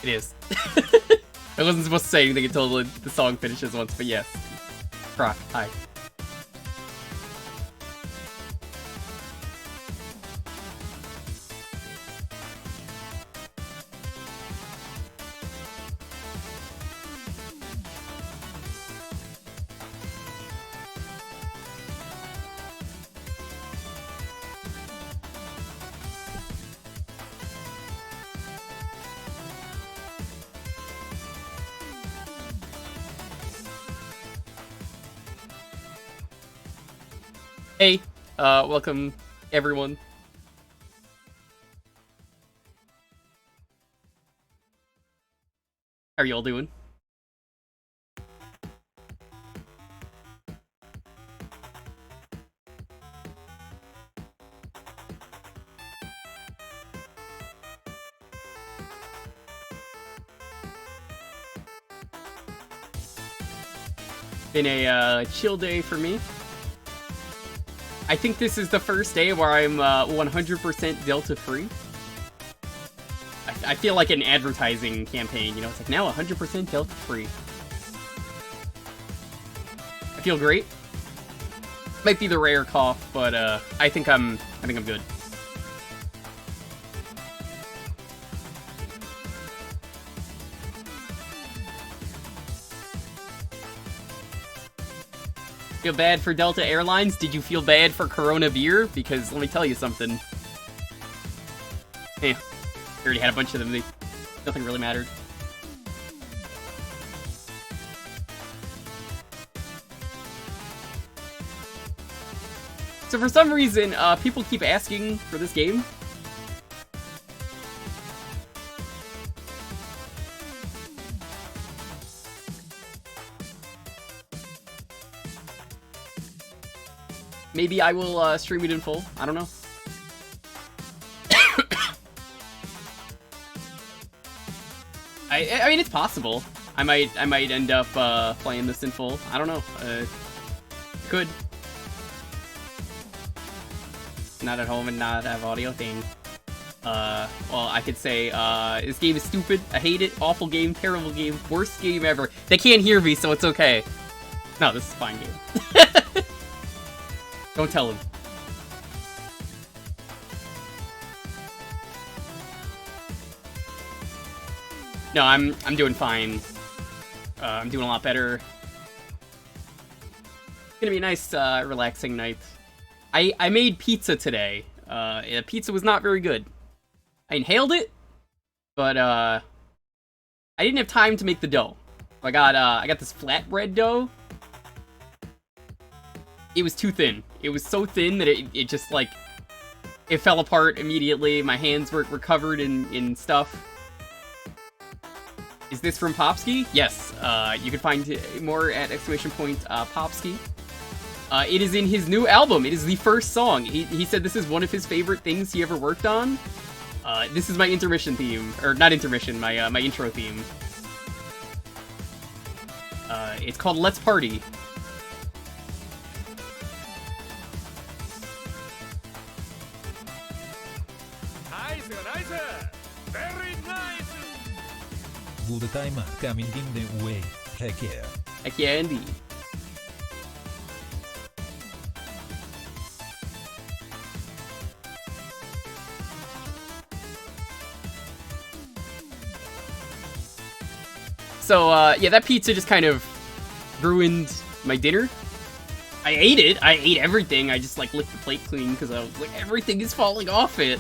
It is. I wasn't supposed to say anything until the song finishes once, but yes. Croc, hi. Hey, welcome everyone. How are you all doing? Been a chill day for me. I think this is the first day where I'm 100% Delta free. I feel like an advertising campaign, you know, it's like now 100% Delta free. I feel great. Might be the rare cough, but I think I'm good. Feel bad for Delta Airlines? Did you feel bad for Corona Beer? Because let me tell you something. Eh, we already had a bunch of them. Nothing really mattered. So for some reason, people keep asking for this game. Maybe I will stream it in full. I don't know. I mean, it's possible. I might end up playing this in full. I don't know. Could. Not at home and not have audio thing. Well, I could say this game is stupid. I hate it. Awful game. Terrible game. Worst game ever. They can't hear me, so it's okay. No, this is a fine game. Don't tell him. No, I'm doing fine. I'm doing a lot better. It's gonna be a nice, relaxing night. I made pizza today. The pizza was not very good. I inhaled it, but I didn't have time to make the dough. I got this flatbread dough. It was too thin. It was so thin that it just, like, it fell apart immediately. My hands were covered in stuff. Is this from Popsky? Yes. You can find more at !Popsky. It is in his new album. It is the first song. He said this is one of his favorite things he ever worked on. This is my intermission theme. Or, not intermission, my intro theme. It's called Let's Party. Good time coming in the way. Heck yeah. Heck yeah, indeed. So, yeah, that pizza just kind of ruined my dinner. I ate it. I ate everything. I just, like, licked the plate clean because I was like, everything is falling off it.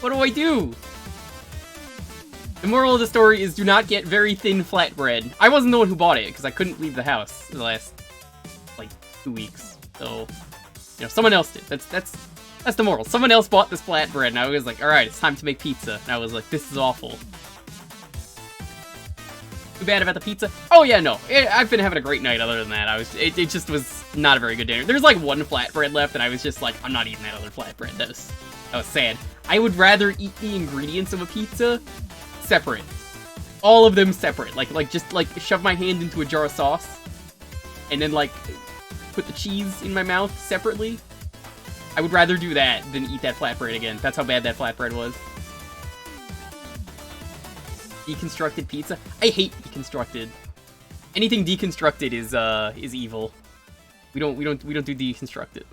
What do I do? The moral of the story is do not get very thin flatbread. I wasn't the one who bought it, because I couldn't leave the house the last, like, 2 weeks. So, you know, someone else did. That's the moral. Someone else bought this flatbread, and I was like, alright, it's time to make pizza. And I was like, this is awful. Too bad about the pizza? Oh yeah, no. I've been having a great night other than that. It just was not a very good dinner. There's like one flatbread left, and I was just like, I'm not eating that other flatbread. That was sad. I would rather eat the ingredients of a pizza separate. All of them separate. Like just shove my hand into a jar of sauce and then like put the cheese in my mouth separately. I would rather do that than eat that flatbread again. That's how bad that flatbread was. Deconstructed pizza. I hate deconstructed. Anything deconstructed is evil. We don't do deconstructed.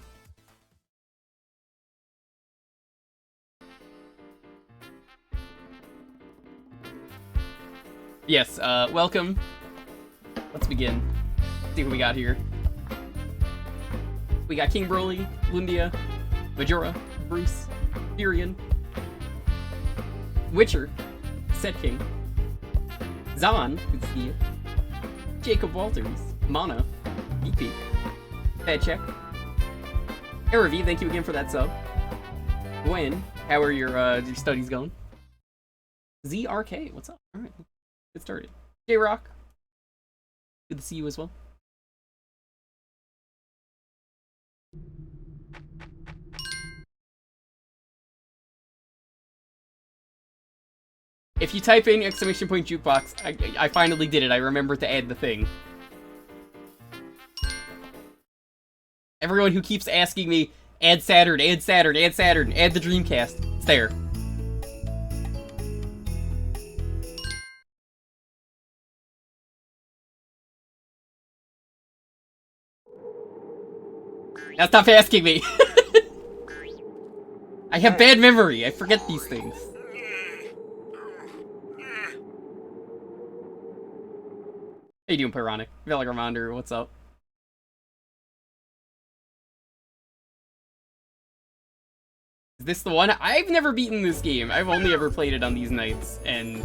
Yes, welcome. Let's begin. Let's see who we got here. We got King Broly, Lundia, Majora, Bruce, Tyrion, Witcher, Set King, Zahn, good to see you, Jacob Walters, Mana, EP, Bad Check, Aravi, thank you again for that sub. Gwen, how are your studies going? ZRK, what's up? Alright, get started. J-Rock, good to see you as well. If you type in !Jewkbox, I finally did it. I remembered to add the thing. Everyone who keeps asking me, add Saturn, add Saturn, add Saturn, add the Dreamcast. It's there. Now stop asking me. I have bad memory. I forget these things. How you doing, Pyronic? Veligramonder, what's up? Is this the one? I've never beaten this game. I've only ever played it on these nights, and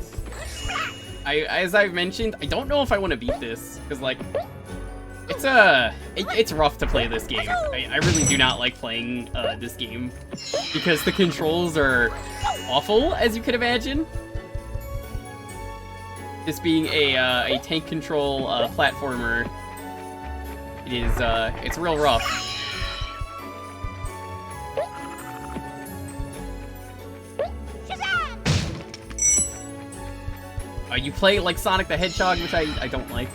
as I've mentioned, I don't know if I want to beat this, because, like, it's rough to play this game. I really do not like playing this game, because the controls are awful, as you could imagine. This being a tank control platformer, it's real rough. You play like Sonic the Hedgehog, which I don't like.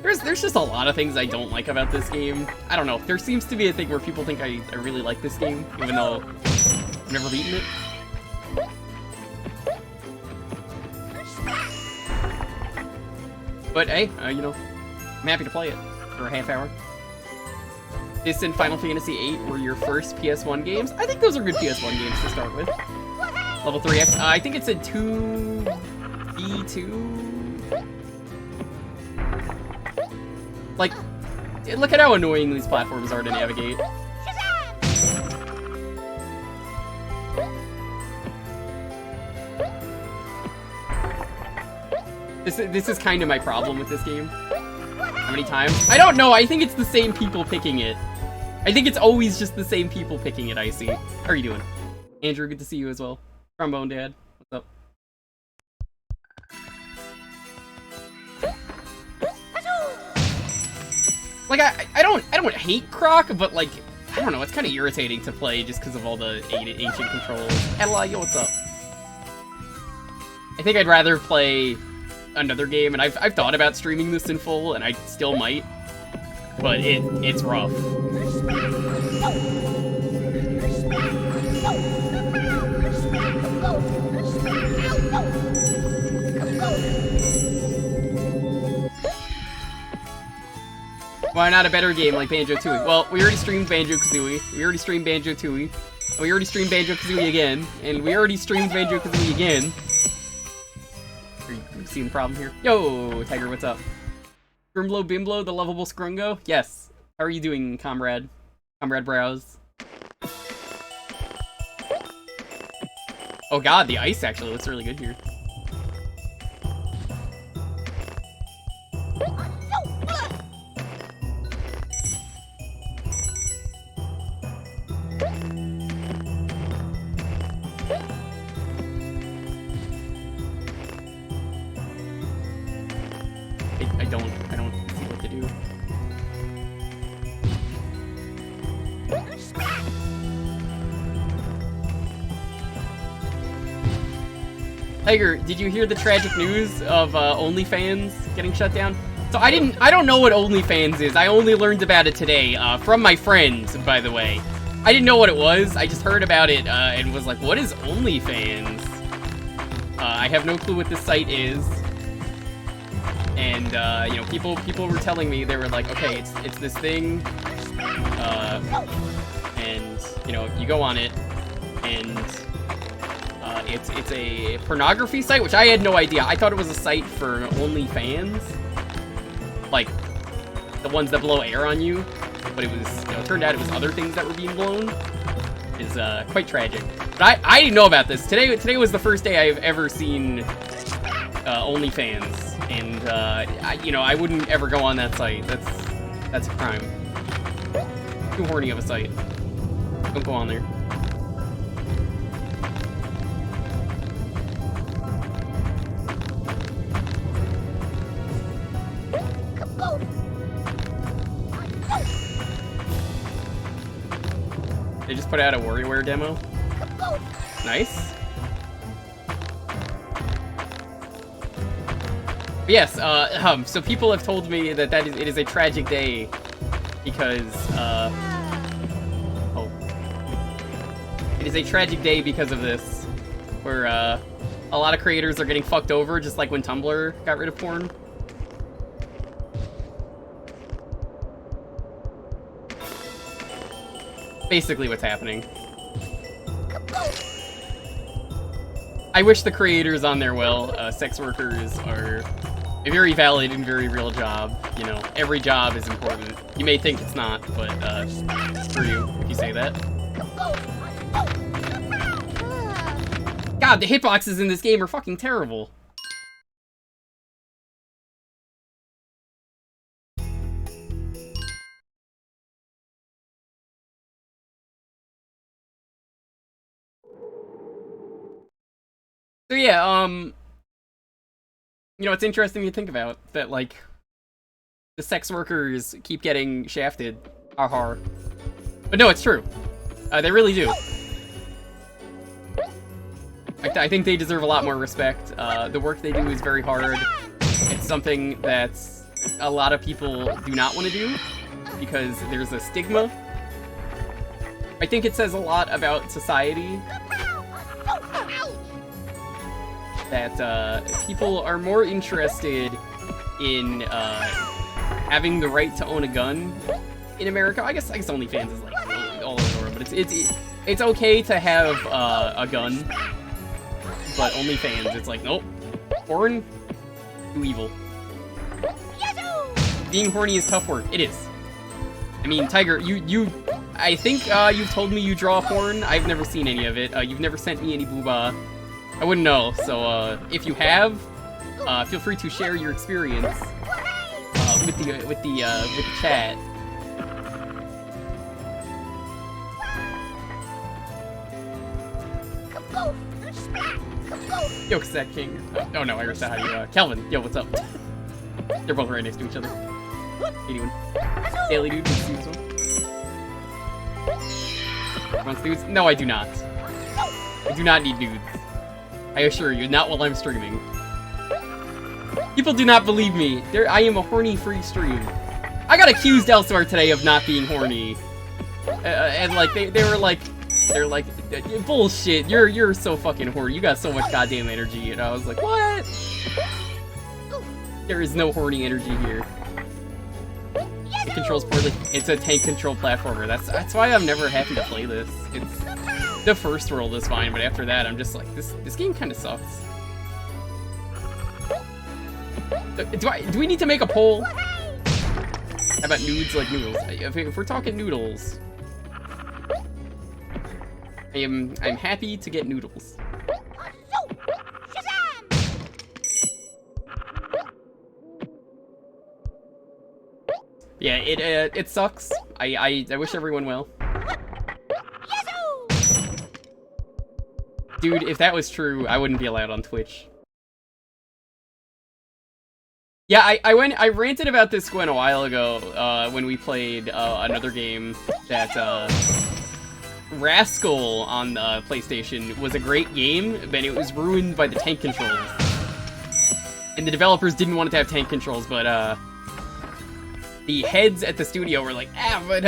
There's just a lot of things I don't like about this game. I don't know. There seems to be a thing where people think I really like this game, even though I've never beaten it. But hey, you know, I'm happy to play it for a half hour. This and Final Fantasy VIII were your first PS1 games. I think those are good PS1 games to start with. Level 3X. I think it's a 2v2. Like, look at how annoying these platforms are to navigate. This is kind of my problem with this game. How many times? I don't know. I think it's the same people picking it. I think it's always just the same people picking it, Icy. How are you doing? Andrew, good to see you as well. Trombone Dad, what's up? Like, I don't hate Croc, but like, I don't know, it's kind of irritating to play just because of all the ancient controls. Adela, yo, what's up? I think I'd rather play another game, and I've thought about streaming this in full, and I still might, but it's rough. Why not a better game like Banjo-Tooie? Well, we already streamed Banjo-Kazooie, we already streamed Banjo-Tooie, and we already streamed Banjo-Kazooie again, and we already streamed Banjo-Kazooie again. You seeing the problem here? Yo, Tiger, what's up? Grimlow Bimblow, the lovable Scrungo? Yes. How are you doing, comrade? Comrade Browse. Oh god, the ice actually looks really good here. I don't see what to do. Tiger, did you hear the tragic news of OnlyFans getting shut down? So I don't know what OnlyFans is. I only learned about it today, from my friends, by the way. I didn't know what it was. I just heard about it, and was like, what is OnlyFans? I have no clue what this site is. And, you know, people were telling me, they were like, okay, it's this thing, and, you know, you go on it, and, it's a pornography site, which I had no idea. I thought it was a site for OnlyFans, like, the ones that blow air on you, but it was, you know, it turned out it was other things that were being blown. Is quite tragic. But I didn't know about this. Today was the first day I've ever seen OnlyFans. And, you know, I wouldn't ever go on that site. That's a crime. Too horny of a site. Don't go on there. They just put out a WarioWare demo. Nice. But yes, so people have told me that it is a tragic day because, it is a tragic day because of this, where, a lot of creators are getting fucked over, just like when Tumblr got rid of porn. Basically what's happening. I wish the creators on there well. Sex workers are a very valid and very real job. You know, every job is important. You may think it's not, but screw you if you say that. God, the hitboxes in this game are fucking terrible. So yeah, you know, it's interesting to think about that, like, the sex workers keep getting shafted. Har. But no, it's true. They really do. I think they deserve a lot more respect. The work they do is very hard. It's something that a lot of people do not want to do because there's a stigma. I think it says a lot about society that people are more interested in having the right to own a gun in America. I guess OnlyFans is like all over the world, but it's okay to have a gun, but OnlyFans, it's like, nope, porn, too evil. Being horny is tough work. It is. I mean, Tiger, I think you've told me you draw porn. I've never seen any of it. You've never sent me any booba. I wouldn't know, so if you have, feel free to share your experience with the chat. Yo, Cassette King. Oh no, I heard that. How you, Calvin. Yo, what's up? They're both right next to each other. What are you doing? Daily dude, wants dudes? No, I do not. I do not need dudes. I assure you, not while I'm streaming. People do not believe me. I am a horny-free stream. I got accused elsewhere today of not being horny. And like, they're like, bullshit, you're so fucking horny. You got so much goddamn energy. And I was like, what? There is no horny energy here. It controls poorly. It's a tank control platformer. That's why I'm never happy to play this. It's... The first world is fine, but after that, I'm just like, this game kind of sucks. Do we need to make a poll? How about nudes like noodles? If we're talking noodles, I'm happy to get noodles. Yeah, it sucks. I wish everyone well. Dude, if that was true, I wouldn't be allowed on Twitch. Yeah, I ranted about this Gwen a while ago, when we played, another game that, Rascal on the PlayStation was a great game, but it was ruined by the tank controls. And the developers didn't want it to have tank controls, but, the heads at the studio were like, but,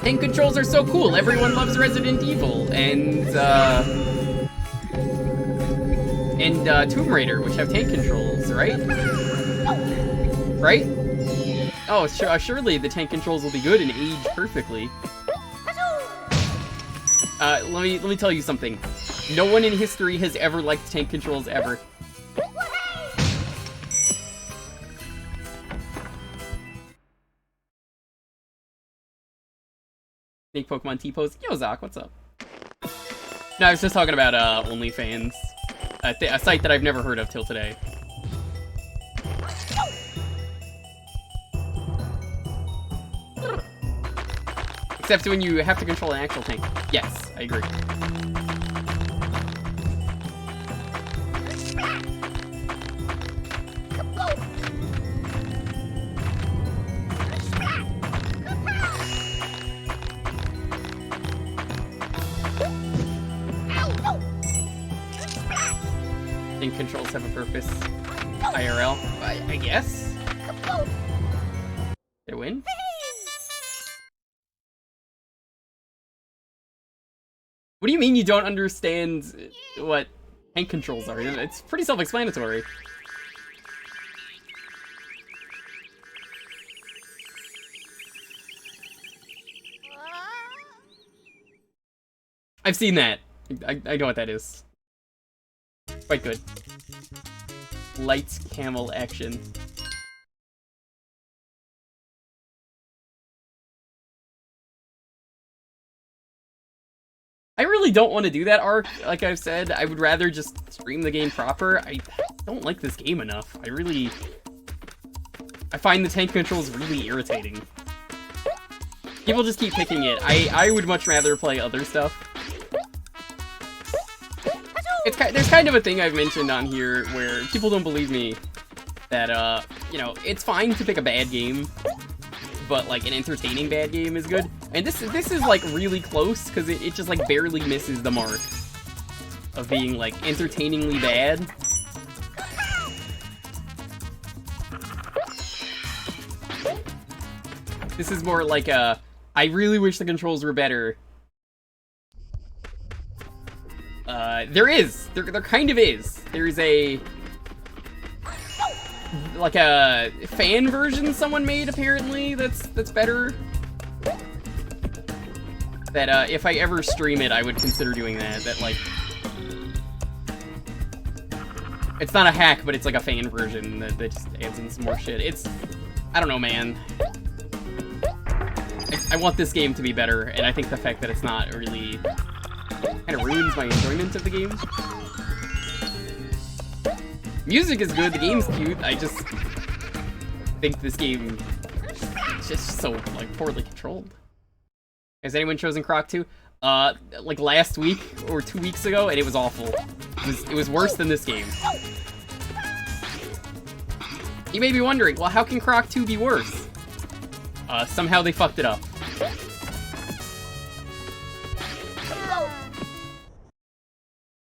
tank controls are so cool, everyone loves Resident Evil, and, and Tomb Raider, which have tank controls, right? Right? Oh, surely the tank controls will be good and age perfectly. Let me tell you something. No one in history has ever liked tank controls ever. Snake Pokemon T-pose. Yo, Zoc, what's up? No, I was just talking about OnlyFans, a site that I've never heard of till today. Except when you have to control an actual tank. Yes, I agree. Tank controls have a purpose. IRL, I guess. Did I win? What do you mean you don't understand what tank controls are? It's pretty self-explanatory. I've seen that. I know what that is. Quite good. Lights, camel, action. I really don't want to do that arc, like I've said. I would rather just stream the game proper. I don't like this game enough. I find the tank controls really irritating. People just keep picking it. I would much rather play other stuff. There's kind of a thing I've mentioned on here where people don't believe me that, you know, it's fine to pick a bad game, but, like, an entertaining bad game is good. And this is like, really close, because it just, like, barely misses the mark of being, like, entertainingly bad. This is more like a, I really wish the controls were better. There kind of is. There's a, like a fan version someone made, apparently, that's better. That, if I ever stream it, I would consider doing that. That, like, it's not a hack, but it's like a fan version that just adds in some more shit. It's, I don't know, man. I want this game to be better, and I think the fact that it's not really kind of ruins my enjoyment of the game. Music is good, the game's cute, I just think this game is just so, like, poorly controlled. Has anyone chosen Croc 2? Like last week or 2 weeks ago, and it was awful. It was worse than this game. You may be wondering, well, how can Croc 2 be worse? Somehow they fucked it up.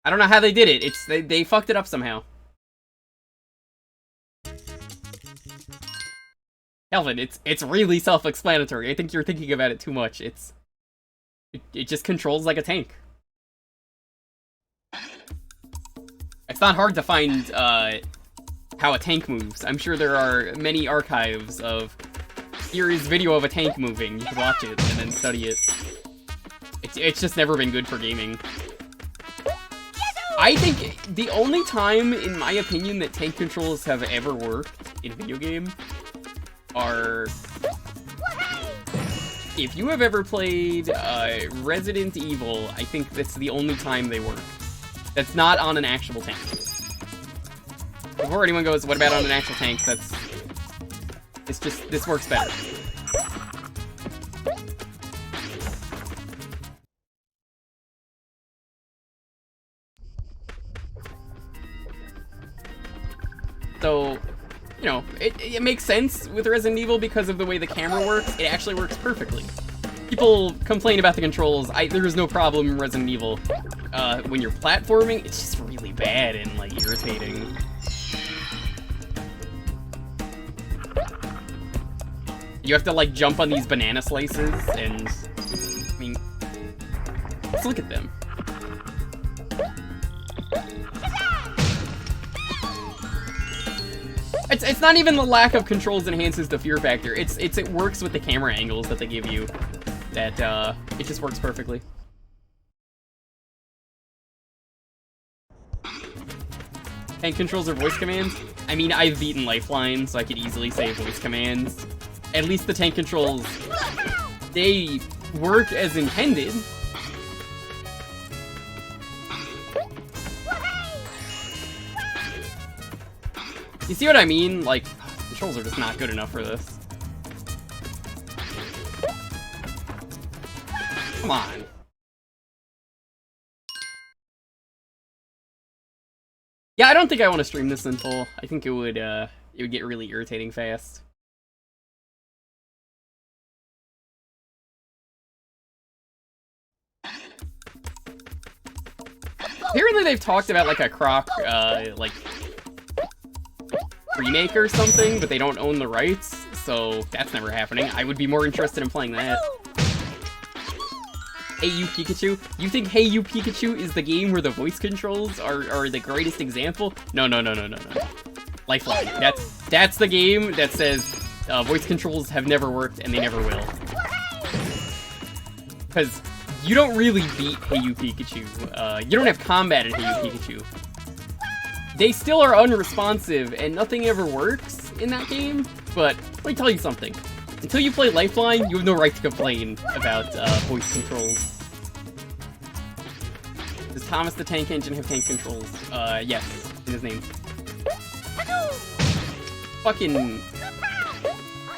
I don't know how they did it. They fucked it up somehow. Kelvin, it's really self-explanatory. I think you're thinking about it too much. It just controls like a tank. It's not hard to find how a tank moves. I'm sure there are many archives of here is video of a tank moving. You can watch it and then study it. It's just never been good for gaming. I think the only time, in my opinion, that tank controls have ever worked in a video game are if you have ever played Resident Evil. I think that's the only time they work. That's not on an actual tank. Before anyone goes, what about on an actual tank? It's just, this works better. So, you know, it makes sense with Resident Evil because of the way the camera works. It actually works perfectly. People complain about the controls. There is no problem in Resident Evil. When you're platforming, it's just really bad and, like, irritating. You have to, like, jump on these banana slices, and, I mean, let's look at them. It's not even the lack of controls enhances the fear factor. It works with the camera angles that they give you. That it just works perfectly. Tank controls are voice commands? I mean, I've beaten Lifeline, so I could easily say voice commands. At least the tank controls, they work as intended. You see what I mean? Like, controls are just not good enough for this. Come on. Yeah, I don't think I want to stream this in full. I think it would get really irritating fast. Apparently they've talked about like a Croc, like remake or something, but they don't own the rights, so that's never happening. I would be more interested in playing that. Hey You Pikachu? You think Hey You Pikachu is the game where the voice controls are the greatest example? No. Lifeline. That's the game that says voice controls have never worked and they never will. Because you don't really beat Hey You Pikachu. You don't have combat in Hey You Pikachu. They still are unresponsive and nothing ever works in that game, but let me tell you something. Until you play Lifeline, you have no right to complain about voice controls. Does Thomas the Tank Engine have tank controls? Yes, in his name. Fucking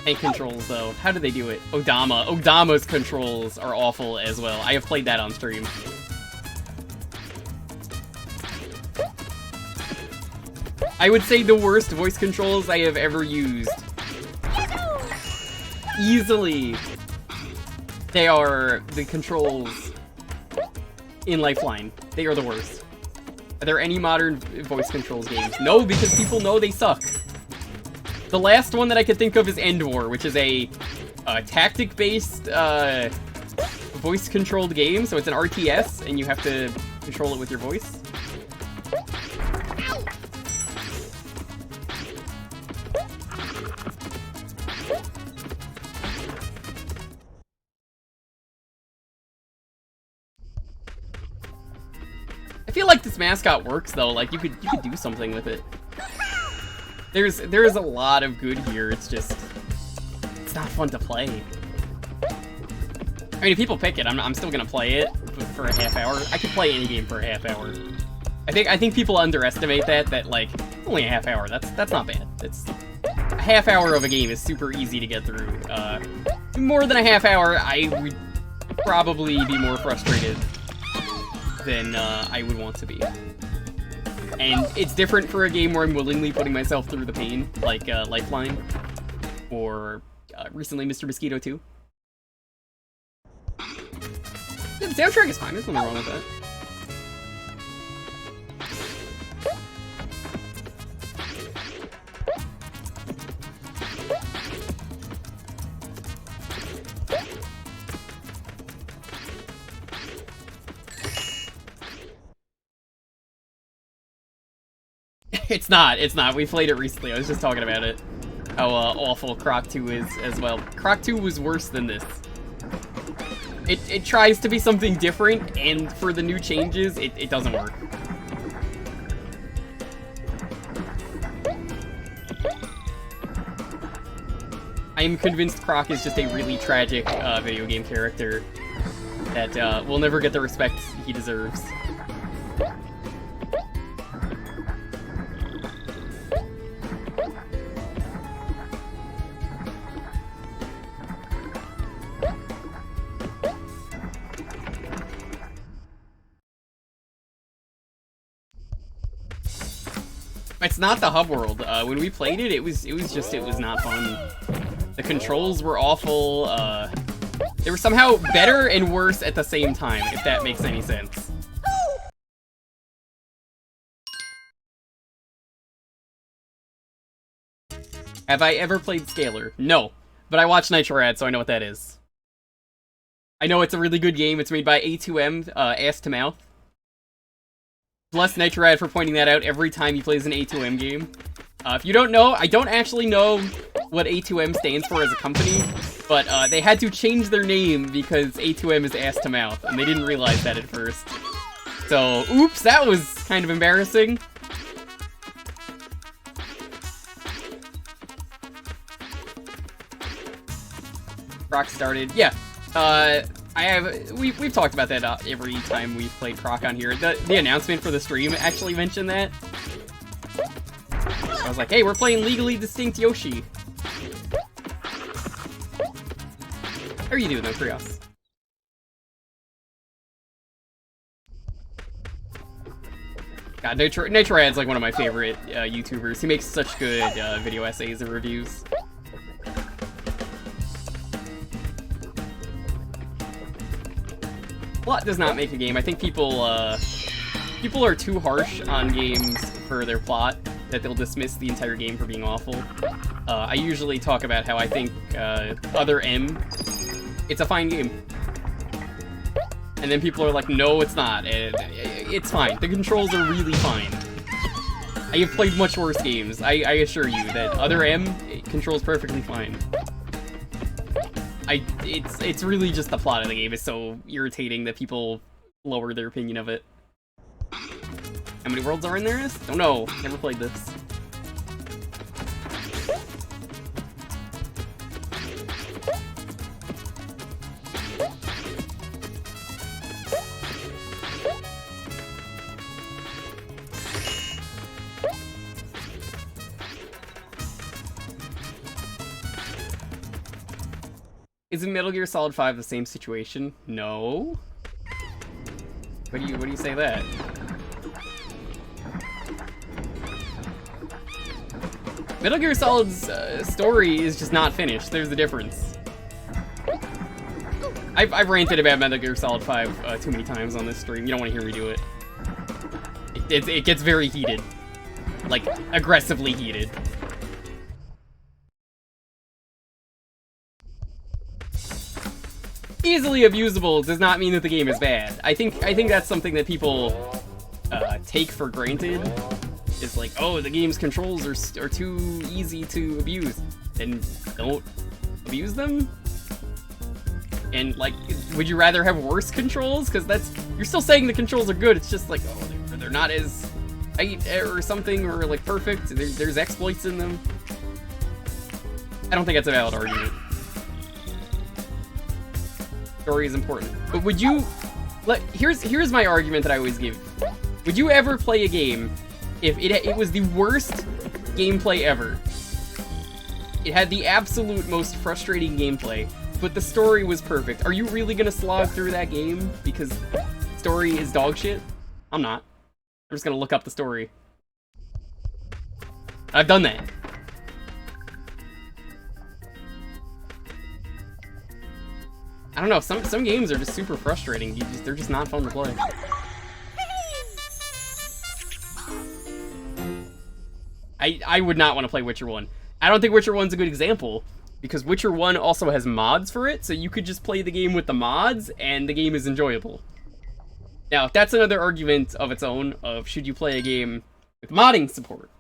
tank controls, though. How do they do it? Odama's controls are awful as well. I have played that on stream. I would say the worst voice controls I have ever used. Easily, they are the controls in Lifeline. They are the worst. Are there any modern voice controls games? No, because people know they suck. The last one that I could think of is End War, which is a tactic-based voice-controlled game. So it's an RTS, and you have to control it with your voice. I feel like this mascot works though. Like you could do something with it. There's a lot of good here. It's just it's not fun to play. I mean, if people pick it, I'm still gonna play it for a half hour. I could play any game for a half hour. I think people underestimate that like only a half hour. That's not bad. It's a half hour of a game is super easy to get through. More than a half hour, I would probably be more frustrated than I would want to be. And it's different for a game where I'm willingly putting myself through the pain, like Lifeline, or recently Mr. Mosquito 2. Yeah, the soundtrack is fine, there's nothing wrong with that. It's not. We played it recently. I was just talking about it. How awful Croc 2 is as well. Croc 2 was worse than this. It tries to be something different, and for the new changes, it doesn't work. I am convinced Croc is just a really tragic video game character that will never get the respect he deserves. It's not the hub world. When we played it, it was not fun. The controls were awful. They were somehow better and worse at the same time, if that makes any sense. Have I ever played Scalar? No, but I watched Nitrorad, so I know what that is. I know it's a really good game. It's made by A2M, Ass to Mouth. Bless Nitrorad for pointing that out every time he plays an A2M game. If you don't know, I don't actually know what A2M stands for as a company, but they had to change their name because A2M is ass to mouth, and they didn't realize that at first. So, oops, that was kind of embarrassing. Croc started, yeah. We've talked about that every time we've played Croc on here. The announcement for the stream actually mentioned that. I was like, hey, we're playing Legally Distinct Yoshi. How are you doing though, Krios? God, Nitrad's like one of my favorite YouTubers. He makes such good video essays and reviews. Plot does not make a game. I think people are too harsh on games for their plot, that they'll dismiss the entire game for being awful. I usually talk about how I think Other M, it's a fine game. And then people are like, no, it's not. It's fine. The controls are really fine. I have played much worse games. I assure you that Other M controls perfectly fine. It's really just the plot of the game is so irritating that people lower their opinion of it. How many worlds are in there? Don't know. Never played this. Isn't Metal Gear Solid 5 the same situation? No. What do you say that? Metal Gear Solid's story is just not finished. There's the difference. I've ranted about Metal Gear Solid 5 too many times on this stream. You don't want to hear me do it. It gets very heated. Like, aggressively heated. Easily abusable does not mean that the game is bad. I think that's something that people take for granted. It's like, oh, the game's controls are too easy to abuse. Then don't abuse them. And like, would you rather have worse controls? Because you're still saying the controls are good. It's just like, oh, they're not as tight or something, or like perfect. There's exploits in them. I don't think that's a valid argument. Story is important. But would you... Here's my argument that I always give. Would you ever play a game if it was the worst gameplay ever? It had the absolute most frustrating gameplay, but the story was perfect. Are you really gonna slog through that game because story is dog shit? I'm not. I'm just gonna look up the story. I've done that. I don't know, some games are just super frustrating. They're just not fun to play. I would not want to play Witcher 1. I don't think Witcher 1's a good example, because Witcher 1 also has mods for it, so you could just play the game with the mods, and the game is enjoyable. Now, that's another argument of its own, of should you play a game with modding support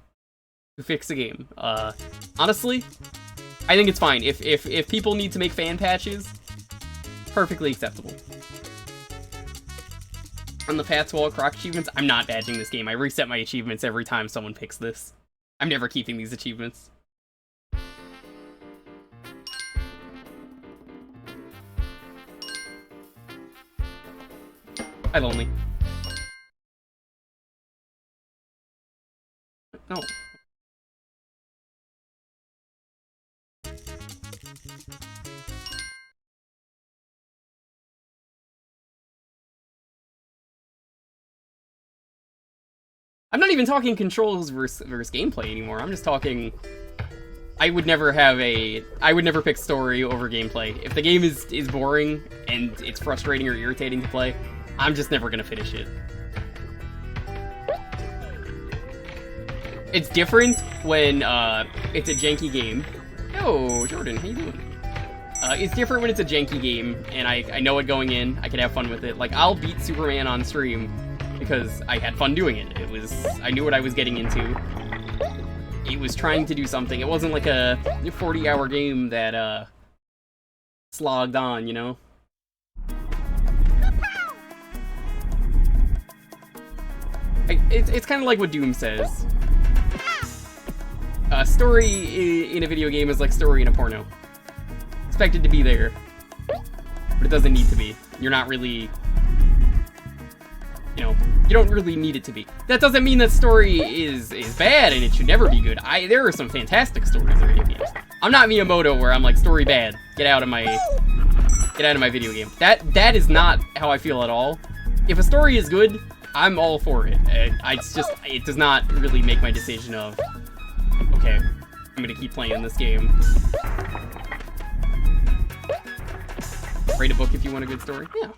to fix a game. Honestly, I think it's fine. If people need to make fan patches, perfectly acceptable. On the path to all Croc achievements, I'm not badging this game. I reset my achievements every time someone picks this. I'm never keeping these achievements. Hi, Lonely. No. I'm not even talking controls versus gameplay anymore. I'm just talking... I would never pick story over gameplay. If the game is boring and it's frustrating or irritating to play, I'm just never gonna finish it. It's different when it's a janky game. Yo, Jordan, how you doing? It's different when it's a janky game and I know it going in. I can have fun with it. Like, I'll beat Superman on stream because I had fun doing it. I knew what I was getting into. it was trying to do something. It wasn't like a 40-hour game that slogged on, you know? It's kind of like what Doom says. Story in a video game is like story in a porno. Expected to be there, but it doesn't need to be. You're not really, you know, you don't really need it to be. That doesn't mean that story is bad and it should never be good. There are some fantastic stories in video games. I'm not Miyamoto where I'm like, story bad, get out of my video game. That is not how I feel at all. If a story is good, I'm all for it. It does not really make my decision of, okay, I'm gonna keep playing this game. Write a book if you want a good story. Yeah.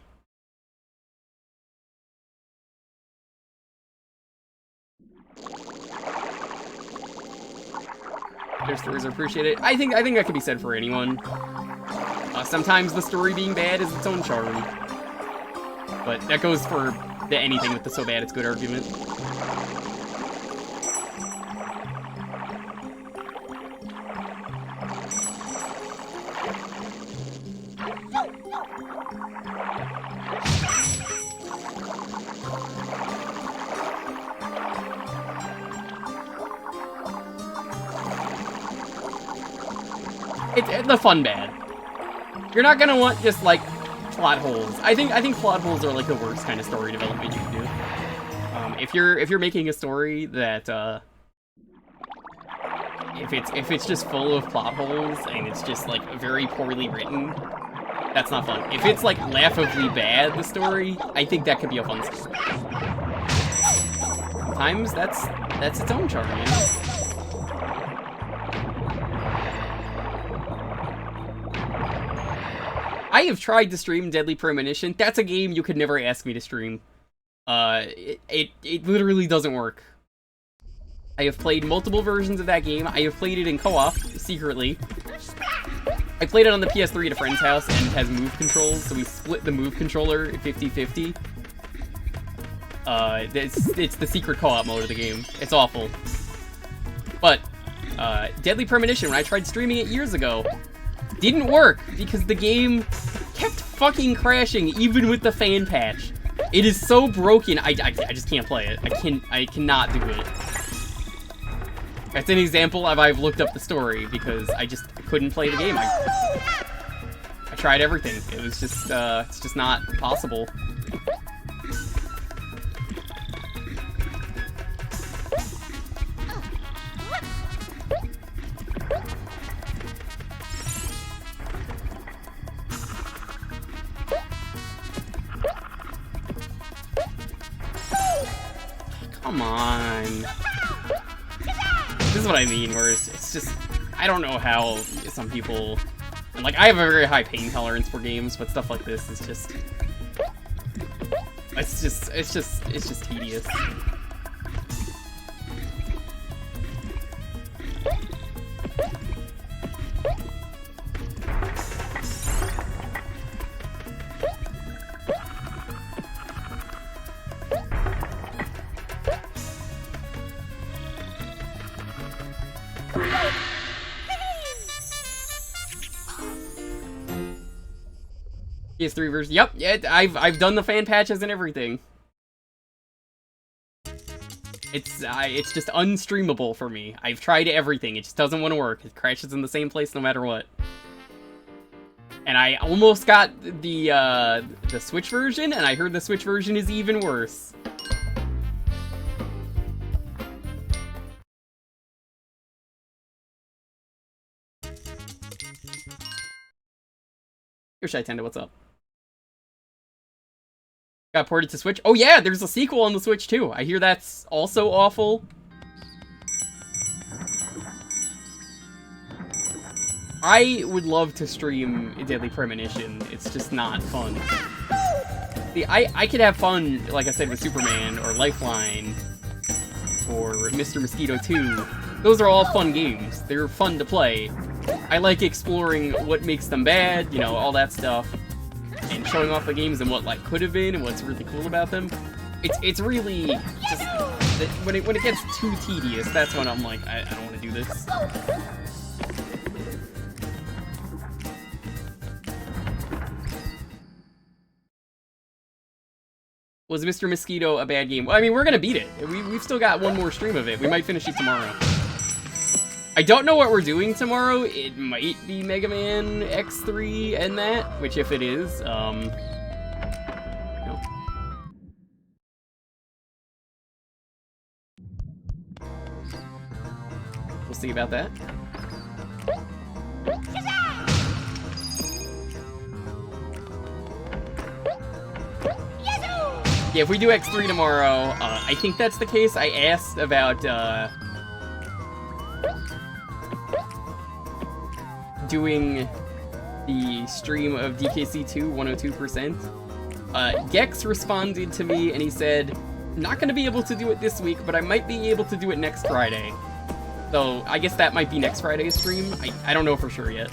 Their stories are appreciated. I think that could be said for anyone. Sometimes the story being bad is its own charm. But that goes for anything with the so bad it's good argument. It's the fun bad. You're not gonna want just like plot holes. I think plot holes are like the worst kind of story development you can do. If you're making a story that if it's just full of plot holes and it's just like very poorly written, that's not fun. If it's like laughably bad, the story, I think that could be a fun story. Sometimes that's its own charm, you know? I have tried to stream Deadly Premonition. That's a game you could never ask me to stream. It literally doesn't work. I have played multiple versions of that game. I have played it in co-op, secretly. I played it on the PS3 at a friend's house, and it has move controls, so we split the move controller 50-50. It's the secret co-op mode of the game. It's awful. But, Deadly Premonition, when I tried streaming it years ago, didn't work, because the game kept fucking crashing, even with the fan patch. It is so broken, I just can't play it. I cannot do it. That's an example of I've looked up the story, because I just couldn't play the game. I tried everything. It was just, it's just not possible. Come on. This is what I mean, where it's just, I don't know how some people, and like, I have a very high pain tolerance for games, but stuff like this is just, it's just tedious. PS3 version. Yep, yeah, I've done the fan patches and everything. It's just unstreamable for me. I've tried everything. It just doesn't want to work. It crashes in the same place no matter what. And I almost got the Switch version, and I heard the Switch version is even worse. Here's Shy-Tenda, what's up? Got ported to Switch? Oh yeah, there's a sequel on the Switch too. I hear that's also awful. I would love to stream Deadly Premonition. It's just not fun. See, I could have fun, like I said, with Superman or Lifeline or Mr. Mosquito 2. Those are all fun games. They're fun to play. I like exploring what makes them bad, you know, all that stuff. And showing off the games and what, like, could have been and what's really cool about them. It's really just when it gets too tedious, that's when I'm like, I don't want to do this. Was Mr. Mosquito a bad game? Well, I mean, we're gonna beat it. We've still got one more stream of it. We might finish it tomorrow. I don't know what we're doing tomorrow. It might be Mega Man X3 and that, which if it is, no. We'll see about that. Yeah, if we do X3 tomorrow, I think that's the case. I asked about, doing the stream of DKC2 102%. Gex responded to me and he said, not gonna be able to do it this week, but I might be able to do it next Friday. So, I guess that might be next Friday's stream. I don't know for sure yet.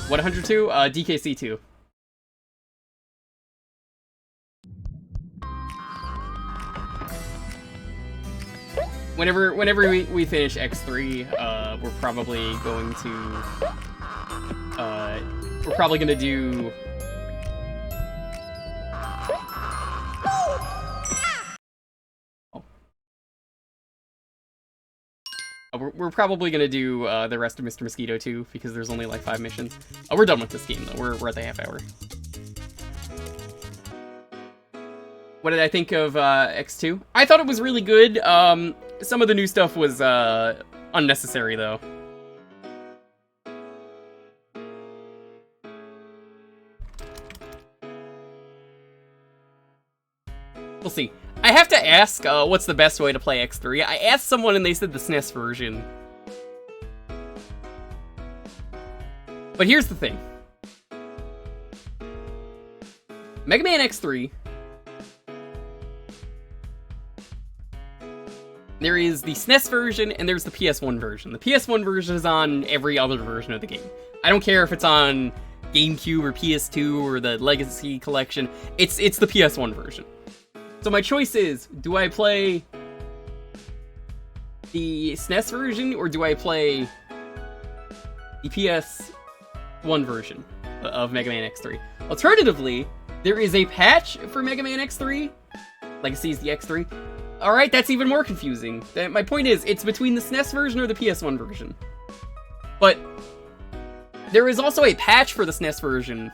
What 102? DKC2. Whenever we finish X3, we're probably going to do we're probably gonna do the rest of Mr. Mosquito too, because there's only like 5 missions. We're done with this game though. We're at the half hour. What did I think of X2? I thought it was really good. Some of the new stuff was unnecessary though. We'll see. I have to ask, what's the best way to play X3? I asked someone and they said the SNES version. But here's the thing. Mega Man X3. There is the SNES version and there's the PS1 version. The PS1 version is on every other version of the game. I don't care if it's on GameCube or PS2 or the Legacy Collection. It's the PS1 version. So my choice is, do I play the SNES version or do I play the PS1 version of Mega Man X3? Alternatively, there is a patch for Mega Man X3. Legacy is the X3. Alright, that's even more confusing. My point is, it's between the SNES version or the PS1 version. But there is also a patch for the SNES version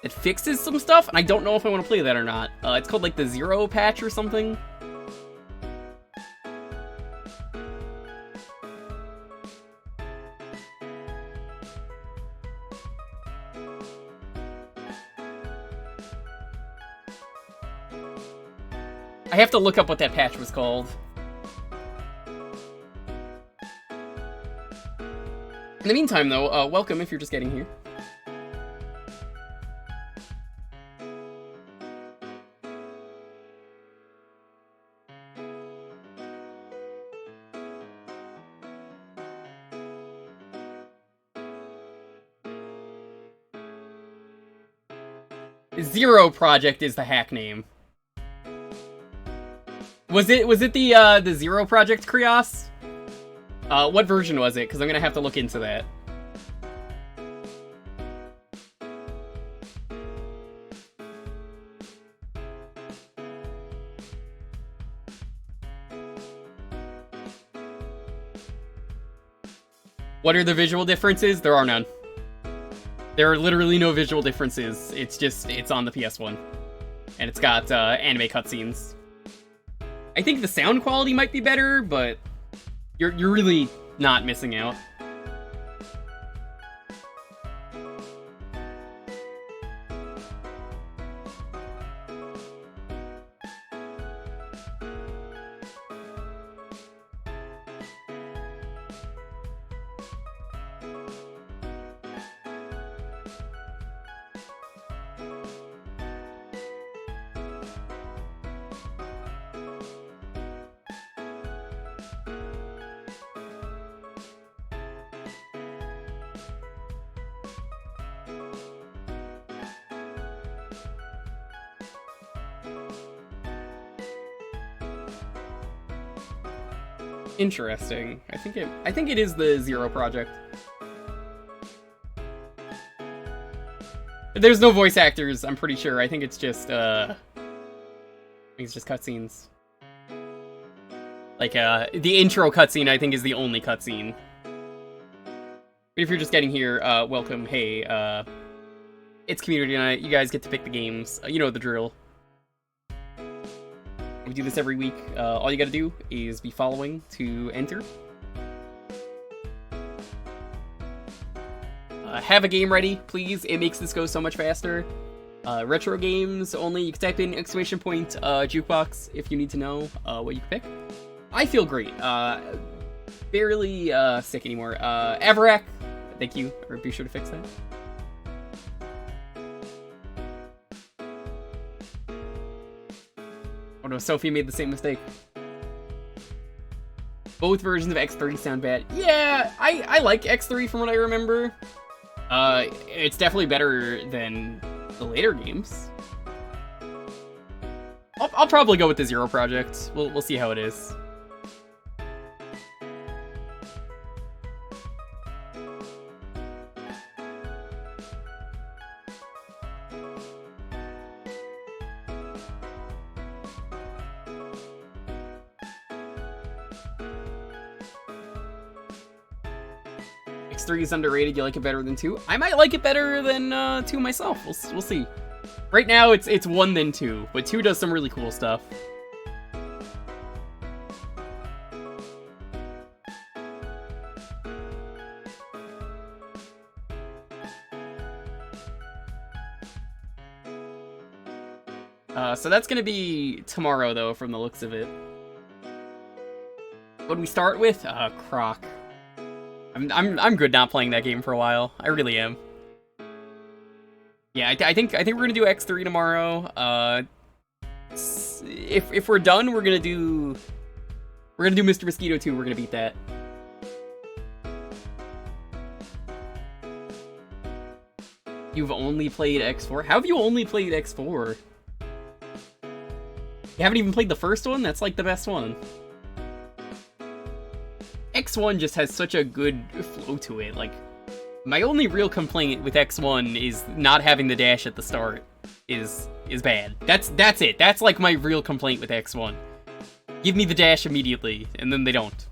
that fixes some stuff, and I don't know if I want to play that or not. It's called like the Zero patch or something. I have to look up what that patch was called. In the meantime, though, welcome if you're just getting here. Zero Project is the hack name. Was it the Zero Project, Krios? What version was it? Because I'm gonna have to look into that. What are the visual differences? There are none. There are literally no visual differences. It's on the PS1. And it's got anime cutscenes. I think the sound quality might be better, but you're really not missing out. Interesting. I think it is the Zero project. There's no voice actors, I'm pretty sure. I think it's just cutscenes. Like, the intro cutscene, I think, is the only cutscene. But if you're just getting here, welcome. Hey, it's community night. You guys get to pick the games. You know the drill. We do this every week. All you gotta do is be following to enter. Have a game ready, please. It makes this go so much faster. Retro games only. You can type in ! Jewkbox if you need to know what you can pick. I feel great. Barely sick anymore. Avarak, thank you. Or be sure to fix that. Oh no, Sophie made the same mistake. Both versions of X3 sound bad. Yeah, I like X3 from what I remember. It's definitely better than the later games. I'll probably go with the Zero project. We'll see how it is. X3 is underrated. You like it better than 2? I might like it better than 2 myself. We'll see. Right now, it's 1 then 2, but 2 does some really cool stuff. So that's gonna be tomorrow, though, from the looks of it. What do we start with? Croc. I'm good not playing that game for a while. I really am. Yeah, I think we're gonna do X3 tomorrow. If we're done, we're gonna do Mr. Mosquito 2. We're gonna beat that. You've only played X4? How have you only played X4? You haven't even played the first one? That's like the best one. X1 just has such a good flow to it. Like, my only real complaint with X1 is not having the dash at the start is bad. That's it. That's like my real complaint with X1. Give me the dash immediately, and then they don't.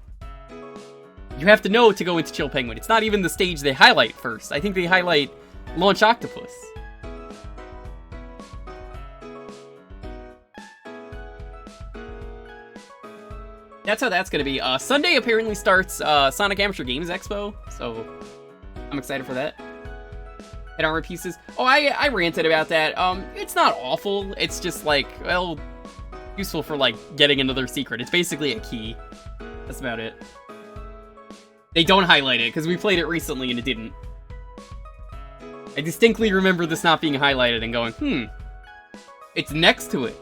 You have to know to go into Chill Penguin. It's not even the stage they highlight first. I think they highlight Launch Octopus. That's how that's gonna be. Sunday apparently starts Sonic Amateur Games Expo, so I'm excited for that. Head armor pieces. Oh, I ranted about that. It's not awful. It's just like, well, useful for like getting another secret. It's basically a key. That's about it. They don't highlight it because we played it recently and it didn't. I distinctly remember this not being highlighted and going, it's next to it.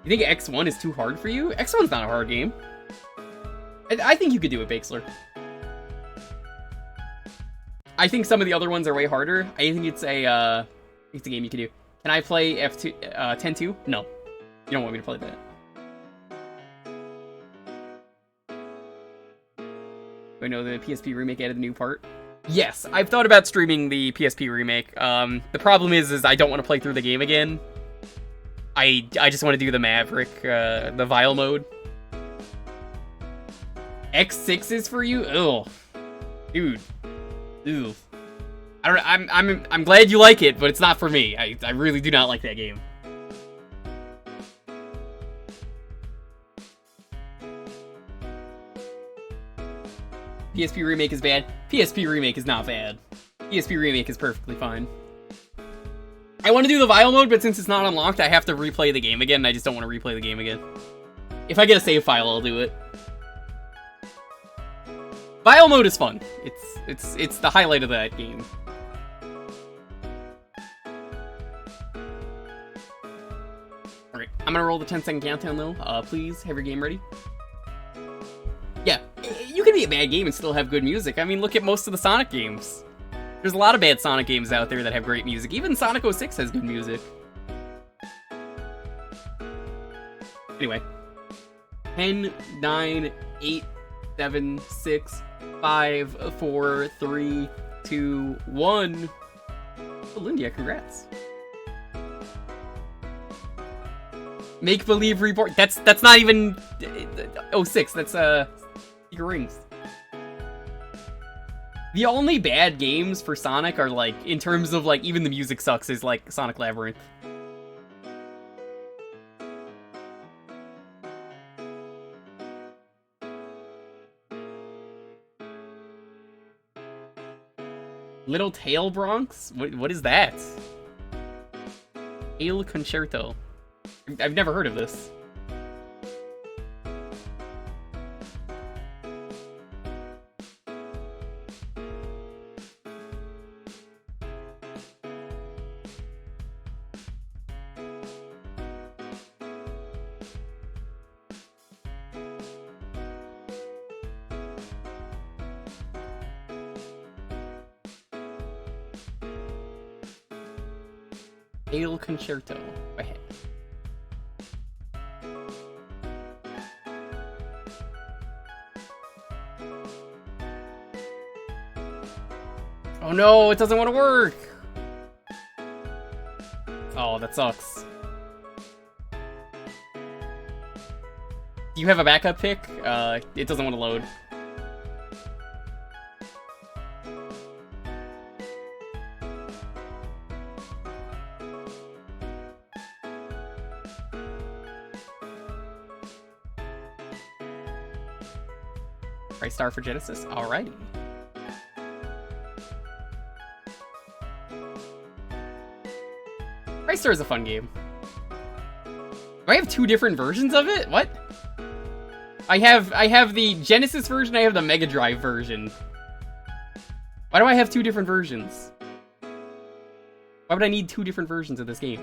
You think X1 is too hard for you? X1's not a hard game. I think you could do it, Bakesler. I think some of the other ones are way harder. I think it's a game you could do. Can I play F2 10-2? No. You don't want me to play that. Do I know the PSP remake added the new part? Yes, I've thought about streaming the PSP remake. The problem is I don't want to play through the game again. I just want to do the Maverick, the Vile mode. X6 is for you? Ugh. Dude. Ew. I don't. I'm glad you like it, but it's not for me. I really do not like that game. PSP remake is bad. PSP remake is not bad. PSP remake is perfectly fine. I want to do the Vile mode, but since it's not unlocked, I have to replay the game again, and I just don't want to replay the game again. If I get a save file, I'll do it. Vile mode is fun. It's the highlight of that game. Alright, I'm gonna roll the 10-second countdown though. Please have your game ready. Yeah, you can be a bad game and still have good music. I mean, look at most of the Sonic games. There's a lot of bad Sonic games out there that have great music. Even Sonic 06 has good music. Anyway. 10, 9, 8, 7, 6, 5, 4, 3, 2, 1. Oh, Lindia, congrats. Make Believe Reborn. That's not even 06. That's Secret Rings. The only bad games for Sonic are like, in terms of like, even the music sucks, is like Sonic Labyrinth. Little Tail Bronx? What is that? Tail Concerto. I've never heard of this. Tail Concerto. Go ahead. Oh no, it doesn't want to work! Oh, that sucks. Do you have a backup pick? It doesn't want to load. Ristar for Genesis? Alrighty. Ristar is a fun game. Do I have two different versions of it? What? I have the Genesis version, I have the Mega Drive version. Why do I have two different versions? Why would I need two different versions of this game?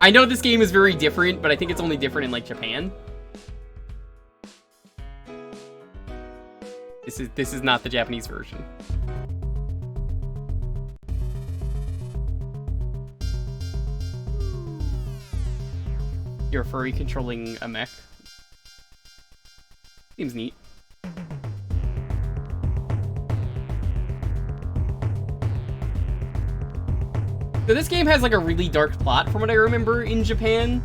I know this game is very different, but I think it's only different in, like, Japan. This is not the Japanese version. You're a furry controlling a mech. Seems neat. So this game has like a really dark plot from what I remember in Japan.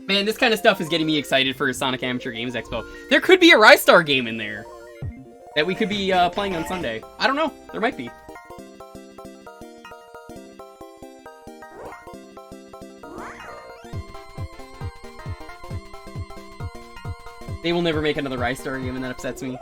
Man, this kind of stuff is getting me excited for Sonic Amateur Games Expo. There could be a Ristar game in there that we could be playing on Sunday. I don't know. There might be. They will never make another Ristar game, and that upsets me.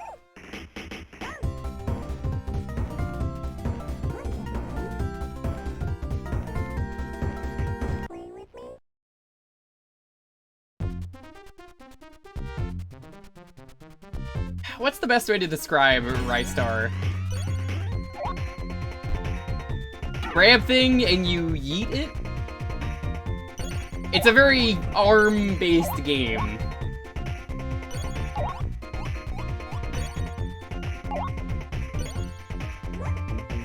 What's the best way to describe Ristar? Grab thing and you yeet it? It's a very arm-based game.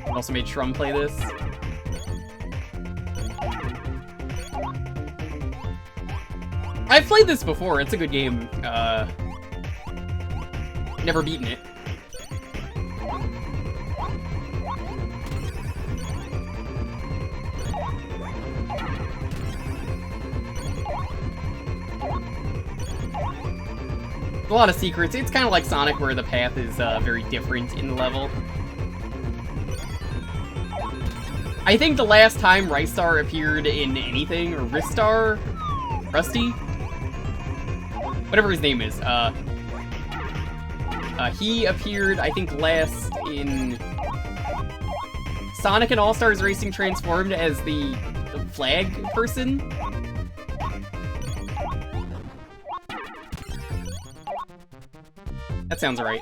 Also made Shrum play this. I've played this before, it's a good game. Never beaten it. A lot of secrets. It's kind of like Sonic where the path is very different in the level. I think the last time Ristar appeared in anything, or Ristar? Rusty? Whatever his name is. He appeared, I think, last in Sonic and All-Stars Racing Transformed as the flag person. That sounds right.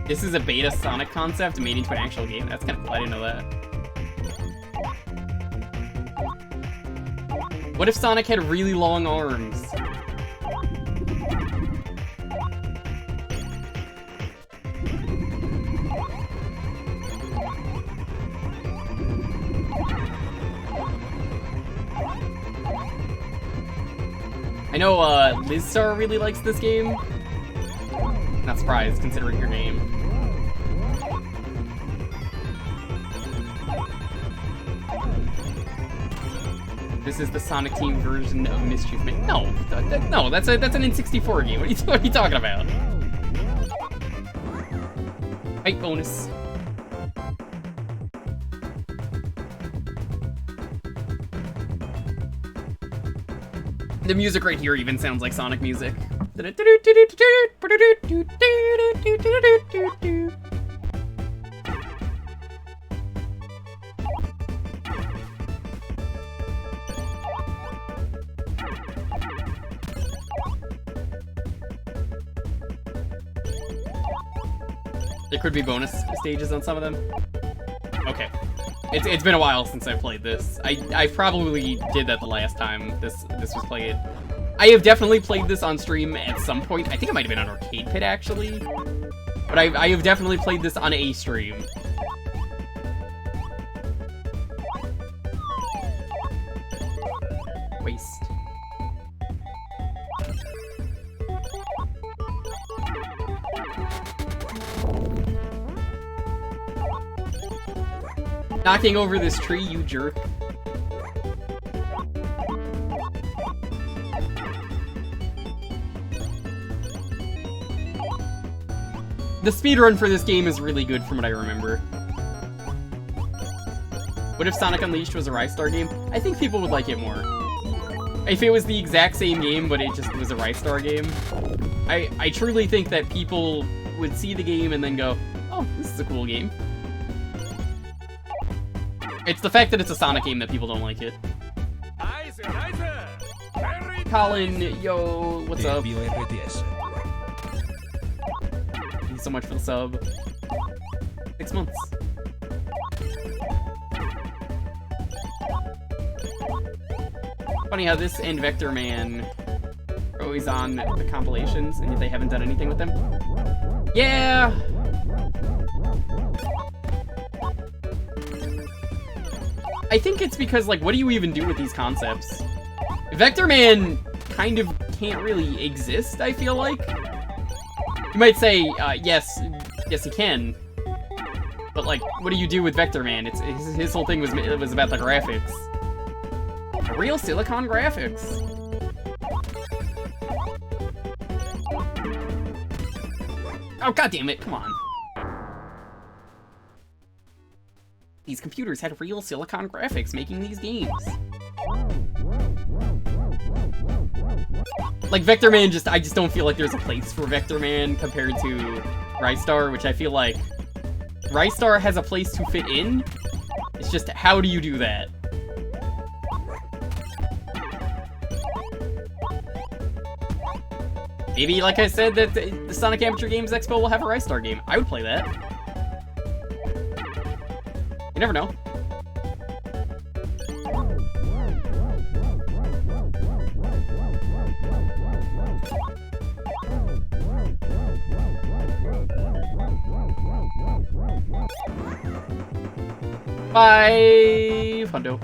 This is a beta Sonic concept made into an actual game. That's kind of cool. I didn't know that. What if Sonic had really long arms? I know Ristar really likes this game. Not surprised, considering your name. This is the Sonic Team version of Mischief Man. No, no, that's an N64 game. What are you talking about? Fight bonus. The music right here even sounds like Sonic music. There could be bonus stages on some of them. Okay. It's been a while since I played this. I probably did that the last time this was played. I have definitely played this on stream at some point. I think it might have been on Arcade Pit, actually. But I have definitely played this on a stream. Waste. Knocking over this tree, you jerk. The speedrun for this game is really good from what I remember. What if Sonic Unleashed was a Ristar game? I think people would like it more. If it was the exact same game, but it just was a Ristar game, I truly think that people would see the game and then go, oh, this is a cool game. It's the fact that it's a Sonic game that people don't like it. Colin, yo, what's up? Thank you so much for the sub. 6 months. Funny how this and Vector Man are always on the compilations, and yet they haven't done anything with them. Yeah! I think it's because, like, what do you even do with these concepts? Vector Man kind of can't really exist, I feel like. You might say, yes he can. But, like, what do you do with Vector Man? His whole thing was about the graphics. The real Silicon graphics. Oh, goddammit, come on. These computers had real Silicon graphics making these games. Like, Vector Man I just don't feel like there's a place for Vector Man compared to Ristar, which I feel like Ristar has a place to fit in. It's just, how do you do that? Maybe, like I said, that the Sonic Amateur Games Expo will have a Ristar game. I would play that. You never know. Bye, Hundo.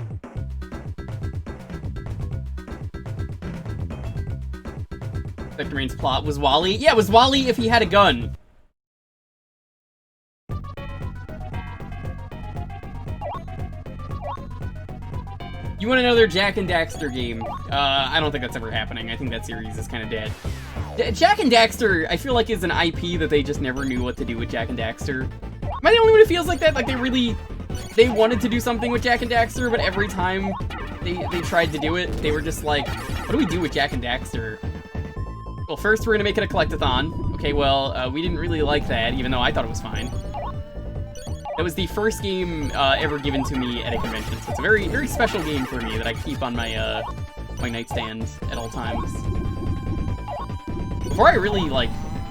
Vector Man's plot was Wally. Yeah, it was Wally if he had a gun. You want another Jak and Daxter game? I don't think that's ever happening. I think that series is kind of dead. Jak and Daxter, I feel like, is an IP that they just never knew what to do with Jak and Daxter. Am I the only one who feels like that? Like, they wanted to do something with Jak and Daxter, but every time they tried to do it, they were just like, what do we do with Jak and Daxter? Well, first we're gonna make it a collectathon, Okay, well, we didn't really like that, even though I thought it was fine. That was the first game ever given to me at a convention, so it's a very, very special game for me that I keep on my my nightstand at all times. Before I really, like,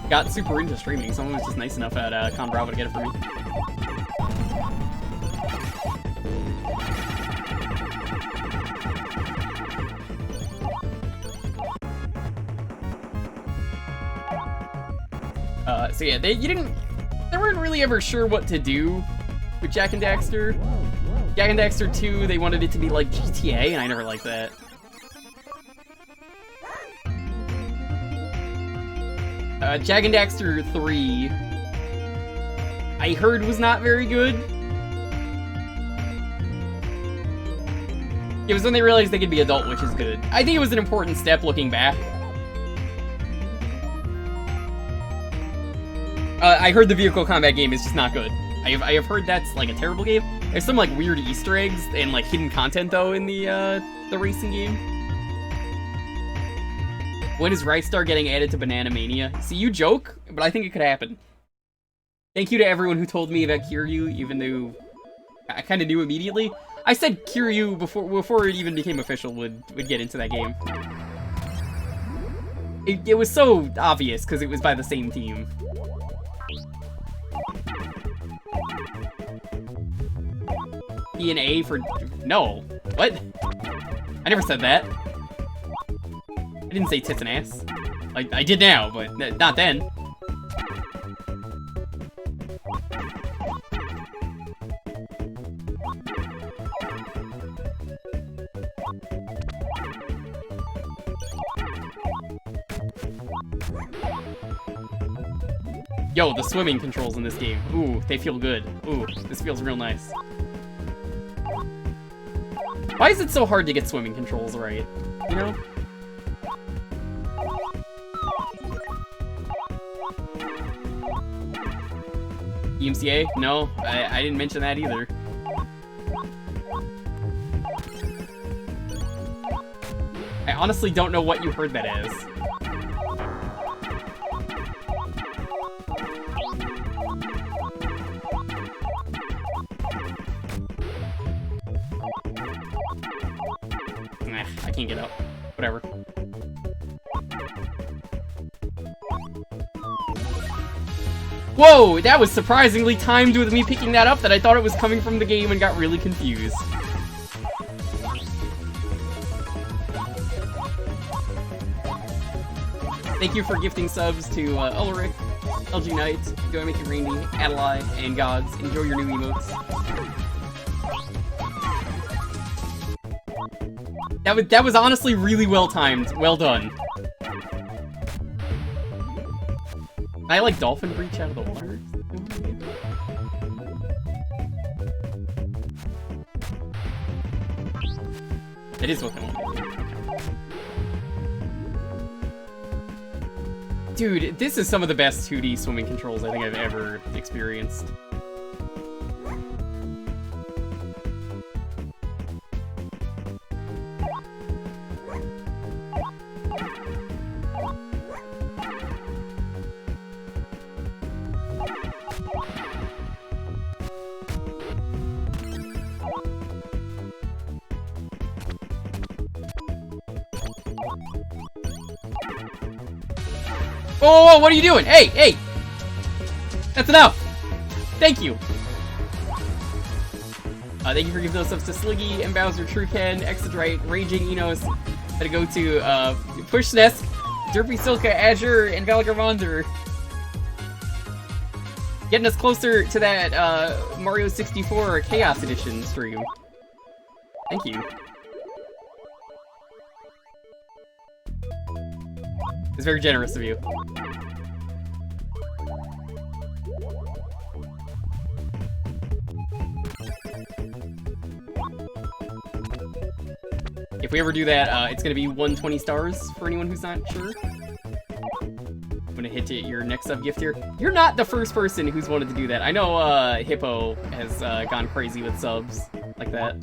got super into streaming, someone was just nice enough at Con Bravo to get it for me. So yeah, they weren't really ever sure what to do with Jak and Daxter. Jak and Daxter 2, they wanted it to be like GTA, and I never liked that. Jak and Daxter 3, I heard was not very good. It was when they realized they could be adult, which is good. I think it was an important step looking back. I heard the vehicle combat game is just not good. I have heard that's like a terrible game. There's some like weird Easter eggs and like hidden content though in the racing game. When is Ristar getting added to Banana Mania? See, you joke, but I think it could happen. Thank you to everyone who told me about Kiryu, even though I kind of knew immediately. I said Kiryu before it even became official would get into that game. It was so obvious because it was by the same team. E and A for... No. What? I never said that. I didn't say tits and ass. I did now, but not then. Yo, the swimming controls in this game. Ooh, they feel good. Ooh, this feels real nice. Why is it so hard to get swimming controls right? You know? EMCA? No, I didn't mention that either. I honestly don't know what you heard that as. I can't get up. Whatever. Whoa! That was surprisingly timed with me picking that up that I thought it was coming from the game and got really confused. Thank you for gifting subs to Ulrich, LG Knight, Go Make It Rainy, Adelaide, and Gods. Enjoy your new emotes. That was honestly really well timed. Well done. Can I like dolphin breach out of the water? That is what they want. Dude, this is some of the best 2D swimming controls I think I've ever experienced. Oh, what are you doing? Hey, hey! That's enough! Thank you! Thank you for giving those subs to Sliggy, and Bowser, Truecan, Exodrite, Raging Enos. Gotta go to, Pushnesk, Derpy Silka, Azure, and Valgarvander. Getting us closer to that, Mario 64 Chaos Edition stream. Thank you. It's very generous of you. If we ever do that, it's gonna be 120 stars for anyone who's not sure. I'm gonna hit your next sub gift here. You're not the first person who's wanted to do that. I know Hippo has gone crazy with subs like that.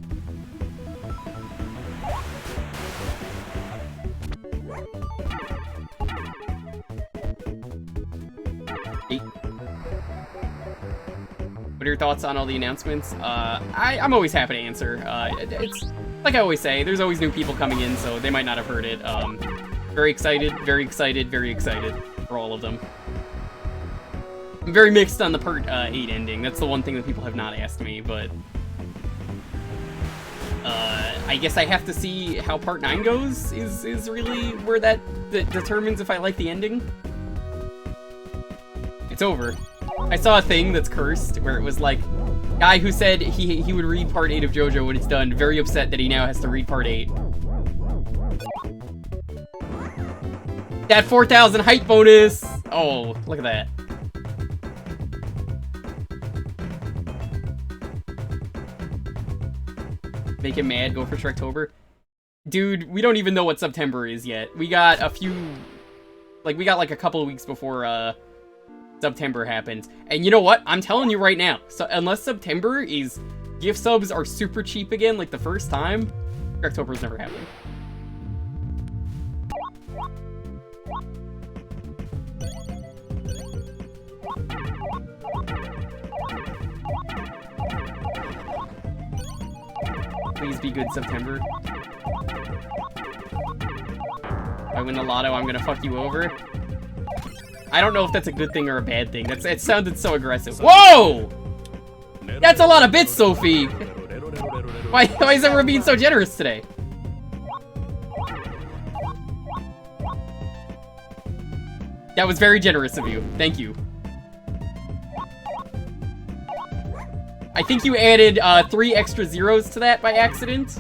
What are your thoughts on all the announcements? I'm always happy to answer. It's like I always say, there's always new people coming in, so they might not have heard it. Very excited, very excited, very excited for all of them. I'm very mixed on the Part 8 ending. That's the one thing that people have not asked me, but... I guess I have to see how Part 9 goes, is really where that determines if I like the ending. It's over. I saw a thing that's cursed, where it was like, guy who said he would read Part 8 of JoJo when it's done, very upset that he now has to read Part 8. That 4,000 height bonus! Oh, look at that. Make him mad, go for Shrektober. Dude, we don't even know what September is yet. We got a few... Like, we got like a couple of weeks before, September happens. And you know what? I'm telling you right now. So unless September is... Gift subs are super cheap again, like the first time, Shrektober's never happening. Please be good, September. If I win the lotto, I'm gonna fuck you over. I don't know if that's a good thing or a bad thing. It sounded so aggressive. Whoa! That's a lot of bits, Sophie! Why is everyone being so generous today? That was very generous of you. Thank you. I think you added 3 extra zeros to that by accident.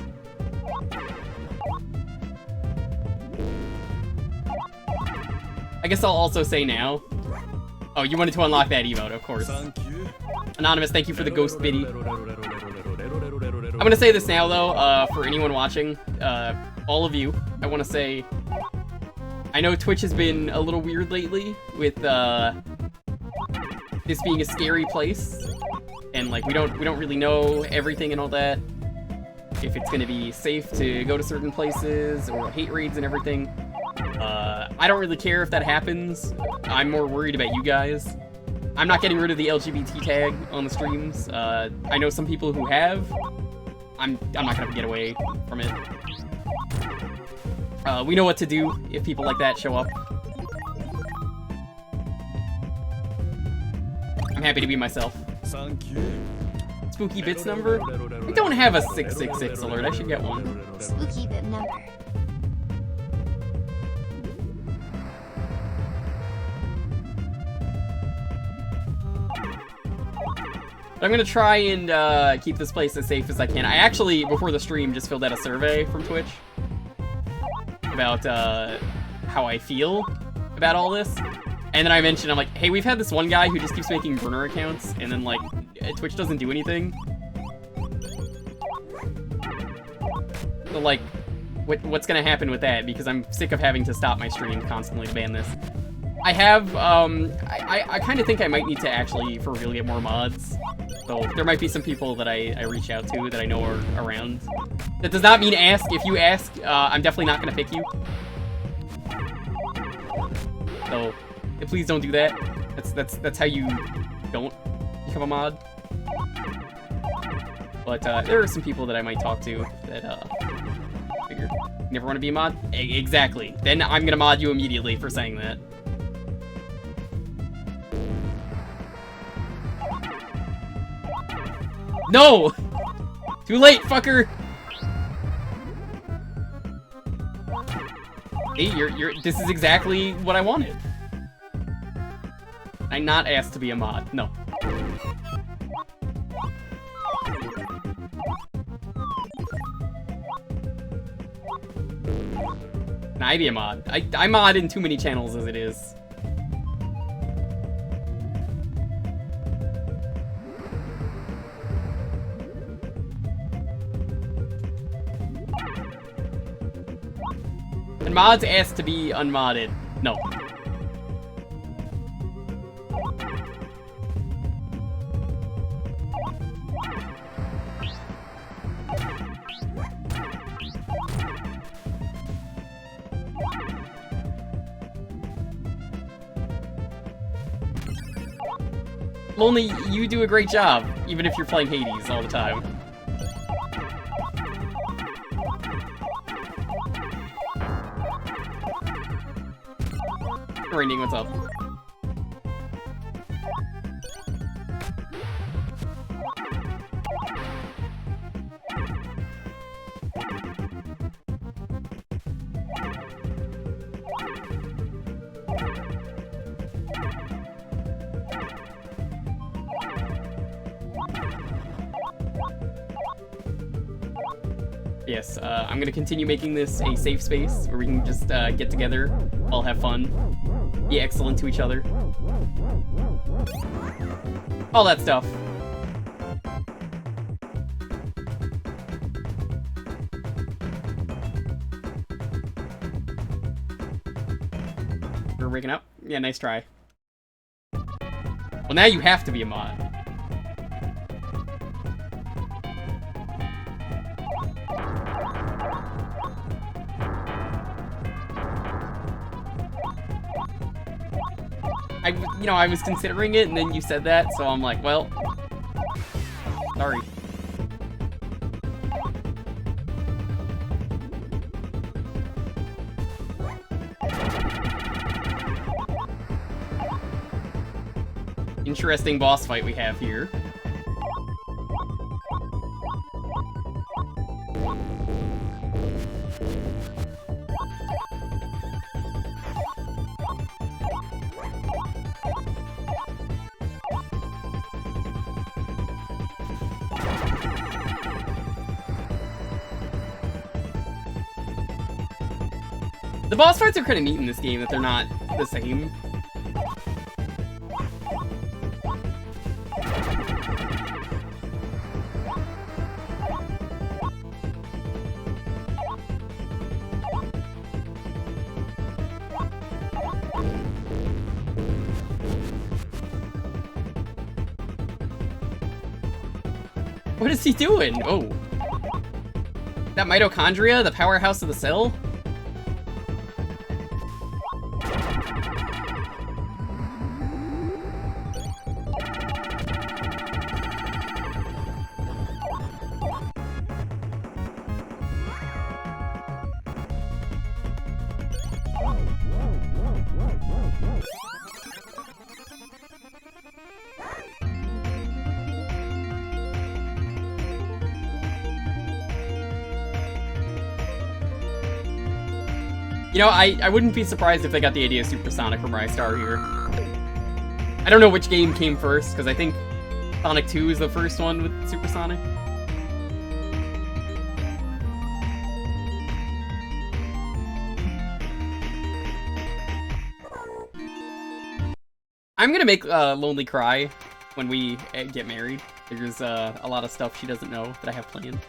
I guess I'll also say now. Oh, you wanted to unlock that emote, of course. Anonymous, thank you for the ghost biddy. I'm gonna say this now, though, for anyone watching, all of you, I want to say, I know Twitch has been a little weird lately with this being a scary place. And like we don't really know everything and all that. If it's gonna be safe to go to certain places or hate raids and everything. I don't really care if that happens. I'm more worried about you guys. I'm not getting rid of the LGBT tag on the streams. I know some people who have. I'm not gonna get away from it. We know what to do if people like that show up. I'm happy to be myself. Spooky bits number? I don't have a 666 alert. I should get one. Spooky bit number. I'm gonna try and keep this place as safe as I can. I actually, before the stream, just filled out a survey from Twitch about how I feel about all this. And then I mentioned, I'm like, hey, we've had this one guy who just keeps making burner accounts, and then, like, Twitch doesn't do anything. So, like, what's gonna happen with that? Because I'm sick of having to stop my stream constantly to ban this. I have, I kind of think I might need to actually, for real, get more mods. So, there might be some people that I reach out to that I know are around. That does not mean ask. If you ask, I'm definitely not gonna pick you. So... please don't do that. That's how you don't become a mod. But there are some people that I might talk to that figure never want to be a mod. Exactly. Then I'm gonna mod you immediately for saying that. No! Too late, fucker. Hey, this is exactly what I wanted. I'm not asked to be a mod. No. Can I be a mod? I mod in too many channels as it is. And mods asked to be unmodded. No. Lonely, you do a great job, even if you're playing Hades all the time. Raining, what's up? Yes, I'm gonna continue making this a safe space where we can just get together, all have fun, be excellent to each other. All that stuff. We're waking up? Yeah, nice try. Well, now you have to be a mod. I was considering it, and then you said that, so I'm like, well, sorry. Interesting boss fight we have here. The boss fights are kind of neat in this game, that they're not the same. What is he doing? Oh. That mitochondria, the powerhouse of the cell? You know, I wouldn't be surprised if they got the idea of Supersonic from Ristar here. I don't know which game came first, because I think Sonic 2 is the first one with Supersonic. I'm gonna make Lonely cry when we get married. There's a lot of stuff she doesn't know that I have planned.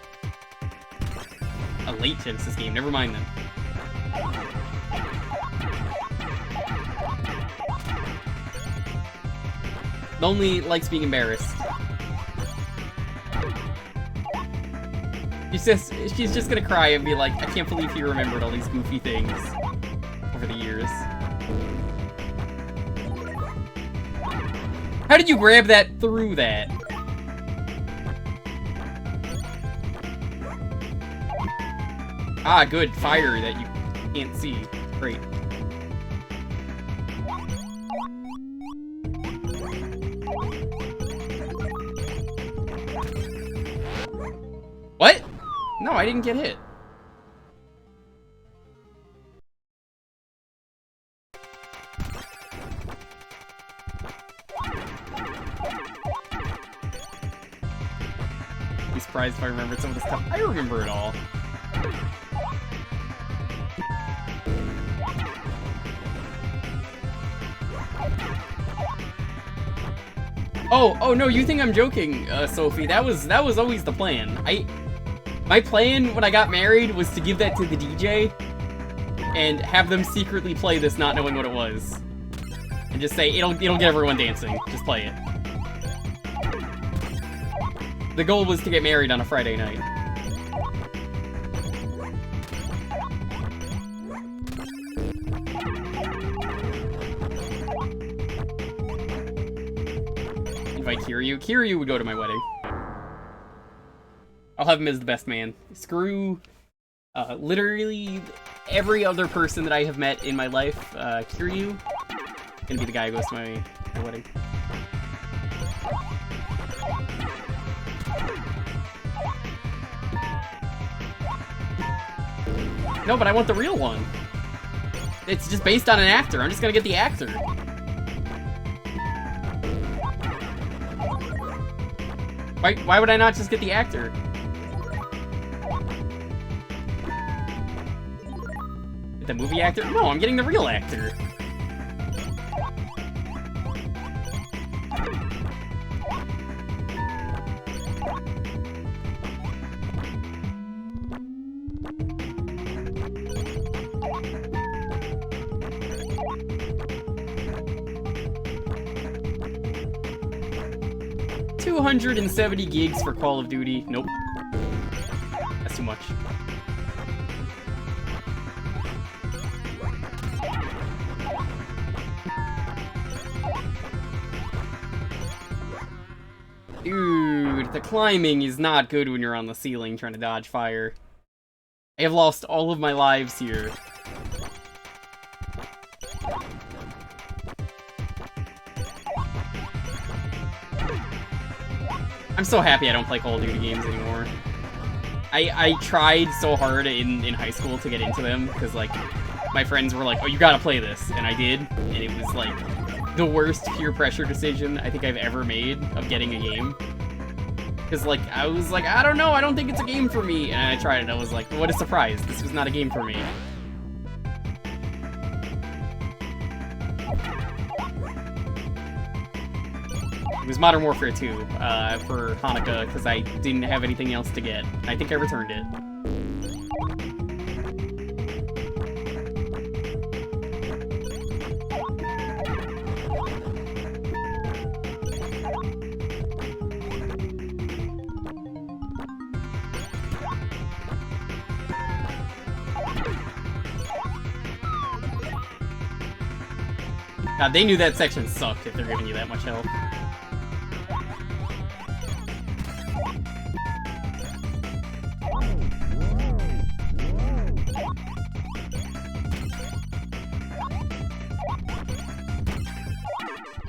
A late Genesis game, never mind then. Lonely likes being embarrassed. She's just gonna cry and be like, I can't believe he remembered all these goofy things over the years. How did you grab that through that? Ah, good. Fire that you can't see. Great. What? No, I didn't get hit. Be surprised if I remembered some of the stuff. I remember it all. Oh no, you think I'm joking, Sophie. That was always the plan. My plan when I got married was to give that to the DJ and have them secretly play this not knowing what it was. And just say, it'll get everyone dancing. Just play it. The goal was to get married on a Friday night. invite Kiryu. Kiryu would go to my wedding. I'll have him as the best man. Screw literally every other person that I have met in my life. Kiryu gonna be the guy who goes to my wedding. No, but I want the real one. It's just based on an actor. I'm just gonna get the actor. Why would I not just get the actor? Get the movie actor? No, I'm getting the real actor. $270 gigs for Call of Duty. Nope. That's too much. Dude, the climbing is not good when you're on the ceiling trying to dodge fire. I have lost all of my lives here. I'm so happy I don't play Call of Duty games anymore. I tried so hard in high school to get into them, because, like, my friends were like, oh, you gotta play this, and I did, and it was, like, the worst peer pressure decision I think I've ever made of getting a game. Because, like, I was like, I don't know, I don't think it's a game for me, and I tried it, I was like, what a surprise, this was not a game for me. It was Modern Warfare 2 for Hanukkah, because I didn't have anything else to get. I think I returned it. God, they knew that section sucked if they're giving you that much health.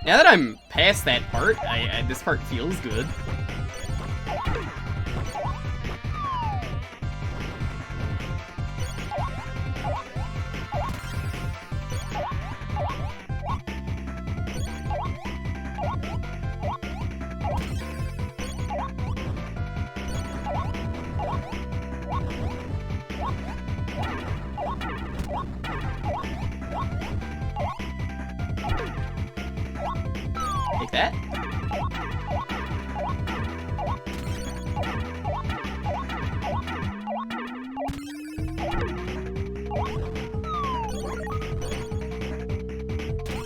Now that I'm past that part, this part feels good. Take that.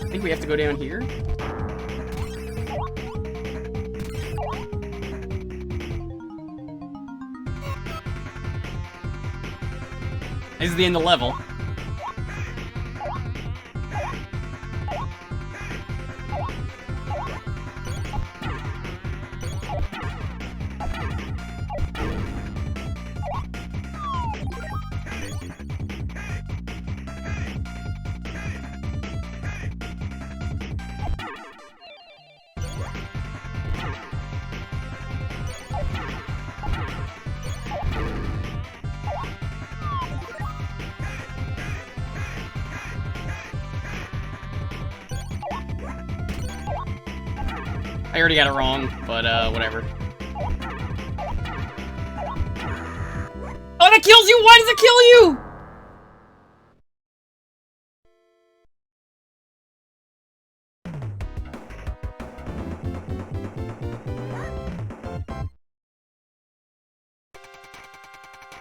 I think we have to go down here. This is the end of the level. I already got it wrong, but whatever. Oh, that kills you! Why does it kill you?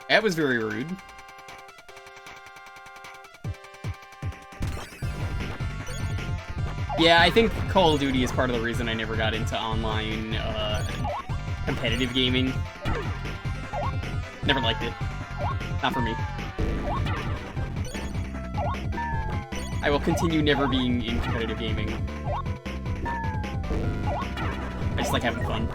That was very rude. Yeah, I think Call of Duty is part of the reason I never got into online, competitive gaming. Never liked it. Not for me. I will continue never being in competitive gaming. I just like having fun.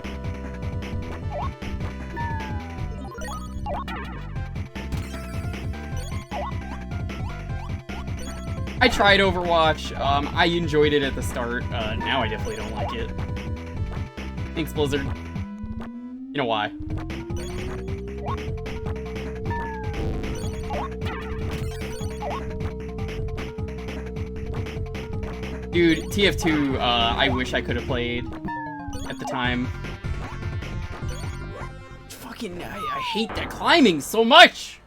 I tried Overwatch. I enjoyed it at the start. Now I definitely don't like it. Thanks, Blizzard. You know why? Dude, TF2, I wish I could have played at the time. Fucking, I hate that climbing so much!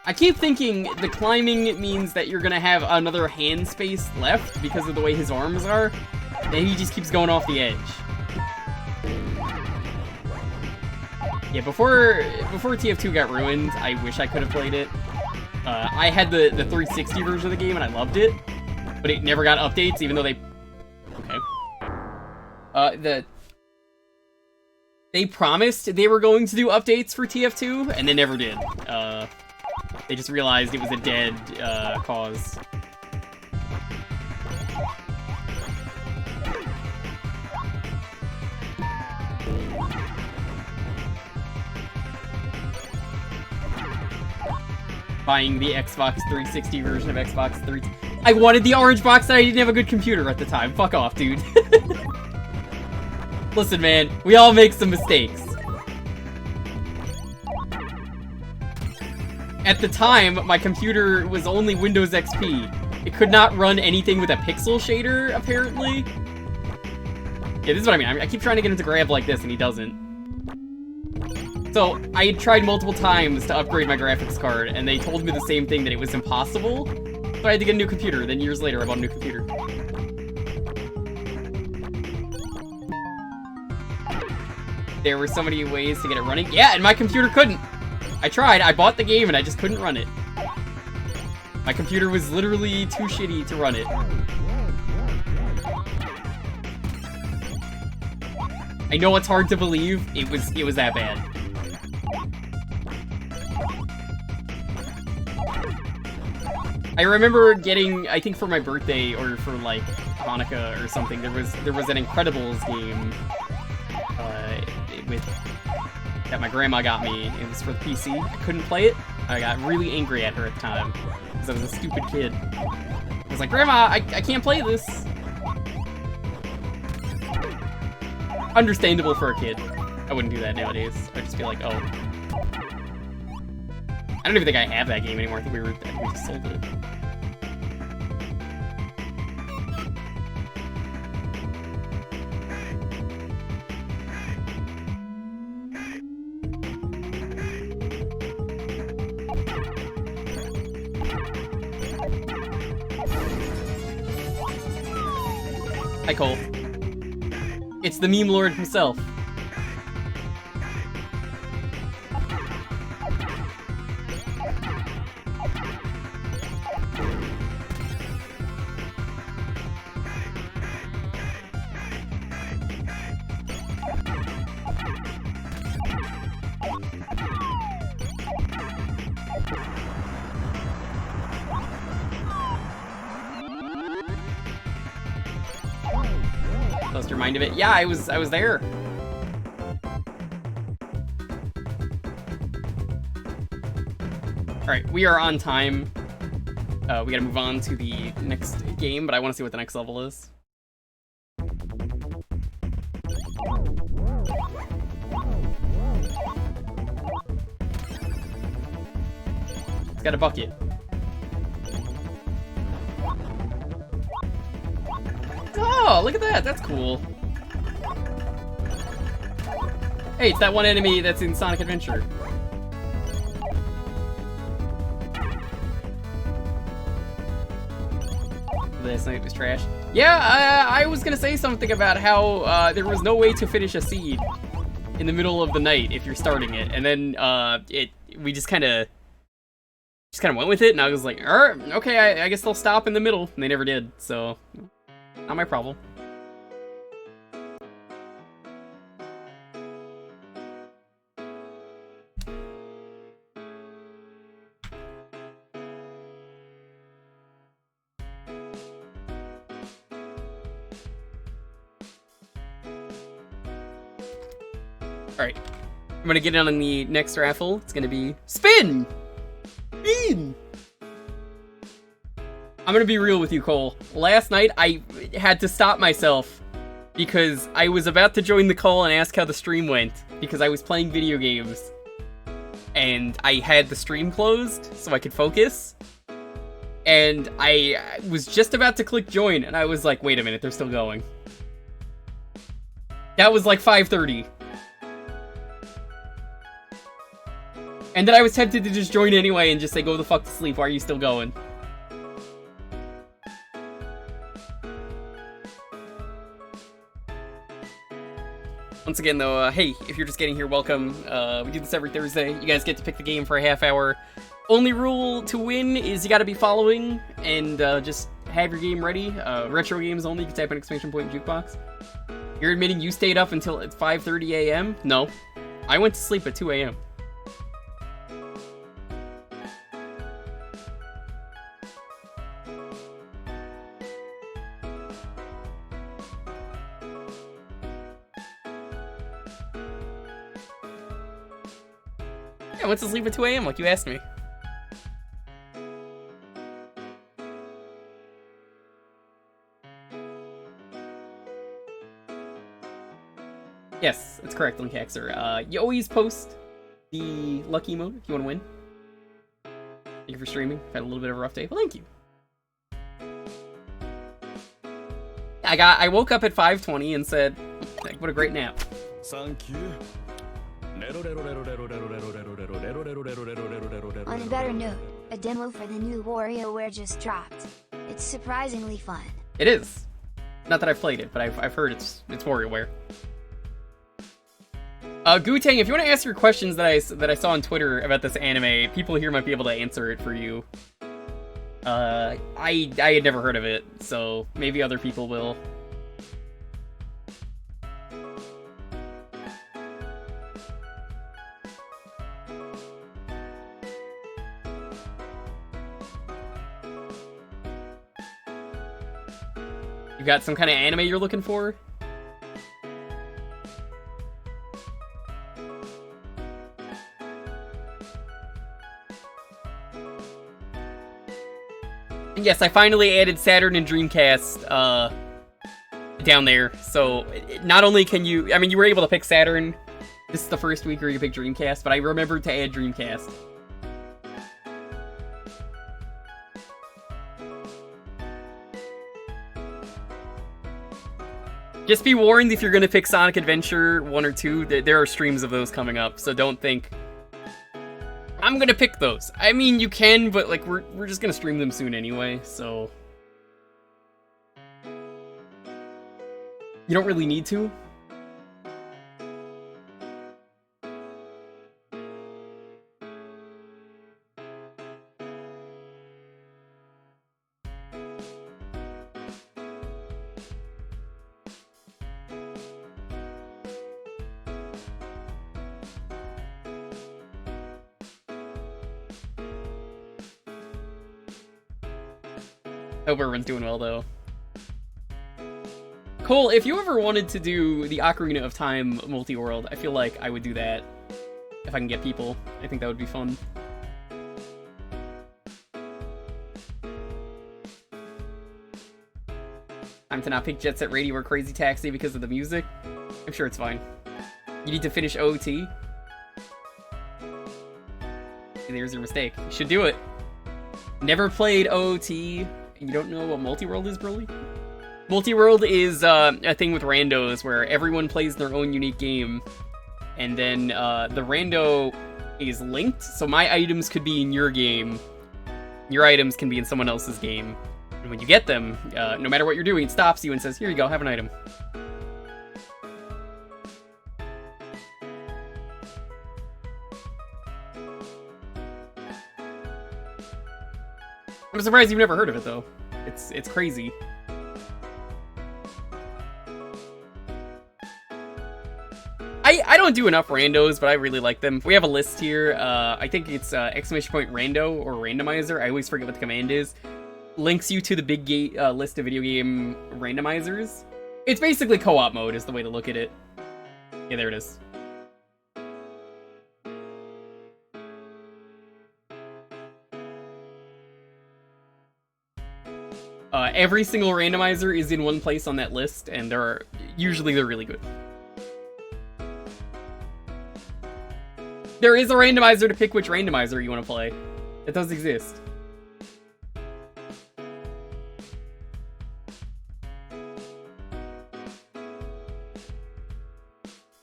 I keep thinking the climbing means that you're gonna have another hand space left because of the way his arms are, and he just keeps going off the edge. Yeah, before TF2 got ruined, I wish I could have played it. I had the 360 version of the game and I loved it, but it never got updates, even though they... Okay. They promised they were going to do updates for TF2, and they never did. They just realized it was a dead cause. Buying the Xbox 360 version of Xbox 3... I wanted the orange box and I didn't have a good computer at the time. Fuck off, dude. Listen, man, we all make some mistakes. At the time, my computer was only Windows XP. It could not run anything with a pixel shader, apparently. Yeah, this is what I mean. I keep trying to get him to grab like this, and he doesn't. So, I had tried multiple times to upgrade my graphics card, and they told me the same thing, that it was impossible. So I had to get a new computer. Then years later, I bought a new computer. There were so many ways to get it running. Yeah, and my computer couldn't. I tried. I bought the game, and I just couldn't run it. My computer was literally too shitty to run it. I know it's hard to believe. It was that bad. I remember getting, I think for my birthday or for like Hanukkah or something, there was an Incredibles game that my grandma got me. It was for the PC. I couldn't play it. I got really angry at her at the time because I was a stupid kid. I was like, Grandma, I can't play this. Understandable for a kid. I wouldn't do that nowadays. I'd just be like, oh. I don't even think I have that game anymore. I think we just sold it. Hi, Cole. It's the meme lord himself. Lost your mind of it. Yeah, I was there. Alright, we are on time. We gotta move on to the next game, but I want to see what the next level is. It's got a bucket. Oh, look at that. That's cool. Hey, it's that one enemy that's in Sonic Adventure. This night was trash. Yeah, I was gonna say something about how there was no way to finish a seed in the middle of the night if you're starting it, and then we just kind of went with it, and I was like, okay, I guess they'll stop in the middle, and they never did. So, not my problem. Alright. I'm gonna get in on the next raffle. It's gonna be spin! Spin! I'm gonna be real with you, Cole. Last night, I had to stop myself because I was about to join the call and ask how the stream went because I was playing video games. And I had the stream closed so I could focus. And I was just about to click join, and I was like, wait a minute, they're still going. That was like 5:30. And then I was tempted to just join anyway and just say, go the fuck to sleep, why are you still going? Once again, though, hey, if you're just getting here, welcome. We do this every Thursday. You guys get to pick the game for a half hour. Only rule to win is you gotta be following and just have your game ready. Retro games only, you can type an exclamation point in Jewkbox. You're admitting you stayed up until 5:30 a.m.? No. I went to sleep at 2 a.m. I went to sleep at 2 a.m. like you asked me. Yes, that's correct, Linkhaxer. You always post the lucky mode if you want to win. Thank you for streaming. Had a little bit of a rough day. Well, thank you. I woke up at 5:20 and said, like, what a great nap. Thank you. On a better note, a demo for the new WarioWare just dropped. It's surprisingly fun. It is. Not that I've played it, but I've heard it's WarioWare. Gutang, if you want to ask your questions that I saw on Twitter about this anime, people here might be able to answer it for you. I had never heard of it, so maybe other people will. You got some kind of anime you're looking for? Yes, I finally added Saturn and Dreamcast down there. So not only can you, I mean, you were able to pick Saturn. This is the first week where you pick Dreamcast, but I remembered to add Dreamcast. Just be warned if you're gonna pick Sonic Adventure 1 or 2, there are streams of those coming up, so don't think I'm gonna pick those. I mean, you can, but like we're just gonna stream them soon anyway, so you don't really need to. Hope everyone's doing well, though. Cole, if you ever wanted to do the Ocarina of Time multi-world, I feel like I would do that. If I can get people. I think that would be fun. Time to not pick Jet Set Radio or Crazy Taxi because of the music. I'm sure it's fine. You need to finish OOT. There's your mistake. You should do it. Never played OOT. You don't know what multi-world is, Broly? Multi-world is a thing with randos where everyone plays their own unique game, and then the rando is linked, so my items could be in your game, your items can be in someone else's game, and when you get them, no matter what you're doing, it stops you and says, here you go, have an item. I'm surprised you've never heard of it, though. It's crazy. I don't do enough randos, but I really like them. We have a list here. I think it's exclamation point rando or randomizer. I always forget what the command is. Links you to the big list of video game randomizers. It's basically co-op mode is the way to look at it. Yeah, there it is. Every single randomizer is in one place on that list, and they're really good. There is a randomizer to pick which randomizer you want to play. It does exist.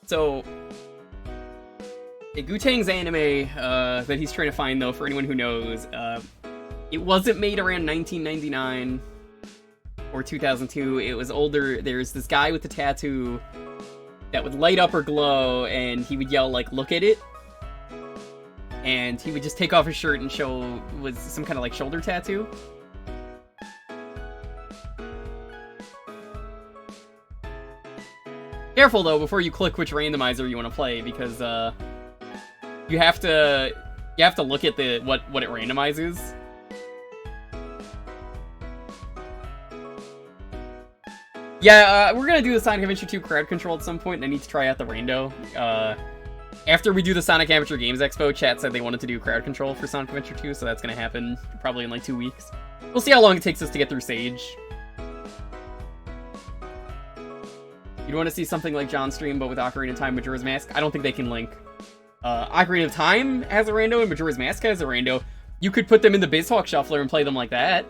So, Gu-Tang's anime that he's trying to find, though, for anyone who knows, it wasn't made around 1999 or 2002. It was older. There's this guy with the tattoo that would light up or glow, and he would yell, like, "Look at it." And he would just take off his shirt and show was some kind of, like, shoulder tattoo. Careful, though, before you click which randomizer you want to play, because, you have to look at what it randomizes. Yeah, we're gonna do the Sonic Adventure 2 crowd control at some point, and I need to try out the rando. After we do the Sonic Amateur Games Expo, chat said they wanted to do crowd control for Sonic Adventure 2, so that's gonna happen probably in like 2 weeks. We'll see how long it takes us to get through Sage. You'd want to see something like John's stream, but with Ocarina of Time, Majora's Mask? I don't think they can link. Ocarina of Time has a rando, and Majora's Mask has a rando. You could put them in the BizHawk Shuffler and play them like that.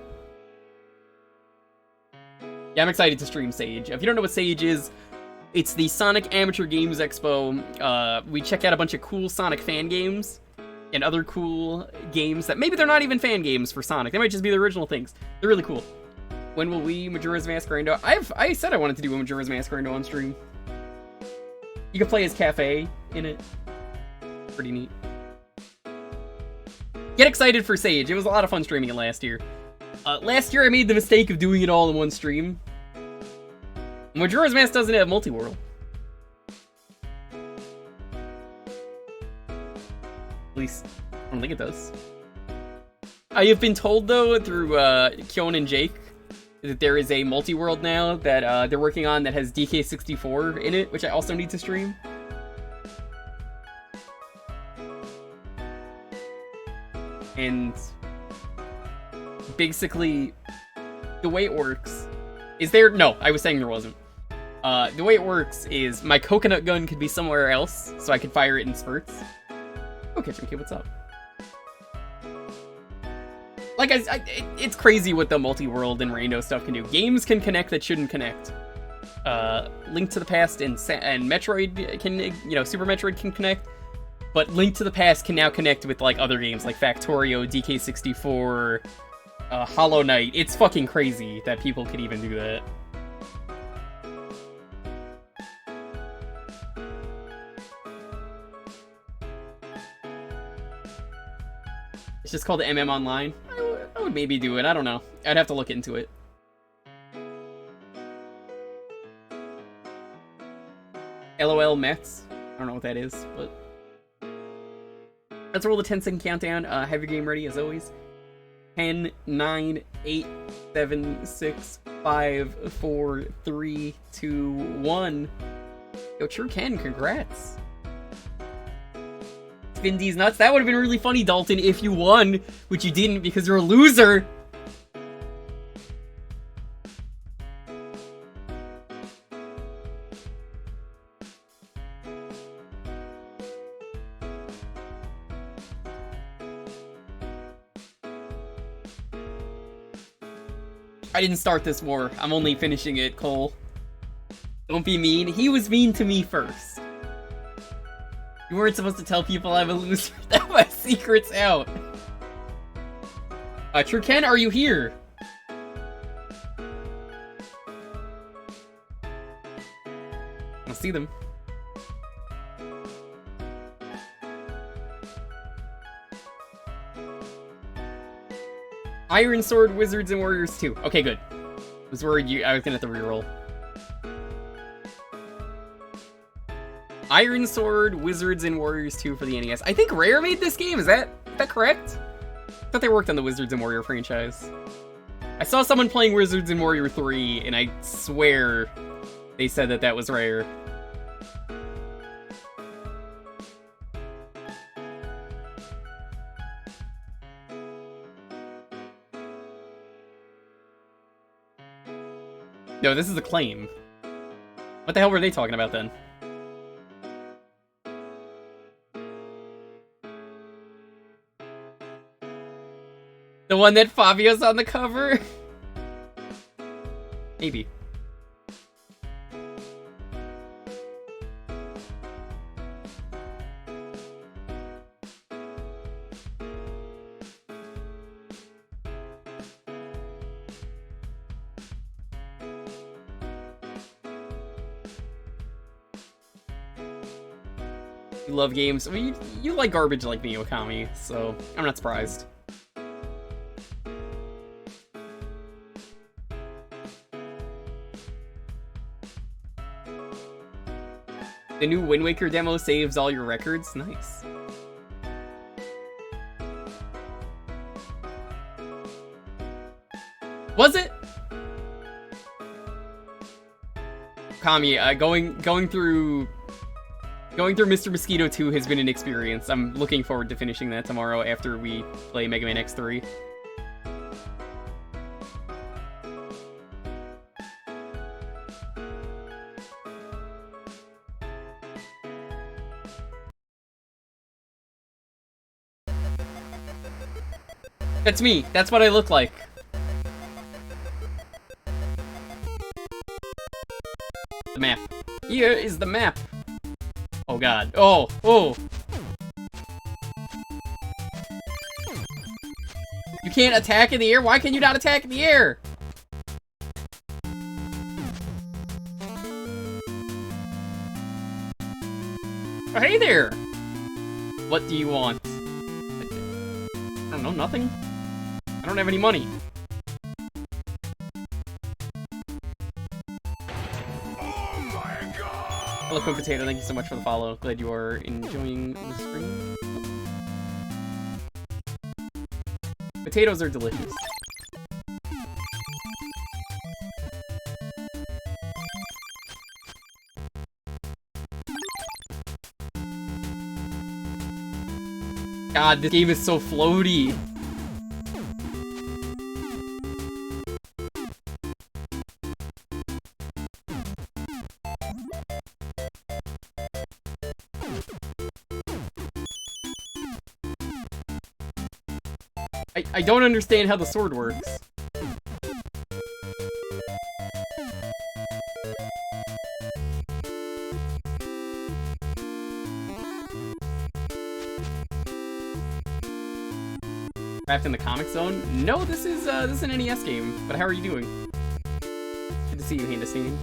Yeah, I'm excited to stream Sage. If you don't know what Sage is, it's the Sonic Amateur Games Expo. We check out a bunch of cool Sonic fan games and other cool games that maybe they're not even fan games for Sonic. They might just be the original things. They're really cool. When will we Majora's Mask rando? I said I wanted to do a Majora's Mask rando on stream. You can play as Cafe in it. Pretty neat. Get excited for Sage. It was a lot of fun streaming it last year. Last year I made the mistake of doing it all in one stream. Majora's Mask doesn't have multi-world. At least, I don't think it does. I have been told, though, through Kyon and Jake, that there is a multi-world now that they're working on that has DK64 in it, which I also need to stream. And basically, the way it works is there... No, I was saying there wasn't. The way it works is my coconut gun could be somewhere else, so I could fire it in spurts. Oh, Kitchen Kid, what's up? Like, it's crazy what the multi-world and rando stuff can do. Games can connect that shouldn't connect. Link to the Past and Metroid can, Super Metroid can connect. But Link to the Past can now connect with, like, other games, like Factorio, DK64, Hollow Knight. It's fucking crazy that people could even do that. It's just called MM Online. I would maybe do it. I don't know. I'd have to look into it. LOL Mets. I don't know what that is, but... Let's roll the 10-second countdown. Have your game ready, as always. 10, 9, 8, 7, 6, 5, 4, 3, 2, 1. Yo, True Ken, congrats. Spin D's nuts. That would have been really funny, Dalton, if you won, which you didn't because you're a loser. I didn't start this war. I'm only finishing it, Cole. Don't be mean. He was mean to me first. You weren't supposed to tell people I'm a loser. That my secret's out. True Ken, are you here? I'll see them. Ironsword, Wizards, and Warriors 2. Okay, good. I was worried I was gonna have to reroll. Ironsword, Wizards, and Warriors 2 for the NES. I think Rare made this game, is that correct? I thought they worked on the Wizards and Warrior franchise. I saw someone playing Wizards and Warrior 3, and I swear they said that was Rare. No, this is a claim. What the hell were they talking about then? The one that Fabio's on the cover? Maybe. You love games. I mean, you like garbage like me, Okami, so I'm not surprised. The new Wind Waker demo saves all your records. Nice. Was it? Okami, going through Mr. Mosquito 2 has been an experience. I'm looking forward to finishing that tomorrow after we play Mega Man X3. That's me. That's what I look like. The map. Here is the map. Oh god. Oh, oh. You can't attack in the air? Why can you not attack in the air? Oh, hey there. What do you want? I don't know, nothing. I don't have any money. Hello, Cook Potato. Thank you so much for the follow. Glad you are enjoying the stream. Potatoes are delicious. God, this game is so floaty. I don't understand how the sword works. Trapped in the Comic Zone? No, this is an NES game. But how are you doing? Good to see you, Handestein.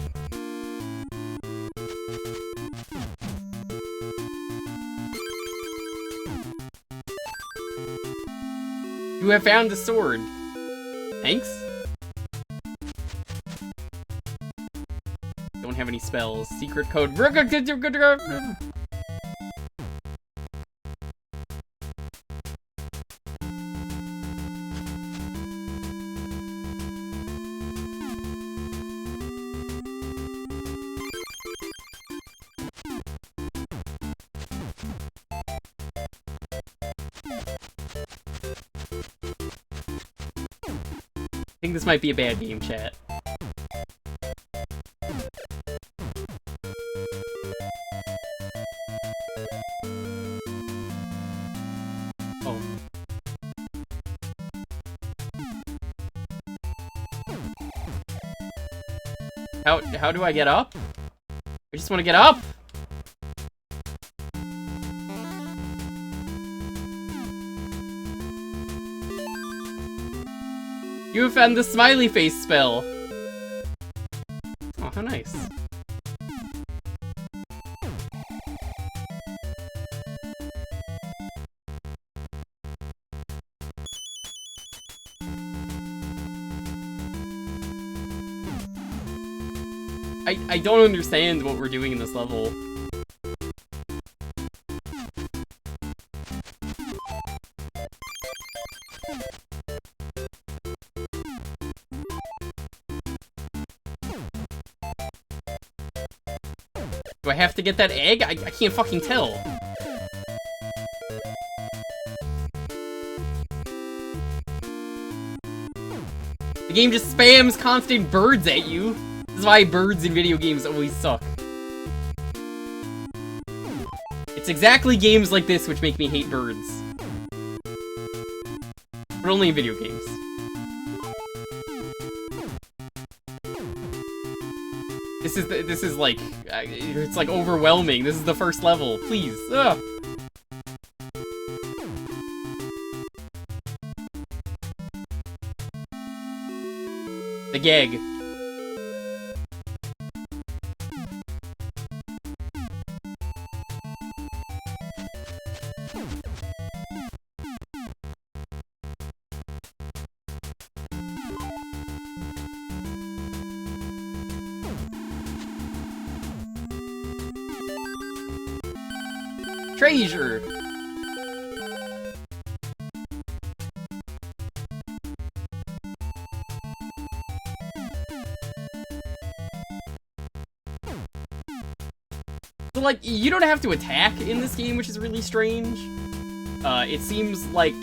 You have found the sword. Thanks. Don't have any spells. Secret code. I think this might be a bad game, chat. Oh. How do I get up? I just want to get up! You have found the smiley face spell. Oh, how nice. I don't understand what we're doing in this level. Do I have to get that egg? I can't fucking tell. The game just spams constant birds at you. is why birds in video games always suck. It's exactly games like this which make me hate birds. But only in video games. This is like, it's like overwhelming. This is the first level. Please. Ugh. The gag. Treasure. So, like, you don't have to attack in this game, which is really strange. It seems like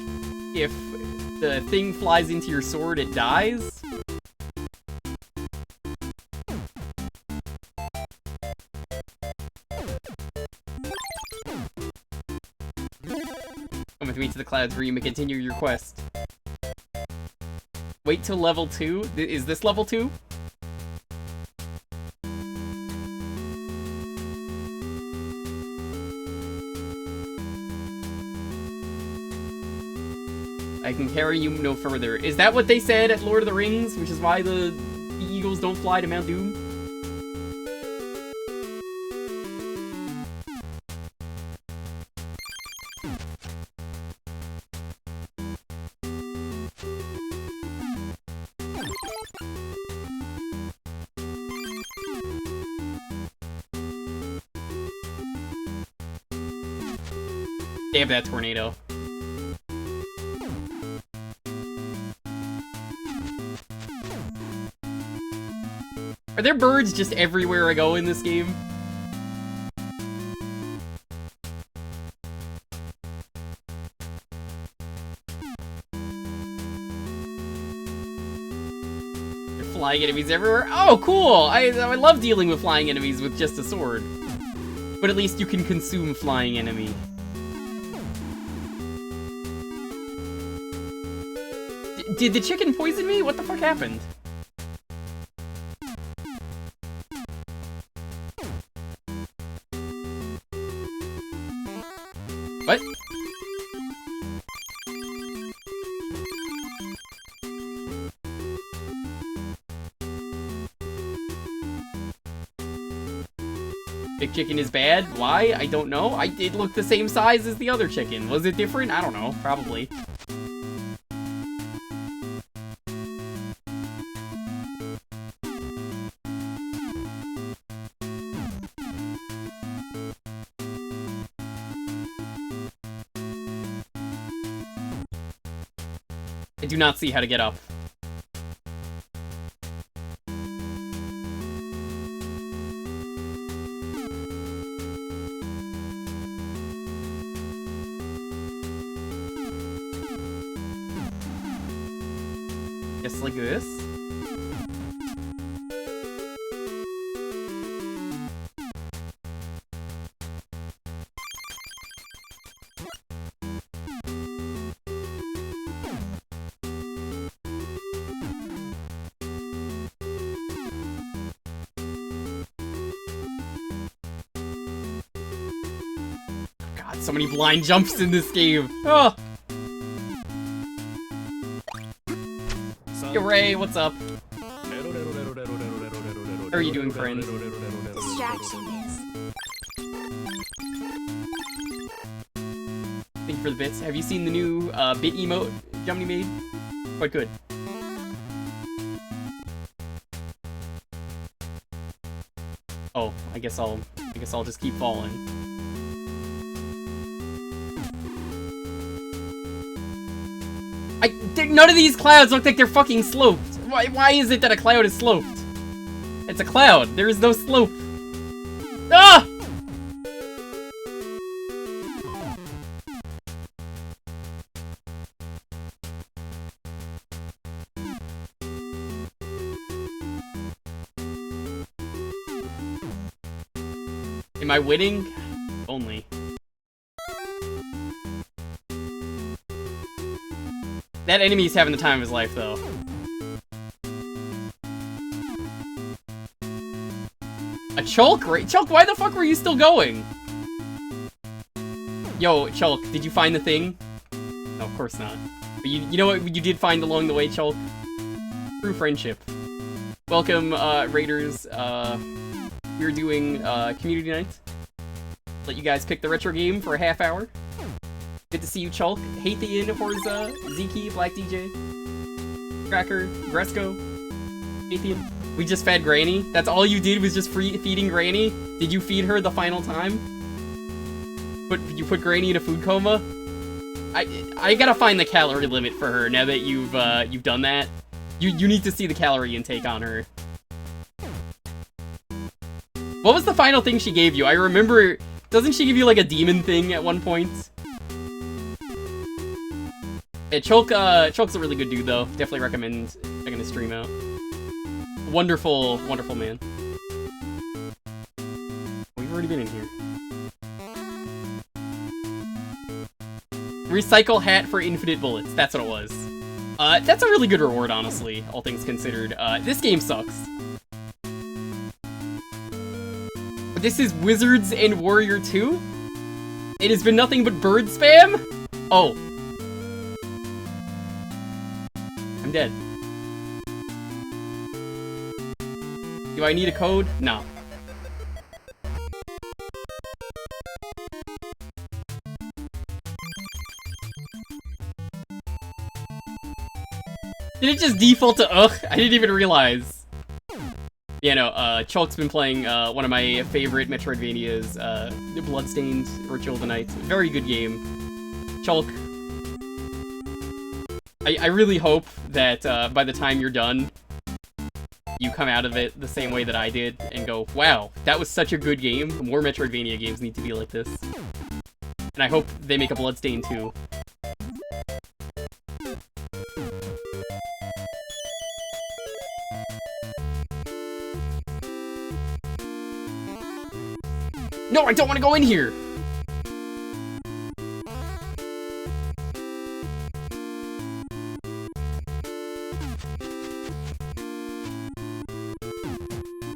if the thing flies into your sword, it dies. Come with me to the clouds where you may continue your quest. Wait till level 2? Is this level 2? I can carry you no further. Is that what they said at Lord of the Rings? Which is why the eagles don't fly to Mount Doom? Damn that tornado. Are there birds just everywhere I go in this game? There are flying enemies everywhere? Oh, cool! I love dealing with flying enemies with just a sword. But at least you can consume flying enemy. Did the chicken poison me? What the fuck happened? What? Big chicken is bad? Why? I don't know. I did look the same size as the other chicken. Was it different? I don't know. Probably. I do not see how to get up. Just like this. So many blind jumps in this game. Oh. Yo, Ray, what's up? How are you doing, friend? Distraction is. Thank you for the bits. Have you seen the new bit emote Jumny made? Quite good. Oh, I guess I'll just keep falling. None of these clouds look like they're fucking sloped. Why is it that a cloud is sloped? It's a cloud. There is no slope. Ah! Am I winning? Only. That enemy's having the time of his life, though. A Chulk? Chulk, why the fuck were you still going? Yo, Chulk, did you find the thing? No, of course not. But you know what you did find along the way, Chulk? True friendship. Welcome, Raiders. We're doing, community night. Let you guys pick the retro game for a half hour. Good to see you, Chulk. Hathian, Horza, Zeki, Black DJ, Cracker, Gresco, Hathian. We just fed Granny. That's all you did was just feeding Granny? Did you feed her the final time? You put Granny in a food coma? I gotta find the calorie limit for her now that you've done that. You need to see the calorie intake on her. What was the final thing she gave you? I remember, doesn't she give you like a demon thing at one point? Yeah, Chulk's a really good dude though. Definitely recommend checking his stream out. Wonderful, wonderful man. We've already been in here. Recycle hat for infinite bullets. That's what it was. That's a really good reward, honestly, all things considered. This game sucks. This is Wizards and Warrior 2? It has been nothing but bird spam? Oh. I'm dead. Do I need a code? No. Did it just default to ugh? I didn't even realize. Yeah, no, Chulk's been playing one of my favorite Metroidvanias, Bloodstained Ritual of the Night. Very good game. Chulk, I really hope that by the time you're done, you come out of it the same way that I did and go, wow, that was such a good game. More Metroidvania games need to be like this. And I hope they make a Bloodstained too. No, I don't want to go in here!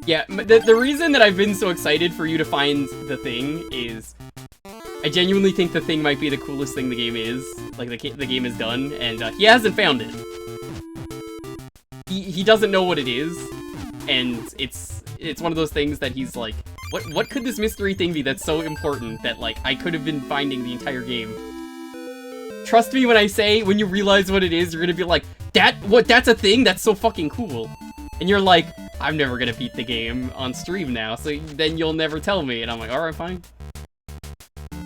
Yeah, the reason that I've been so excited for you to find the thing is I genuinely think the thing might be the coolest thing the game is. Like, the game is done, and he hasn't found it. He doesn't know what it is, and it's one of those things that he's like, what could this mystery thing be that's so important that, like, I could have been finding the entire game? Trust me when I say, when you realize what it is, you're gonna be like, that's a thing? That's so fucking cool. And you're like, I'm never gonna beat the game on stream now, so then you'll never tell me. And I'm like, alright, fine.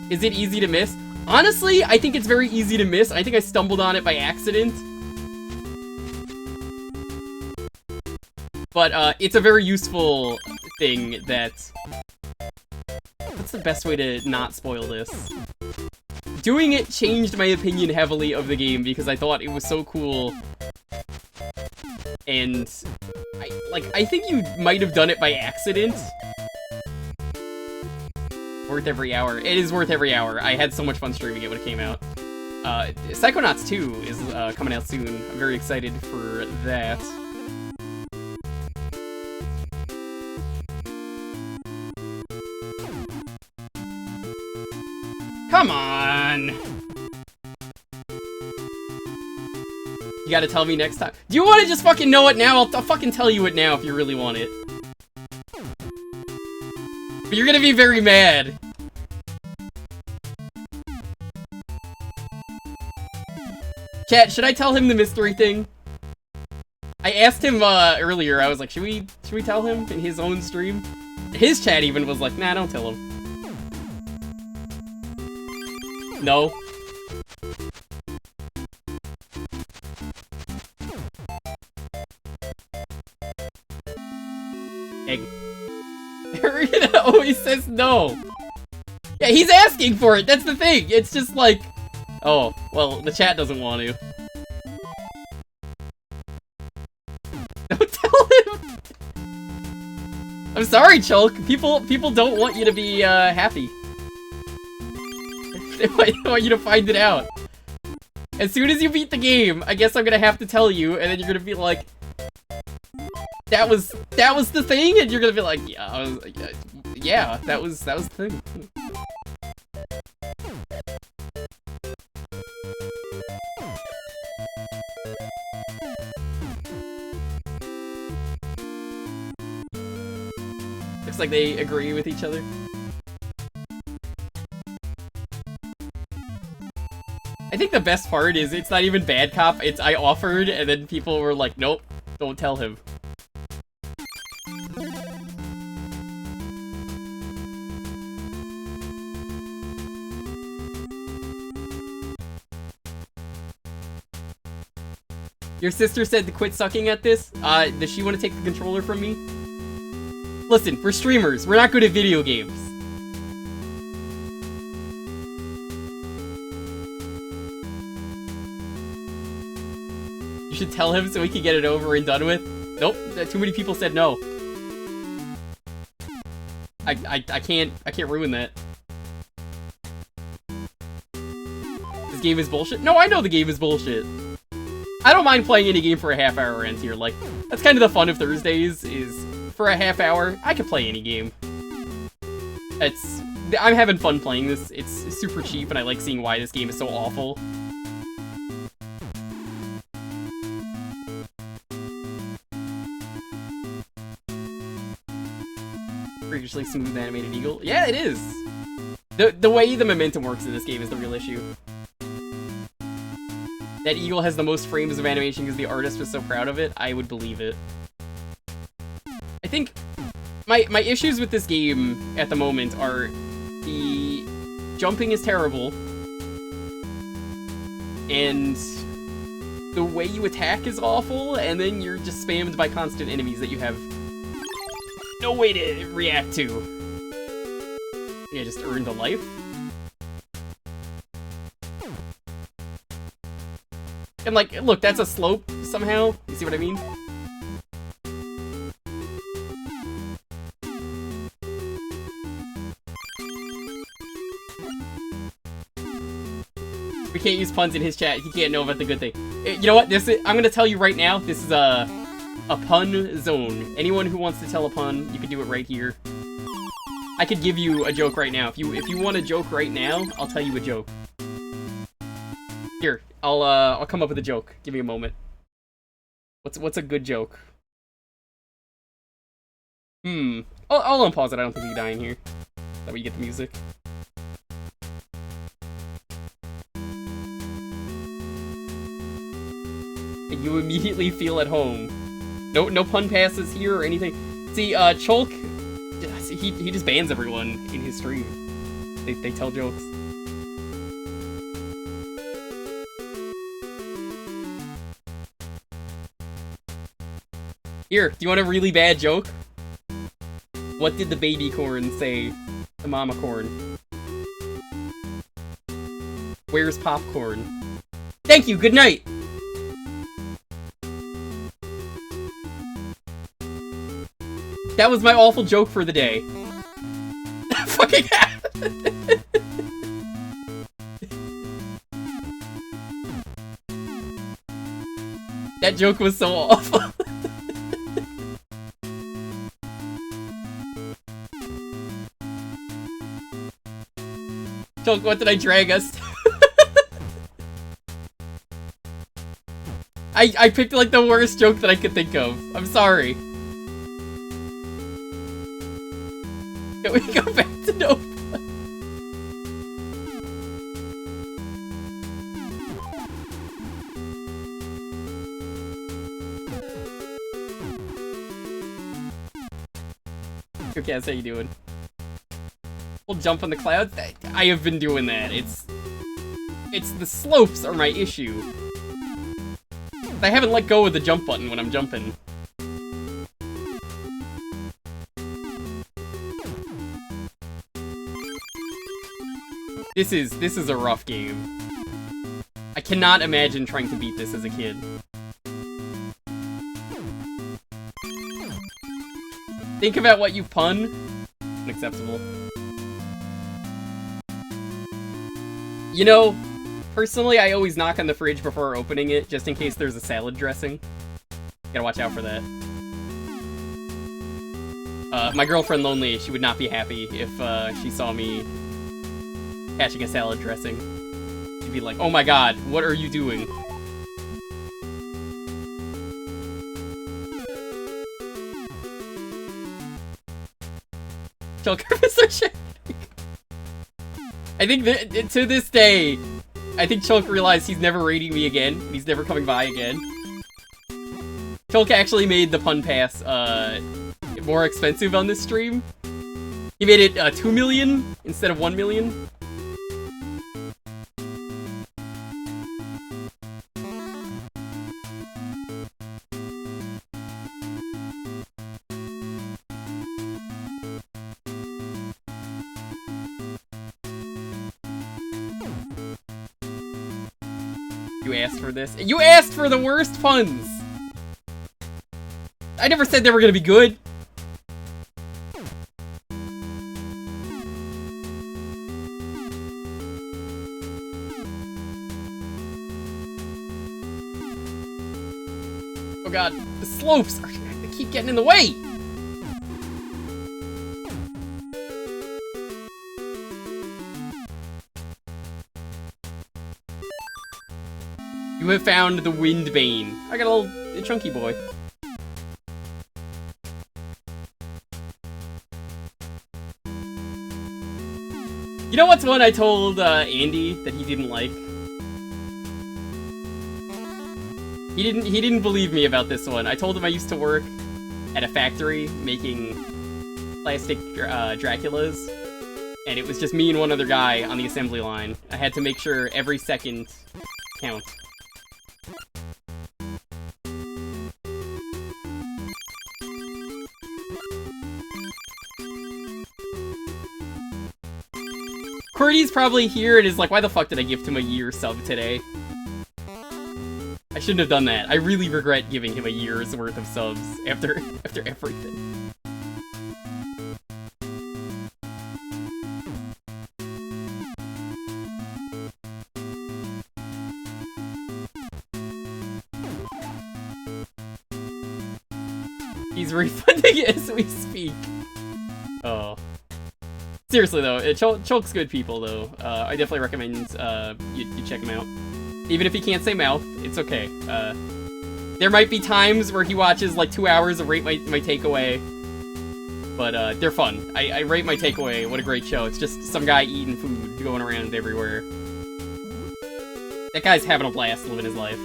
Is it easy to miss? Honestly, I think it's very easy to miss. I think I stumbled on it by accident. But, it's a very useful thing that... What's the best way to not spoil this? Doing it changed my opinion heavily of the game because I thought it was so cool. And... I think you might have done it by accident. Worth every hour. It is worth every hour. I had so much fun streaming it when it came out. Psychonauts 2 is coming out soon. I'm very excited for that. Come on! You gotta tell me next time. Do you want to just fucking know it now? I'll fucking tell you it now if you really want it. But you're gonna be very mad. Chat, should I tell him the mystery thing? I asked him earlier, I was like, should we tell him in his own stream? His chat even was like, nah, don't tell him. No. Egg. Arena always says no. Yeah, he's asking for it. That's the thing. It's just like, oh, well, the chat doesn't want to. Don't tell him. I'm sorry, Chulk. People don't want you to be happy. They want you to find it out. As soon as you beat the game, I guess I'm gonna have to tell you, and then you're gonna be like, that was the thing, and you're gonna be like, yeah, that was the thing. Looks like they agree with each other. I think the best part is it's not even bad cop, it's I offered, and then people were like, nope, don't tell him. Your sister said to quit sucking at this? Does she want to take the controller from me? Listen, we're streamers, we're not good at video games. You should tell him so we can get it over and done with. Nope, too many people said no. I can't ruin that. This game is bullshit? No, I know the game is bullshit. I don't mind playing any game for a half hour end here. Like, that's kind of the fun of Thursdays, is for a half hour, I can play any game. I'm having fun playing this. It's super cheap, and I like seeing why this game is so awful. Freakishly smooth animated eagle. Yeah, it is! The way the momentum works in this game is the real issue. That eagle has the most frames of animation because the artist was so proud of it, I would believe it. I think my issues with this game at the moment are the jumping is terrible, and the way you attack is awful, and then you're just spammed by constant enemies that you have no way to react to. Yeah, just earned a life. And like, look, that's a slope somehow. You see what I mean? We can't use puns in his chat. He can't know about the good thing. You know what? I'm gonna tell you right now. This is a pun zone. Anyone who wants to tell a pun, you can do it right here. I could give you a joke right now. If you want a joke right now, I'll tell you a joke. Here, I'll come up with a joke. Give me a moment. What's a good joke? I'll unpause it. I don't think you die in here. That way you get the music. And you immediately feel at home. No pun passes here or anything. See, Chulk, he just bans everyone in his stream. They tell jokes. Here, do you want a really bad joke? What did the baby corn say to mama corn? Where's popcorn? Thank you, good night! That was my awful joke for the day. Fucking That joke was so awful. Chulk, what did I drag us to? I picked like the worst joke that I could think of. I'm sorry. Can we go back to no fun? Okay, how you doing? We'll jump on the clouds. I have been doing that. It's the slopes are my issue. I haven't let go of the jump button when I'm jumping. This is a rough game. I cannot imagine trying to beat this as a kid. Think about what you pun. Unacceptable. You know, personally, I always knock on the fridge before opening it, just in case there's a salad dressing. Gotta watch out for that. My girlfriend Lonely, she would not be happy if she saw me catching a salad dressing. She'd be like, oh my god, what are you doing? Jewker is so shit. I think that, to this day, I think Chulk realized he's never raiding me again. He's never coming by again. Chulk actually made the pun pass, more expensive on this stream. He made it, 2 million instead of 1 million. You asked for this. You asked for the worst puns! I never said they were gonna be good. Oh god, the slopes are, they keep getting in the way! You have found the Windbane. I got a little chunky boy. You know what's one I told Andy that he didn't like? He didn't believe me about this one. I told him I used to work at a factory making plastic Draculas, and it was just me and one other guy on the assembly line. I had to make sure every second count. QWERTY's probably here and is like, why the fuck did I give him a year sub today? I shouldn't have done that. I really regret giving him a year's worth of subs after everything. He's refunding as we speak. Oh. Seriously though, Chulk's good people though. I definitely recommend you check him out. Even if he can't say mouth, it's okay. There might be times where he watches like 2 hours of Rate My Takeaway, but they're fun. I rate My Takeaway. What a great show. It's just some guy eating food going around everywhere. That guy's having a blast living his life.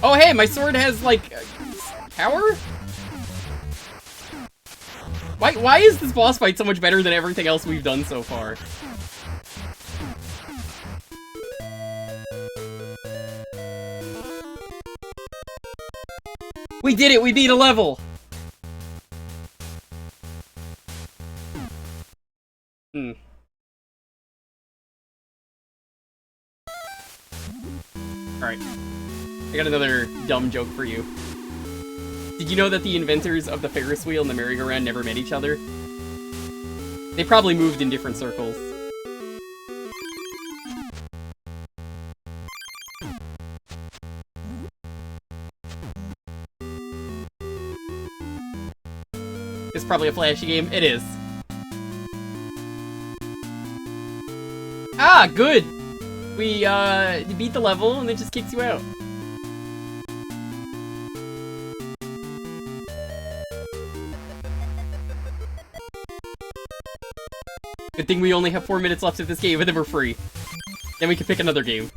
Oh hey, my sword has like power? Why is this boss fight so much better than everything else we've done so far? We did it, we beat a level! Alright. I got another dumb joke for you. Did you know that the inventors of the Ferris wheel and the merry-go-round never met each other? They probably moved in different circles. It's probably a flashy game. It is. Ah, good! We, beat the level and it just kicks you out. Good thing we only have 4 minutes left of this game, and then we're free. Then we can pick another game.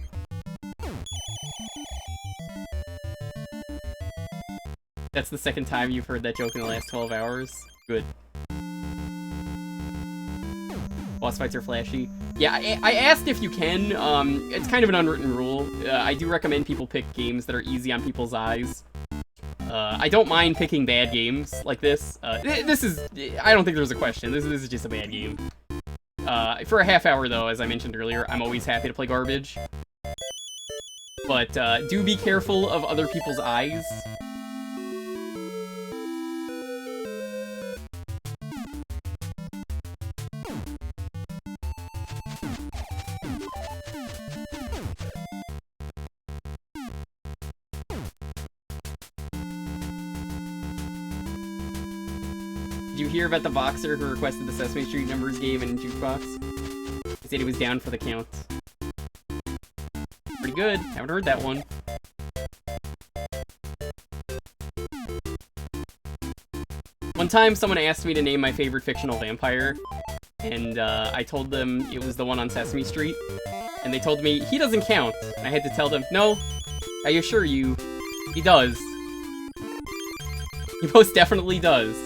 That's the second time you've heard that joke in the last 12 hours. Good. Boss fights are flashy. Yeah, I asked if you can. It's kind of an unwritten rule. I do recommend people pick games that are easy on people's eyes. I don't mind picking bad games like this. This is... I don't think there's a question. This is just a bad game. For a half hour, though, as I mentioned earlier, I'm always happy to play garbage. But do be careful of other people's eyes. Did you hear about the boxer who requested the Sesame Street numbers game in Jewkbox? He said he was down for the count. Pretty good. Haven't heard that one. One time someone asked me to name my favorite fictional vampire, and I told them it was the one on Sesame Street, and they told me, he doesn't count. And I had to tell them, no, I assure you, he does. He most definitely does.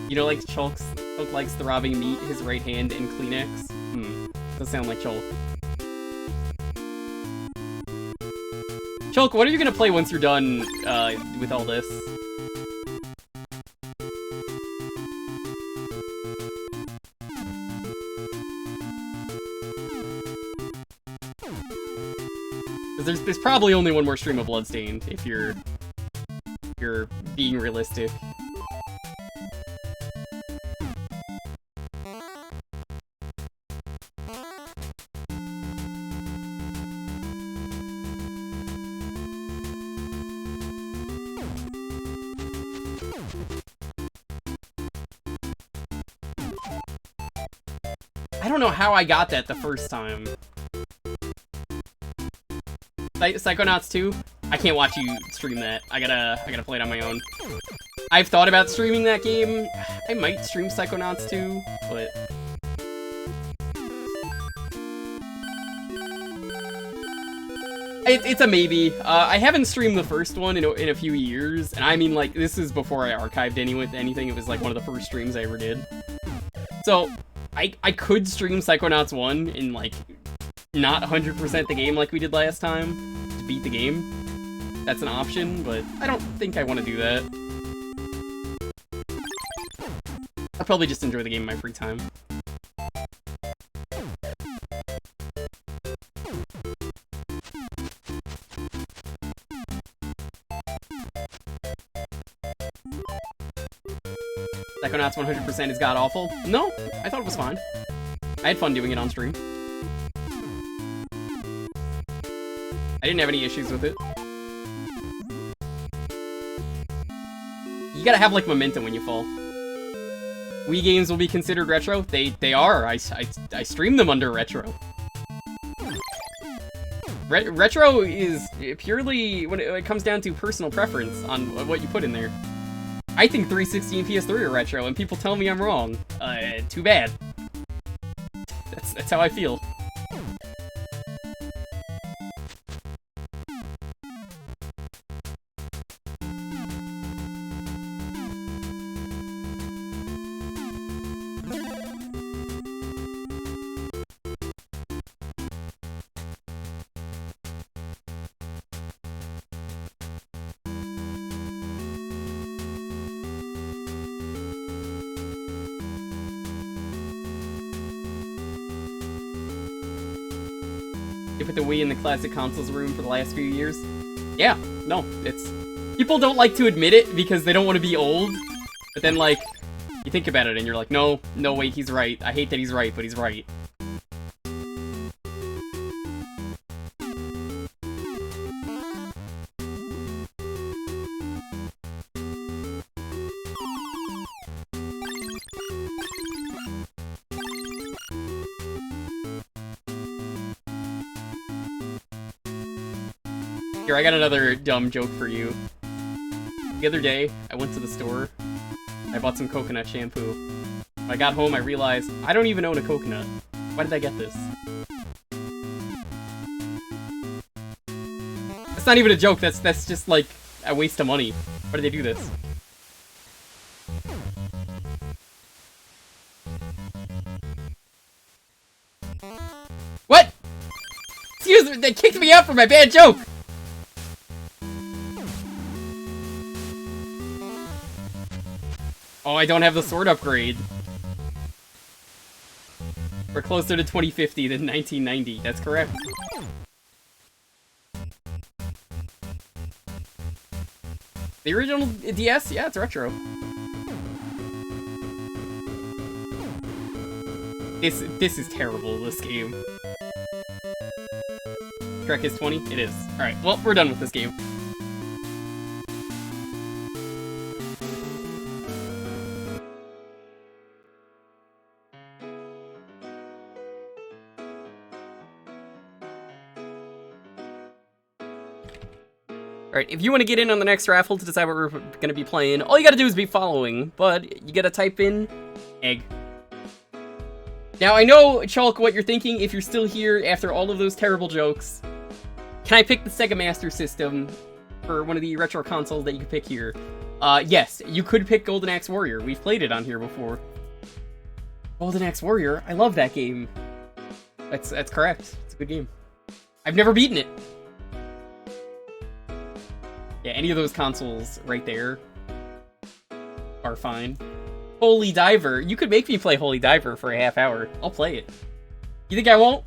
You know, like Chulk likes throbbing meat, his right hand, and Kleenex? Does sound like Chulk. Chulk, what are you gonna play once you're done with all this? There's probably only one more stream of Bloodstained if you're being realistic. I don't know how I got that the first time. Psychonauts 2? I can't watch you stream that. I gotta play it on my own. I've thought about streaming that game. I might stream Psychonauts 2, but... It's a maybe. I haven't streamed the first one in a few years, and I mean, like, this is before I archived anything. It was, like, one of the first streams I ever did. So, I could stream Psychonauts 1 and, like, not 100% the game like we did last time to beat the game. That's an option, but I don't think I want to do that. I'll probably just enjoy the game in my free time. Psychonauts 100% is god-awful? No, I thought it was fine. I had fun doing it on stream. I didn't have any issues with it. You gotta have, like, momentum when you fall. Wii games will be considered retro? They are. I stream them under retro. Retro is purely, when it comes down to personal preference on what you put in there. I think 360 and PS3 are retro, and people tell me I'm wrong. Too bad. That's how I feel. You put the Wii in the classic consoles room for the last few years? Yeah, no, it's... People don't like to admit it because they don't want to be old, but then, like, you think about it and you're like, no, wait, he's right. I hate that he's right, but he's right. Here, I got another dumb joke for you. The other day, I went to the store. I bought some coconut shampoo. When I got home, I realized I don't even own a coconut. Why did I get this? That's not even a joke. That's just like a waste of money. Why did they do this? What? Excuse me, they kicked me out for my bad joke! Oh, I don't have the sword upgrade. We're closer to 2050 than 1990. That's correct. The original DS? Yeah, it's retro. This is terrible, this game. Trek is 20? It is. Alright, well, we're done with this game. Alright, if you want to get in on the next raffle to decide what we're going to be playing, all you gotta do is be following, but you gotta type in egg. Now, I know, Chalk, what you're thinking if you're still here after all of those terrible jokes. Can I pick the Sega Master System for one of the retro consoles that you could pick here? Yes, you could pick Golden Axe Warrior. We've played it on here before. Golden Axe Warrior? I love that game. That's correct. It's a good game. I've never beaten it. Yeah, any of those consoles right there are fine. Holy Diver. You could make me play Holy Diver for a half hour. I'll play it. You think I won't?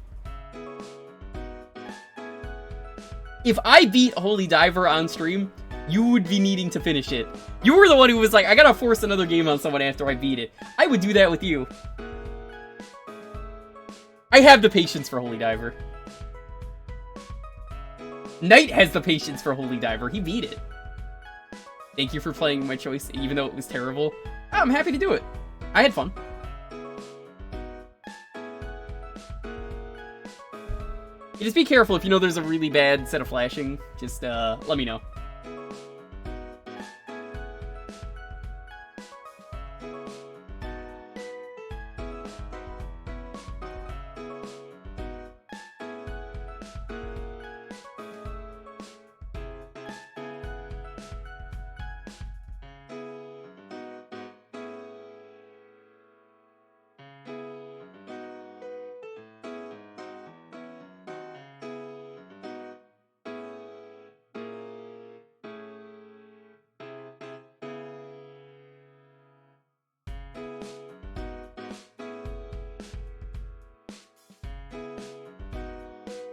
If I beat Holy Diver on stream, you would be needing to finish it. You were the one who was like, I gotta force another game on someone after I beat it. I would do that with you. I have the patience for Holy Diver. Knight has the patience for Holy Diver. He beat it. Thank you for playing my choice, even though it was terrible. I'm happy to do it. I had fun. You just be careful if you know there's a really bad set of flashing. Just let me know.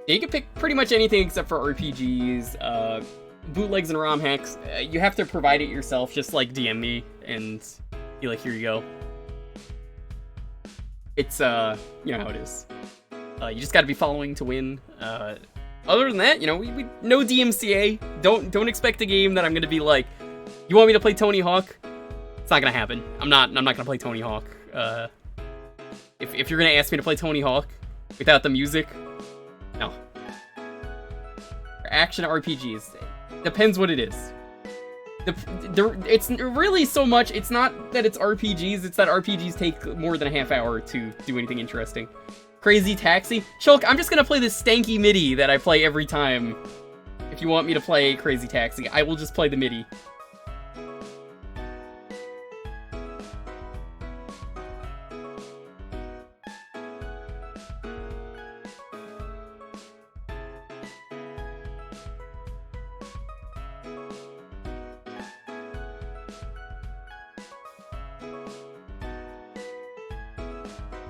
Yeah, you can pick pretty much anything except for RPGs, bootlegs and ROM hacks. You have to provide it yourself, just like DM me and be like, here you go. It's, you know how it is. You just gotta be following to win. Other than that, you know, we no DMCA. Don't expect a game that I'm gonna be like, you want me to play Tony Hawk? It's not gonna happen. I'm not gonna play Tony Hawk. If you're gonna ask me to play Tony Hawk without the music, no. Action RPGs. Depends what it is. It's really so much, it's not that it's RPGs, it's that RPGs take more than a half hour to do anything interesting. Crazy Taxi? Shulk, I'm just gonna play this stanky MIDI that I play every time. If you want me to play Crazy Taxi, I will just play the MIDI.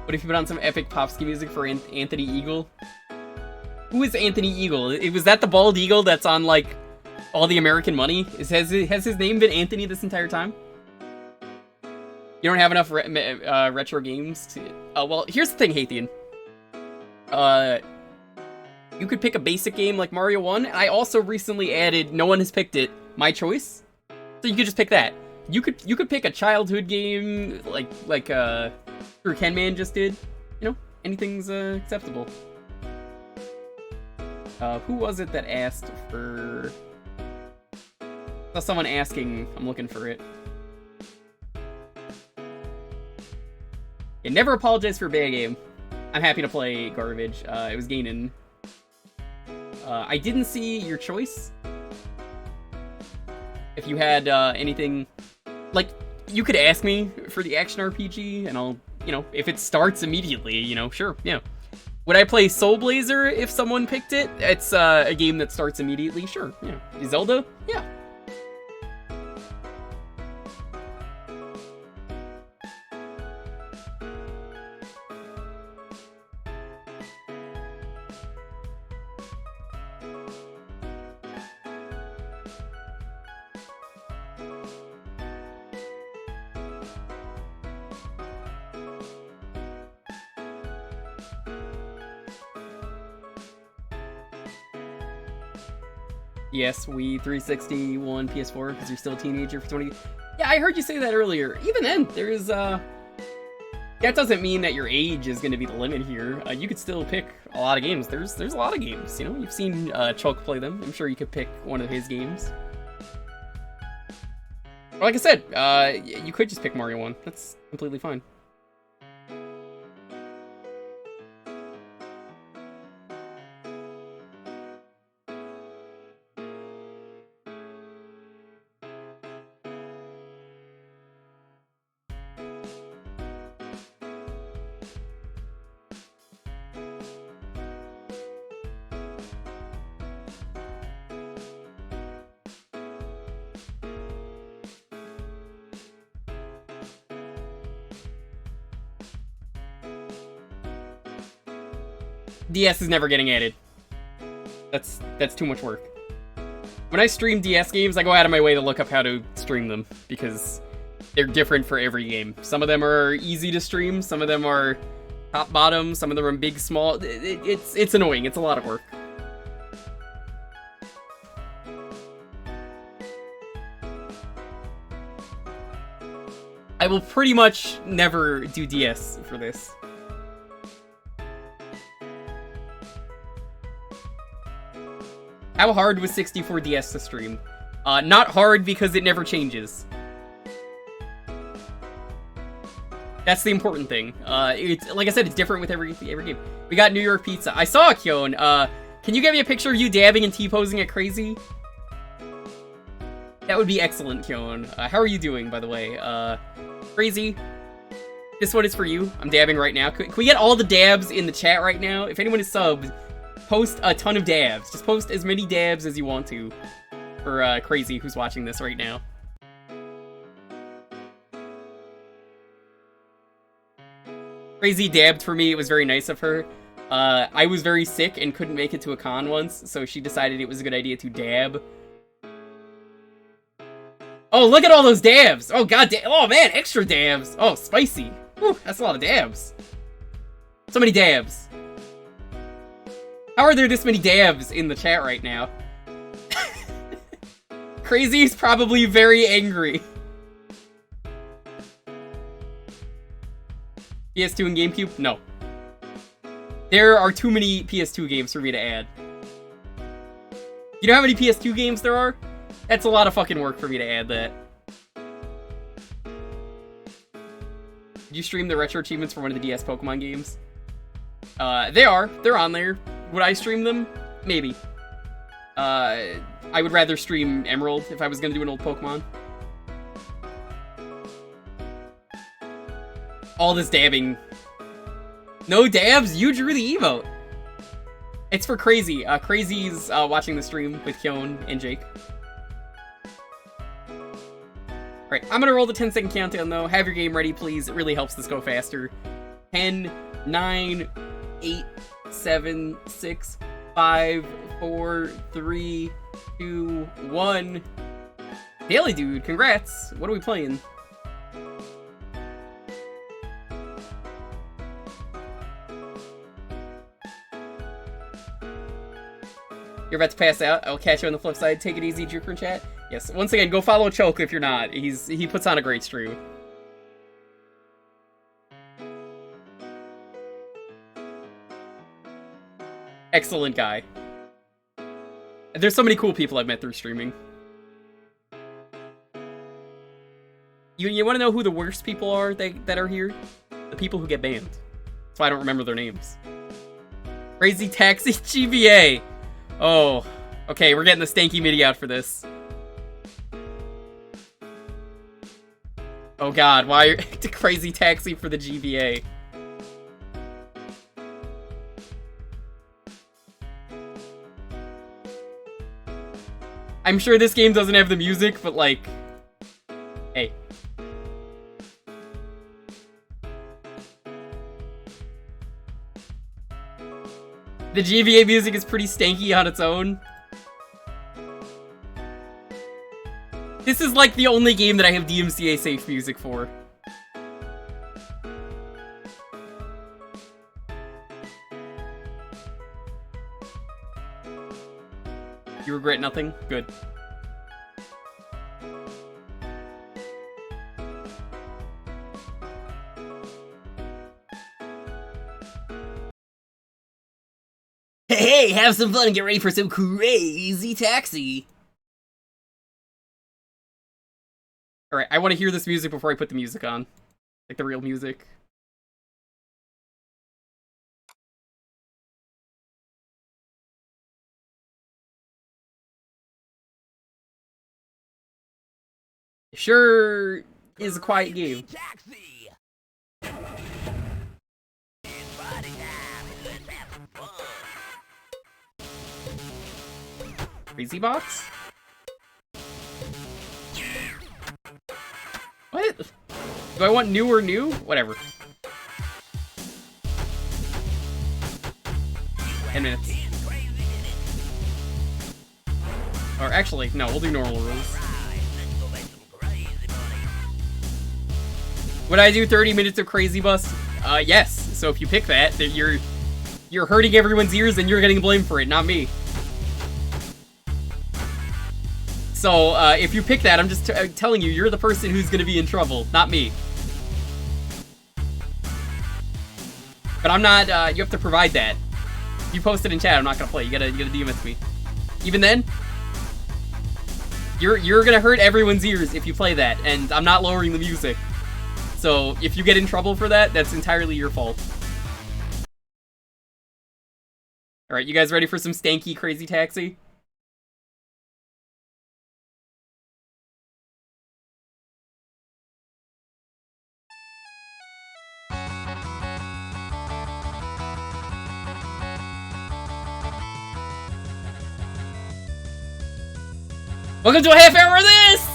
What if you put on some epic Popsky music for Anthony Eagle? Who is Anthony Eagle? Was that the bald eagle that's on, like, All the American Money? Has his name been Anthony this entire time? You don't have enough retro games to... well, here's the thing, Hathian. You could pick a basic game like Mario 1, and I also recently added, no one has picked it, My Choice. So you could just pick that. You could pick a childhood game, like True Ken Man just did. You know, anything's acceptable. Who was it that asked for... I saw someone asking, I'm looking for it. Yeah, never apologize for a bad game. I'm happy to play garbage. It was gaining. I didn't see your choice. If you had anything... Like, you could ask me for the action RPG, and I'll, you know, if it starts immediately, you know, sure, yeah. Would I play Soul Blazer if someone picked it? It's a game that starts immediately, sure, yeah. Zelda? Yeah. Yes, Wii 360, one PS4, because you're still a teenager for 20... Yeah, I heard you say that earlier. Even then, there's, that doesn't mean that your age is going to be the limit here. You could still pick a lot of games. There's a lot of games, you know? You've seen Chulk play them. I'm sure you could pick one of his games. Or like I said, you could just pick Mario 1. That's completely fine. DS is never getting added. That's too much work. When I stream DS games, I go out of my way to look up how to stream them, because they're different for every game. Some of them are easy to stream, some of them are top bottom, some of them are big, small. It's annoying, it's a lot of work. I will pretty much never do DS for this. How hard was 64 DS to stream? Not hard because it never changes. That's the important thing. It's like I said, it's different with every game. We got New York Pizza. I saw it, Kyon. Can you get me a picture of you dabbing and T-posing at Crazy? That would be excellent, Kyon. How are you doing, by the way? Crazy. This one is for you. I'm dabbing right now. Can we get all the dabs in the chat right now? If anyone is subbed, post a ton of dabs. Just post as many dabs as you want to for Crazy, who's watching this right now. Crazy dabbed for me. It was very nice of her. I was very sick and couldn't make it to a con once, so she decided it was a good idea to dab. Oh, look at all those dabs! Oh, god damn. Oh, man, extra dabs! Oh, spicy. Whew, that's a lot of dabs. So many dabs. How are there this many dabs in the chat right now? Crazy's probably very angry. PS2 and GameCube? No. There are too many PS2 games for me to add. You know how many PS2 games there are? That's a lot of fucking work for me to add that. Did you stream the retro achievements for one of the DS Pokemon games? They are. They're on there. Would I stream them? Maybe. I would rather stream Emerald if I was gonna do an old Pokemon. All this dabbing. No dabs? You drew the emote. It's for Crazy. Crazy's watching the stream with Kyon and Jake. Alright, I'm gonna roll the 10-second countdown though. Have your game ready, please. It really helps this go faster. 10, 9, 8, 7, 6, 5, 4, 3, 2, 1. Daily Dude, congrats. What are we playing? You're about to pass out. I'll catch you on the flip side. Take it easy, Jewker in chat. Yes, once again, go follow Chulk if you're not. He puts on a great stream. Excellent guy. There's so many cool people I've met through streaming. You want to know who the worst people are that are here? The people who get banned. That's why I don't remember their names. Crazy Taxi GBA. Oh, okay, we're getting the stanky MIDI out for this. Oh god, why to Crazy Taxi for the GBA? I'm sure this game doesn't have the music, but like, hey. The GBA music is pretty stanky on its own. This is like the only game that I have DMCA safe music for. You regret nothing? Good. Hey, have some fun and get ready for some crazy taxi. Alright, I want to hear this music before I put the music on. Like the real music. Sure is a quiet game. Crazy box? What? Do I want new or new? Whatever. 10 minutes. Or actually, no, we'll do normal rules. Would I do 30 minutes of Crazy Bus? Yes. So if you pick that, you're hurting everyone's ears and you're getting blamed for it, not me. So, if you pick that, I'm just telling you, you're the person who's gonna be in trouble, not me. But I'm not, you have to provide that. If you post it in chat, I'm not gonna play. You gotta DM it to me. Even then, you're gonna hurt everyone's ears if you play that, and I'm not lowering the music. So, if you get in trouble for that, that's entirely your fault. Alright, you guys ready for some stanky Crazy Taxi? Welcome to a half hour of this!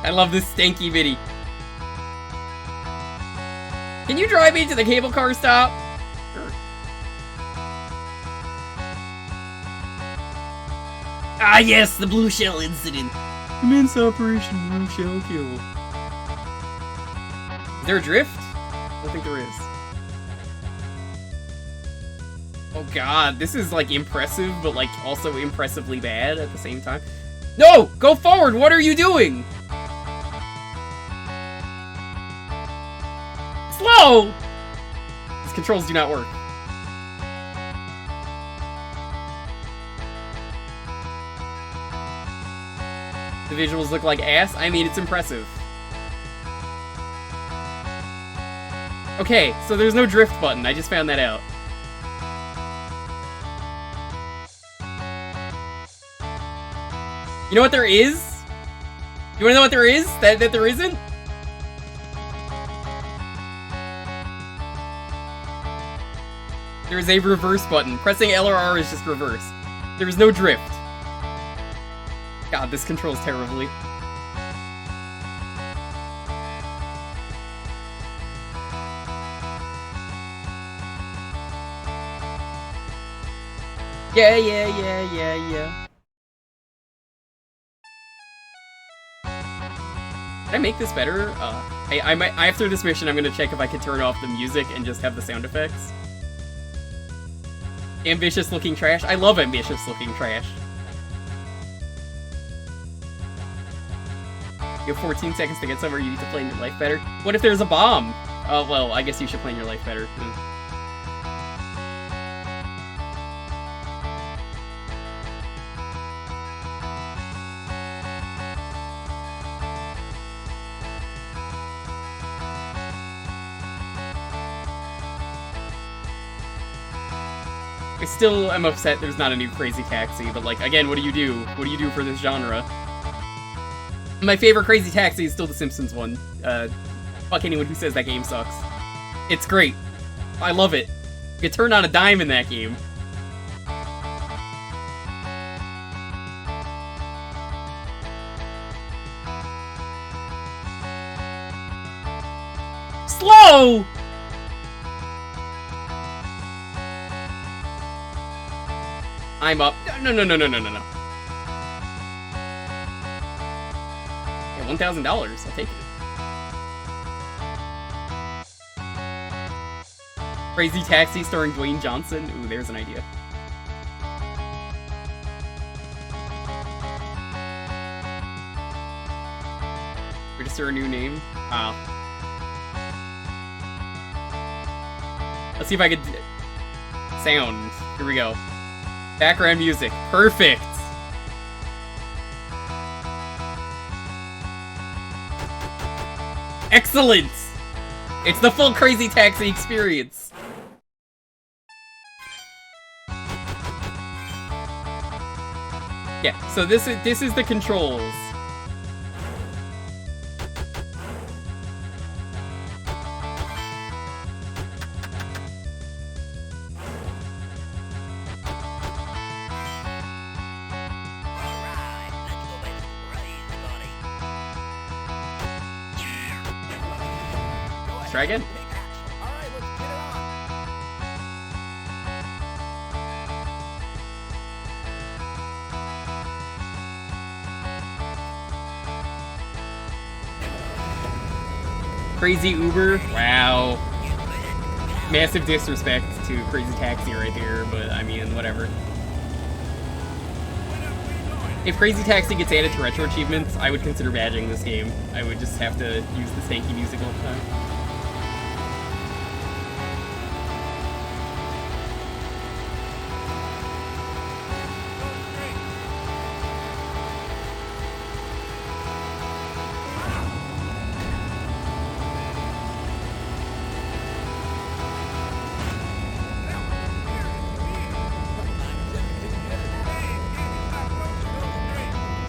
I love this stanky bitty. Can you drive me to the cable car stop? Sure. Ah yes, the blue shell incident. Immense Operation Blue Shell Kill. Is there a drift? I don't think there is. Oh god, this is like impressive, but like also impressively bad at the same time. No! Go forward! What are you doing? Slow! These controls do not work. The visuals look like ass. I mean, it's impressive. Okay, so there's no drift button. I just found that out. You know what there is? You wanna know what there is? That there isn't? There is a reverse button. Pressing L or R is just reverse. There is no drift. God, this controls terribly. Yeah. Can I make this better? After this mission, I'm gonna check if I can turn off the music and just have the sound effects. Ambitious looking trash. I love ambitious looking trash. You have 14 seconds to get somewhere. You need to plan your life better. What if there's a bomb? Oh, well, I guess you should plan your life better. I still am upset there's not a new Crazy Taxi, but like, again, what do you do? What do you do for this genre? My favorite Crazy Taxi is still the Simpsons one. Fuck anyone who says that game sucks. It's great. I love it. You can turn on a dime in that game. Slow! I'm up. No. $1,000. I'll take it. Crazy Taxi starring Dwayne Johnson. Ooh, there's an idea. Register a new name. Wow. Let's see if I could... Sound. Here we go. Background music. Perfect! Excellent! It's the full Crazy Taxi experience! Yeah, so this is the controls. Try again. Crazy Uber? Wow. Massive disrespect to Crazy Taxi right here, but I mean, whatever. If Crazy Taxi gets added to retro achievements, I would consider badging this game. I would just have to use the stanky music all the time.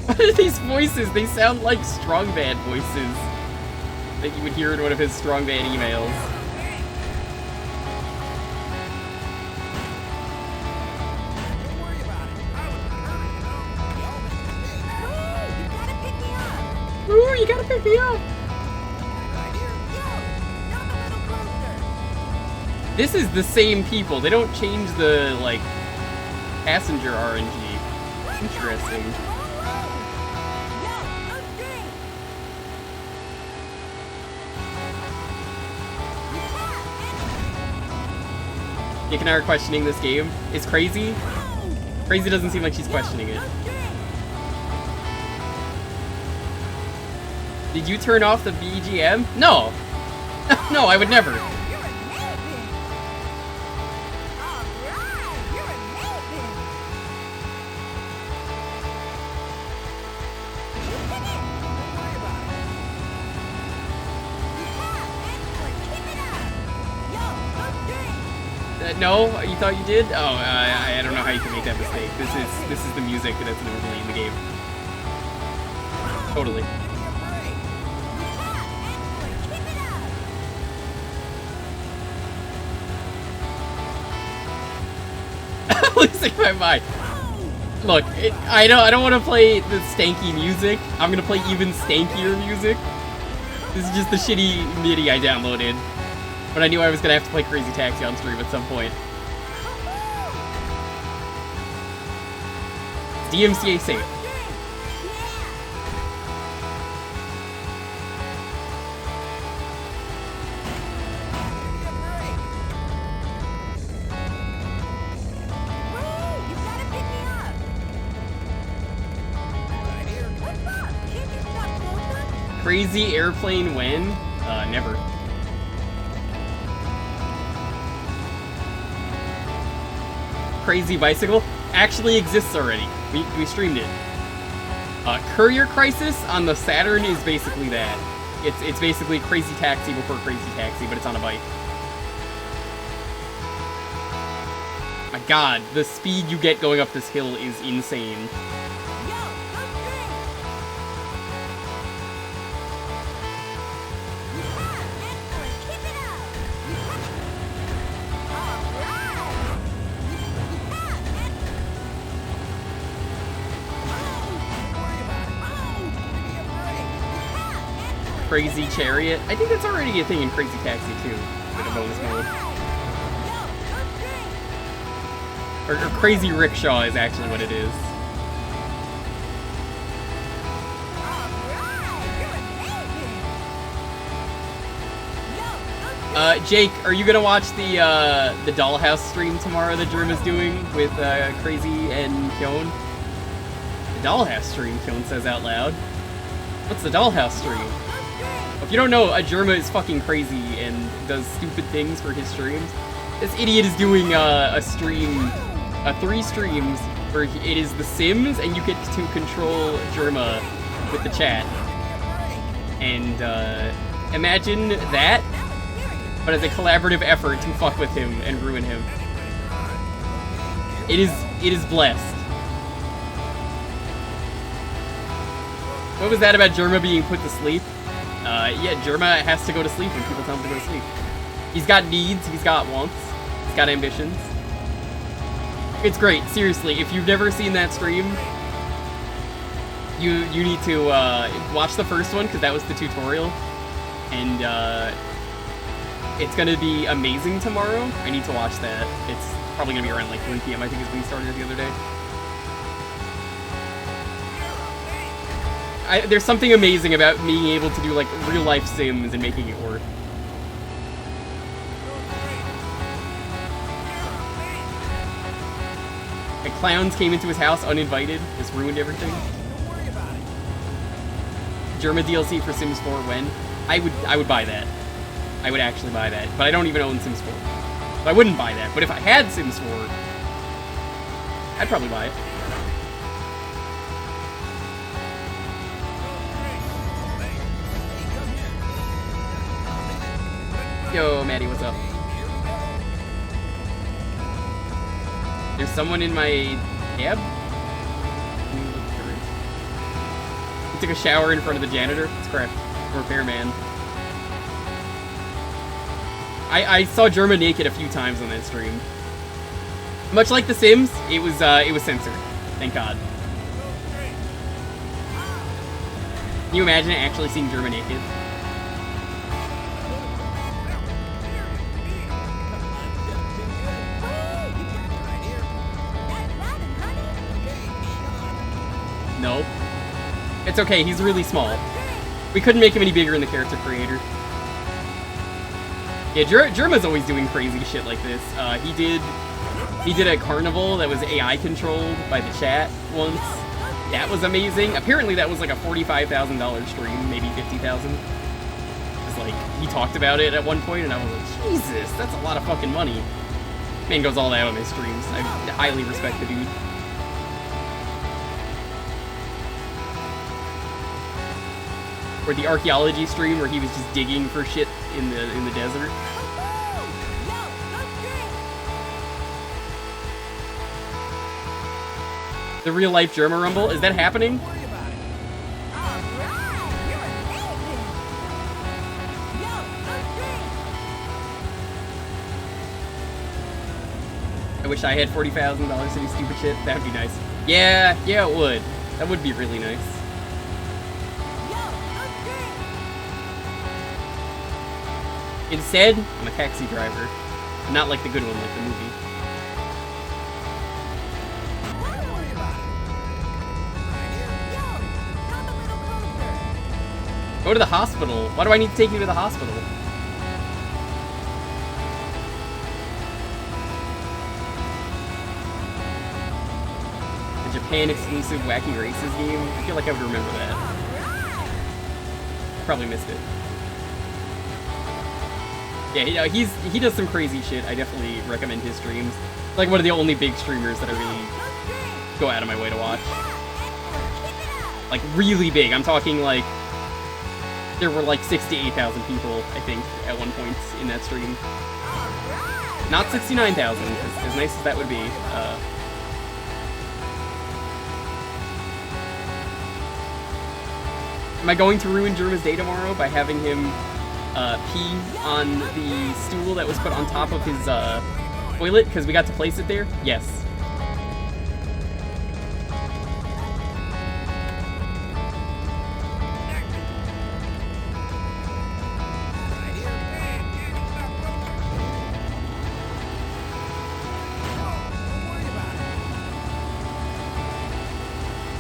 What are these voices? They sound like Strong Bad voices that you would hear in one of his Strong Bad emails. Ooh, you gotta pick me up! This is the same people. They don't change the, like, passenger RNG. Interesting. Nick and I are questioning this game. Is Crazy? Crazy doesn't seem like she's questioning it. Did you turn off the BGM? No! No, I would never. No, you thought you did? Oh, I don't know how you can make that mistake. This is the music that's normally in the game. Totally. Losing my mind. Look, I don't want to play the stanky music. I'm gonna play even stankier music. This is just the shitty MIDI I downloaded. But I knew I was gonna have to play Crazy Taxi on stream at some point. DMCA safe. Crazy airplane when? Never. Crazy bicycle actually exists already. We streamed it. Courier Crisis on the Saturn is basically that. It's basically Crazy Taxi before Crazy Taxi, but it's on a bike. My god, the speed you get going up this hill is insane. Crazy Chariot. I think that's already a thing in Crazy Taxi too, like a bonus mode. Or Crazy Rickshaw is actually what it is. Jake, are you gonna watch the Dollhouse stream tomorrow that Germa's doing with Crazy and Kyon? The Dollhouse stream, Kyon says out loud. What's the Dollhouse stream? If you don't know, Germa is fucking crazy and does stupid things for his streams. This idiot is doing a stream, 3 streams, where it is The Sims, and you get to control Germa with the chat. And imagine that, but as a collaborative effort to fuck with him and ruin him. It is blessed. What was that about Germa being put to sleep? Yeah, Germa has to go to sleep when people tell him to go to sleep. He's got needs, he's got wants, he's got ambitions. It's great, seriously. If you've never seen that stream, you need to watch the first one, because that was the tutorial. And it's gonna be amazing tomorrow. I need to watch that. It's probably gonna be around like 1 PM, I think is when we started the other day. There's something amazing about being able to do like real life Sims and making it work. The clowns came into his house uninvited, just ruined everything. Germa DLC for Sims 4 when? I would buy that. I would actually buy that, but I don't even own Sims 4. So I wouldn't buy that, but if I had Sims 4, I'd probably buy it. Yo, Maddie, what's up? There's someone in my cab? He took a shower in front of the janitor? It's correct. Repairman. I saw Germa naked a few times on that stream. Much like The Sims, it was censored. Thank God. Can you imagine actually seeing Germa naked? No. It's okay, he's really small. We couldn't make him any bigger in the character creator. Yeah, Germa's always doing crazy shit like this. He did a carnival that was AI controlled by the chat once. That was amazing. Apparently that was like a $45,000 stream, maybe $50,000. It's like, he talked about it at one point and I was like, Jesus, that's a lot of fucking money. Man goes all out on his streams. I highly respect the dude. Or the archaeology stream where he was just digging for shit in the desert. The real life Germa Rumble, is that happening? I wish I had $40,000 to do stupid shit. That would be nice. Yeah, it would. That would be really nice. Instead, I'm a taxi driver. I'm not like the good one, like the movie. Go to the hospital. Why do I need to take you to the hospital? The Japan exclusive Wacky Races game? I feel like I would remember that. Probably missed it. Yeah, he does some crazy shit. I definitely recommend his streams. Like one of the only big streamers that I really go out of my way to watch. Like really big. I'm talking like there were like 68,000 people, I think, at one point in that stream. Not 69,000, as nice as that would be. Am I going to ruin Germa's day tomorrow by having him pee on the stool that was put on top of his toilet because we got to place it there? Yes.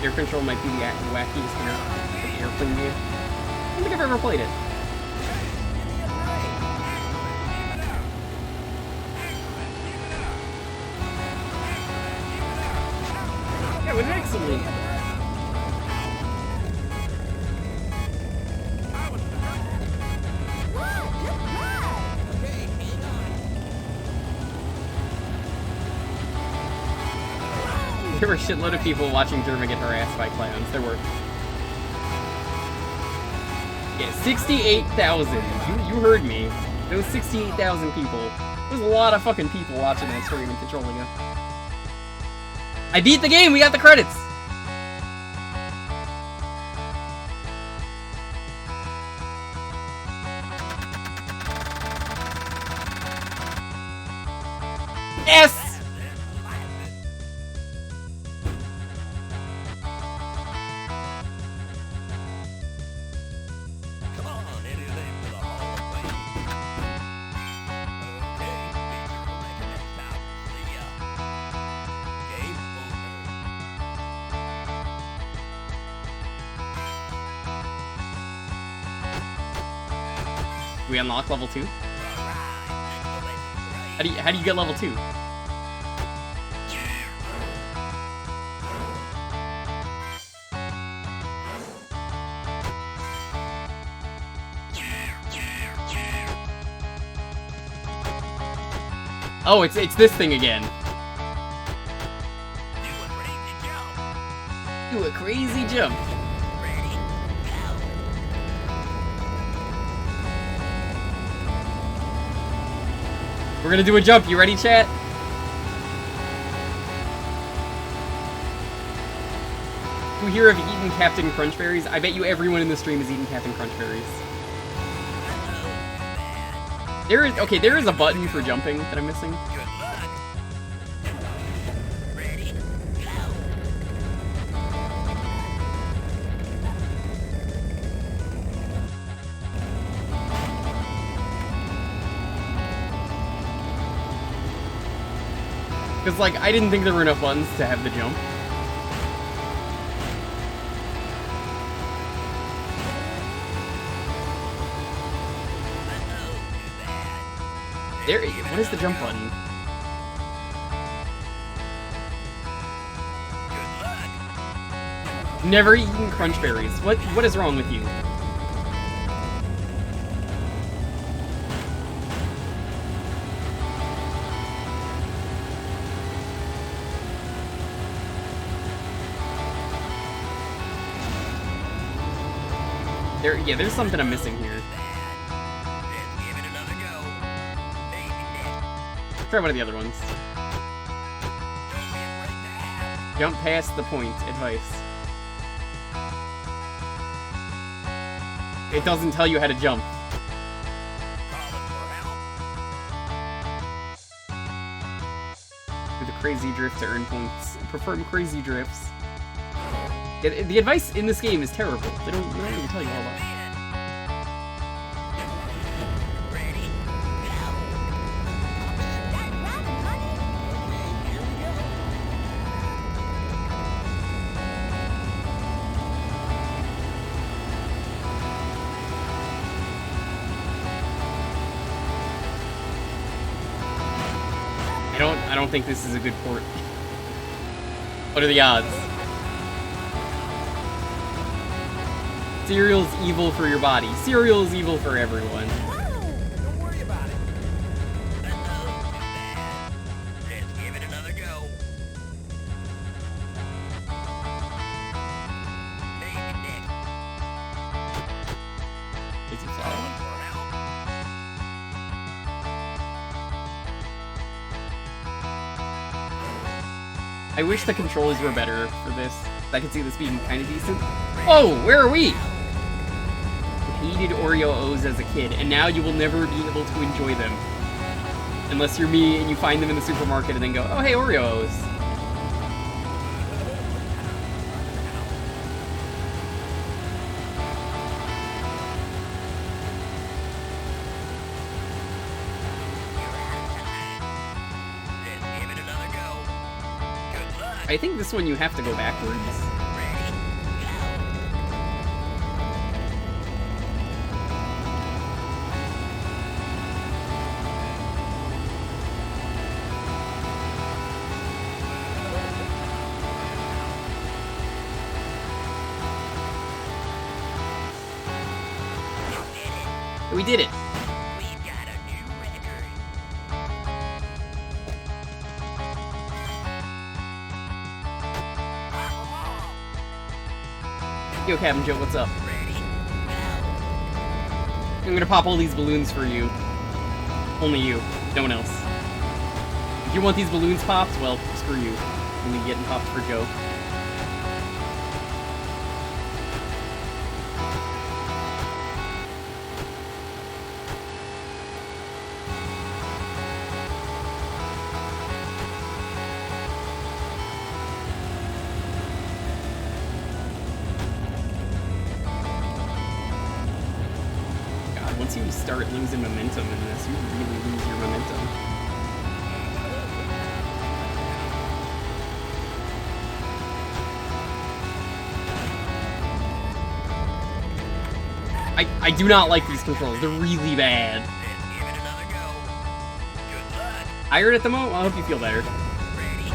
Air Control might be the wackiest airplane game. I don't think I've ever played it. Absolutely. There were a shitload of people watching German get harassed by clowns. There were. Yeah, 68,000. You heard me. Those 68,000 people. There's a lot of fucking people watching that stream and controlling it. I beat the game! We got the credits! Yes! We unlock level 2? How do you get level 2? Oh, it's this thing again. Do a crazy jump. We're gonna do a jump. You ready, chat? Who here have eaten Captain Crunch Berries? I bet you everyone in the stream has eaten Captain Crunch Berries. There is a button for jumping that I'm missing. Because, like, I didn't think there were enough buttons to have the jump. What is the jump button? Never eaten Crunch Berries. What is wrong with you? There's something I'm missing here. Try one of the other ones. Jump past the point. Advice. It doesn't tell you how to jump. Do the crazy drift to earn points. Perform crazy drifts. Yeah, the advice in this game is terrible. They don't even tell you all that. I don't think this is a good port. What are the odds? Cereal's evil for your body. Cereal is evil for everyone. Don't worry about it. Let's give it another go. Baby Nick. Is it solid? I wish the controls were better for this. I could see this being kind of decent. Oh, where are we? Hated Oreo O's as a kid, and now you will never be able to enjoy them. Unless you're me and you find them in the supermarket and then go, oh hey, Oreo O's. I think this one you have to go backwards. We did it. We've got a new record. Yo, Captain Joe, what's up? Ready? I'm gonna pop all these balloons for you. Only you. No one else. If you want these balloons popped, well, screw you. Only getting popped for Joe. Once you start losing momentum in this, you really lose your momentum. I do not like these controls. They're really bad. Let's give it another go. Good luck. Tired at the moment? I hope you feel better. Ready?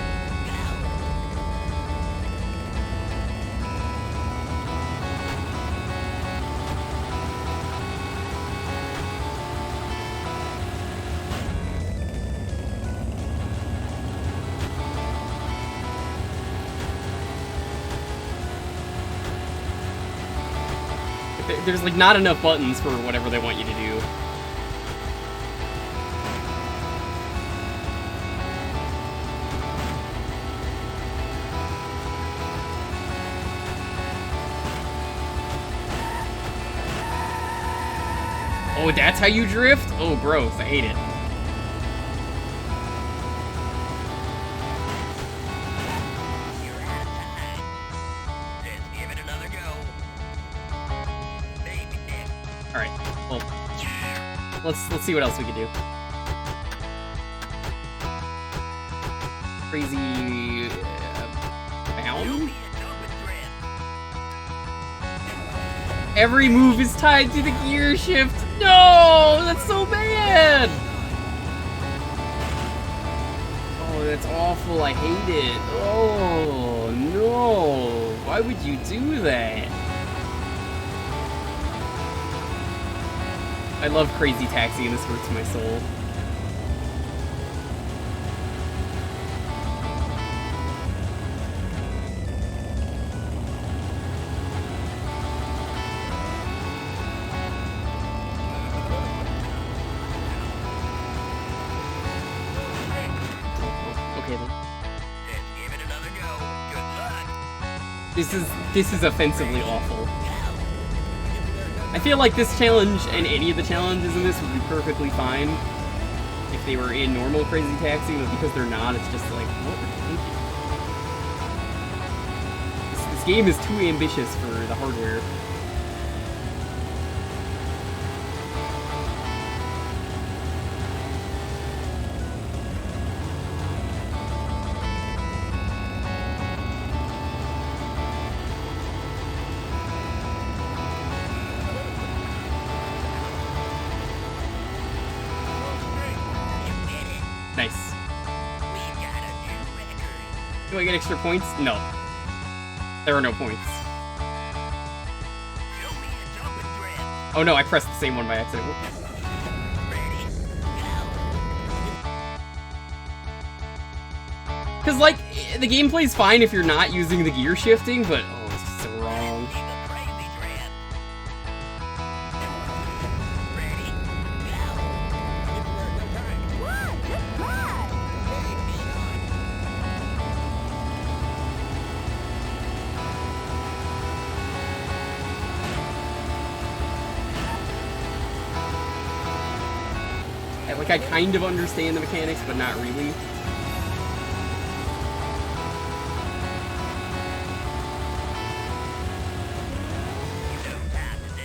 There's like not enough buttons for whatever they want you to do. Oh, that's how you drift? Oh, gross. I hate it. You're out of time. Let's give it another go. Baby neck. Alright, well, let's see what else we can do. Crazy... bound? Show me a jumping thread. Every move is tied to the gear shift. No, that's so bad. Oh, that's awful. I hate it. Oh, no. Why would you do that? I love Crazy Taxi and this hurts my soul. Okay then. Let's give it another go. Good luck. This is offensively awful. I feel like this challenge and any of the challenges in this would be perfectly fine if they were in normal Crazy Taxi, but because they're not, it's just like, what were you thinking? This game is too ambitious for the hardware. Nice. We've got a new record. Do I get extra points? No. There are no points. Show me a jumping thread. Oh no, I pressed the same one by accident. Whoops. Ready? Go. Cause like, the gameplay's fine if you're not using the gear shifting, but oh, it's just so wrong. Keep a crazy thread. Ready? Go. What? Good God! Like, I kind of understand the mechanics, but not really.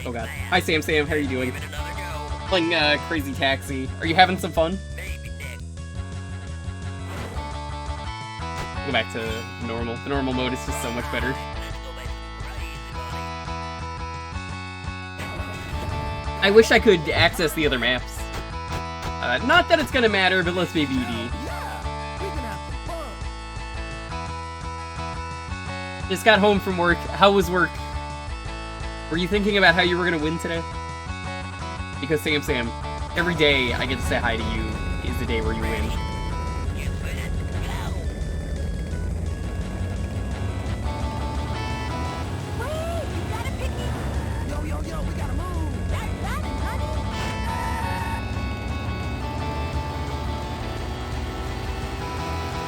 Oh god. Hi Sam, how are you doing? Give it another go. Playing Crazy Taxi. Are you having some fun? Baby neck. Go back to normal. The normal mode is just so much better. Let's go make some crazy money. I wish I could access the other maps. Not that it's gonna matter, but let's be BD. Yeah, we can have some fun. Just got home from work. How was work? Were you thinking about how you were gonna win today? Because Sam, every day I get to say hi to you is the day where you win. You ready to go? Wait, you gotta pick me up. Yo, we gotta move. That's running, honey.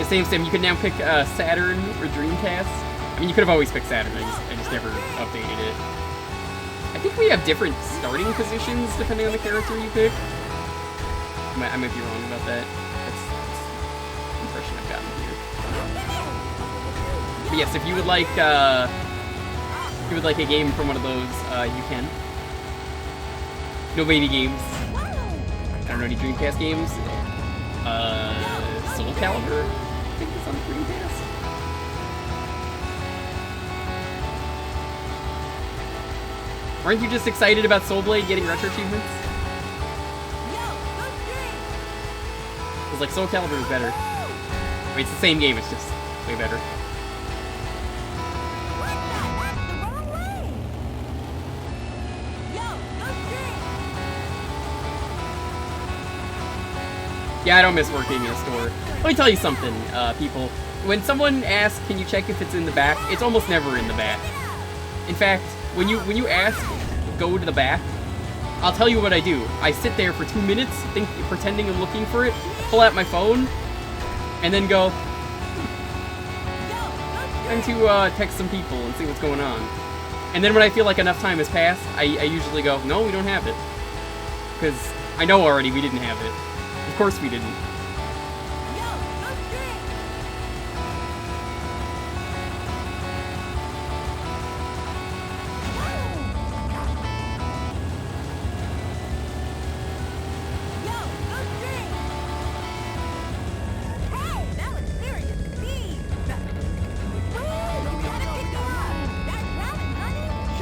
Yeah, Sam, you can now pick Saturn or Dreamcast. I mean, you could have always picked Saturn. I just never updated it. I think we have different starting positions depending on the character you pick. I might be wrong about that. That's the impression I've gotten here. But yes, if you would like a game from one of those, you can. No baby games. I don't know any Dreamcast games. Soul Calibur. I think it's on the Dreamcast. Aren't you just excited about Soul Blade getting retro achievements? It's like Soul Calibur is better. I mean, it's the same game, it's just way better. What the? That's the wrong way. Yo, go straight. Yeah, I don't miss working in a store. Let me tell you something, people. When someone asks, can you check if it's in the back, it's almost never in the back. In fact, when you ask, go to the back, I'll tell you what I do. I sit there for 2 minutes, pretending I'm looking for it, pull out my phone, and then go, time to text some people and see what's going on. And then when I feel like enough time has passed, I usually go, no, we don't have it. Because I know already we didn't have it. Of course we didn't.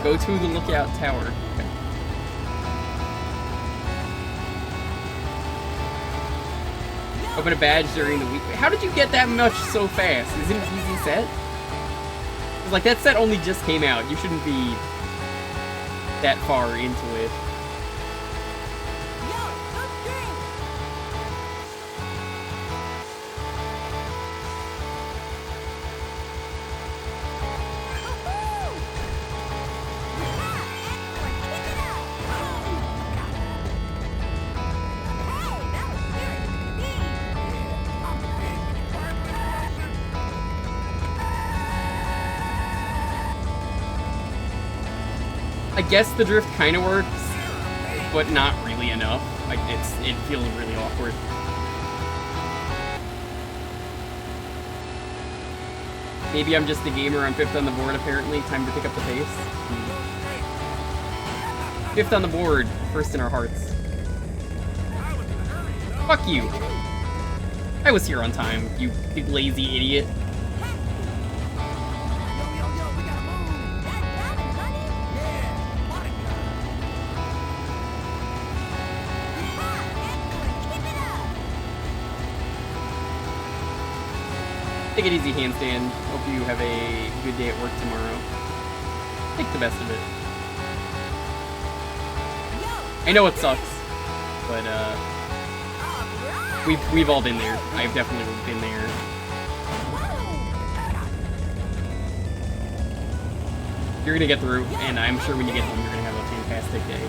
Go to the lookout tower. Okay. Open a badge during the week. How did you get that much so fast? Is it an easy set? It's like, that set only just came out. You shouldn't be that far into it. I guess the drift kind of works, but not really enough. Like, it feels really awkward. Maybe I'm just a gamer. I'm 5th on the board, apparently. Time to pick up the pace. 5th on the board, 1st in our hearts. Fuck you! I was here on time, you big lazy idiot. Take it easy, handstand. Hope you have a good day at work tomorrow. Make the best of it. I know it sucks, but we've all been there. I've definitely been there. You're gonna get through, and I'm sure when you get home, you're gonna have a fantastic day.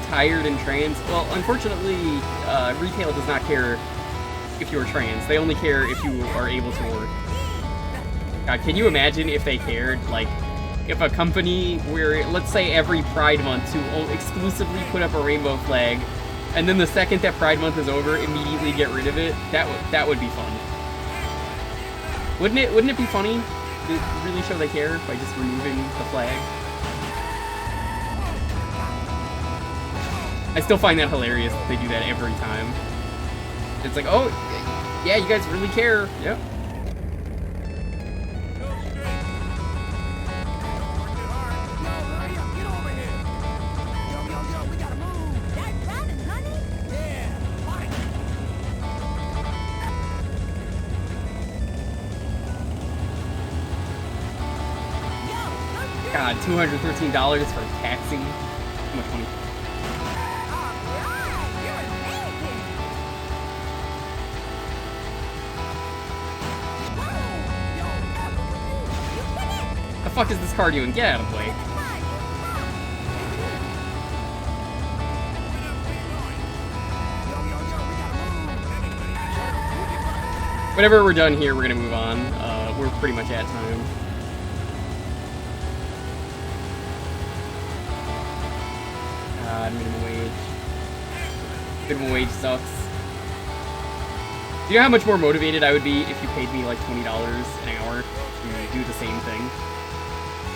Tired and trans? Well, unfortunately, retail does not care if you're trans. They only care if you are able to work. God, can you imagine if they cared? Like, if a company where, let's say every Pride Month to exclusively put up a rainbow flag, and then the second that Pride Month is over, immediately get rid of it? That would be fun. Wouldn't it be funny to really show they care by just removing the flag? I still find that hilarious that they do that every time. It's like, oh, yeah, you guys really care. Yep. God, $213 for taxi. Too much money. Alright, you're amazing. Whoa, yo, you did it. The fuck is this car doing? Get out of the way. Whenever we're done here, we're gonna move on. We're pretty much at time. God, minimum wage. Minimum wage sucks. Do you know how much more motivated I would be if you paid me like $20 an hour to do the same thing?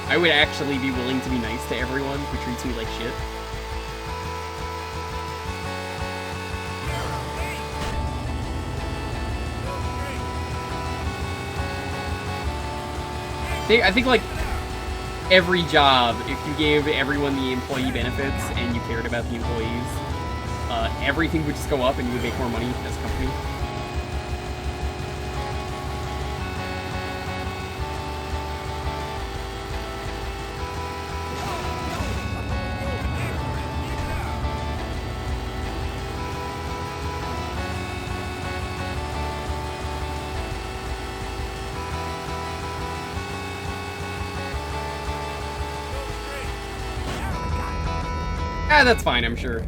I would actually be willing to be nice to everyone who treats me like shit. I think like every job, if you gave everyone the employee benefits and you cared about the employees, everything would just go up and you would make more money as a company. Ah, that's fine, I'm sure.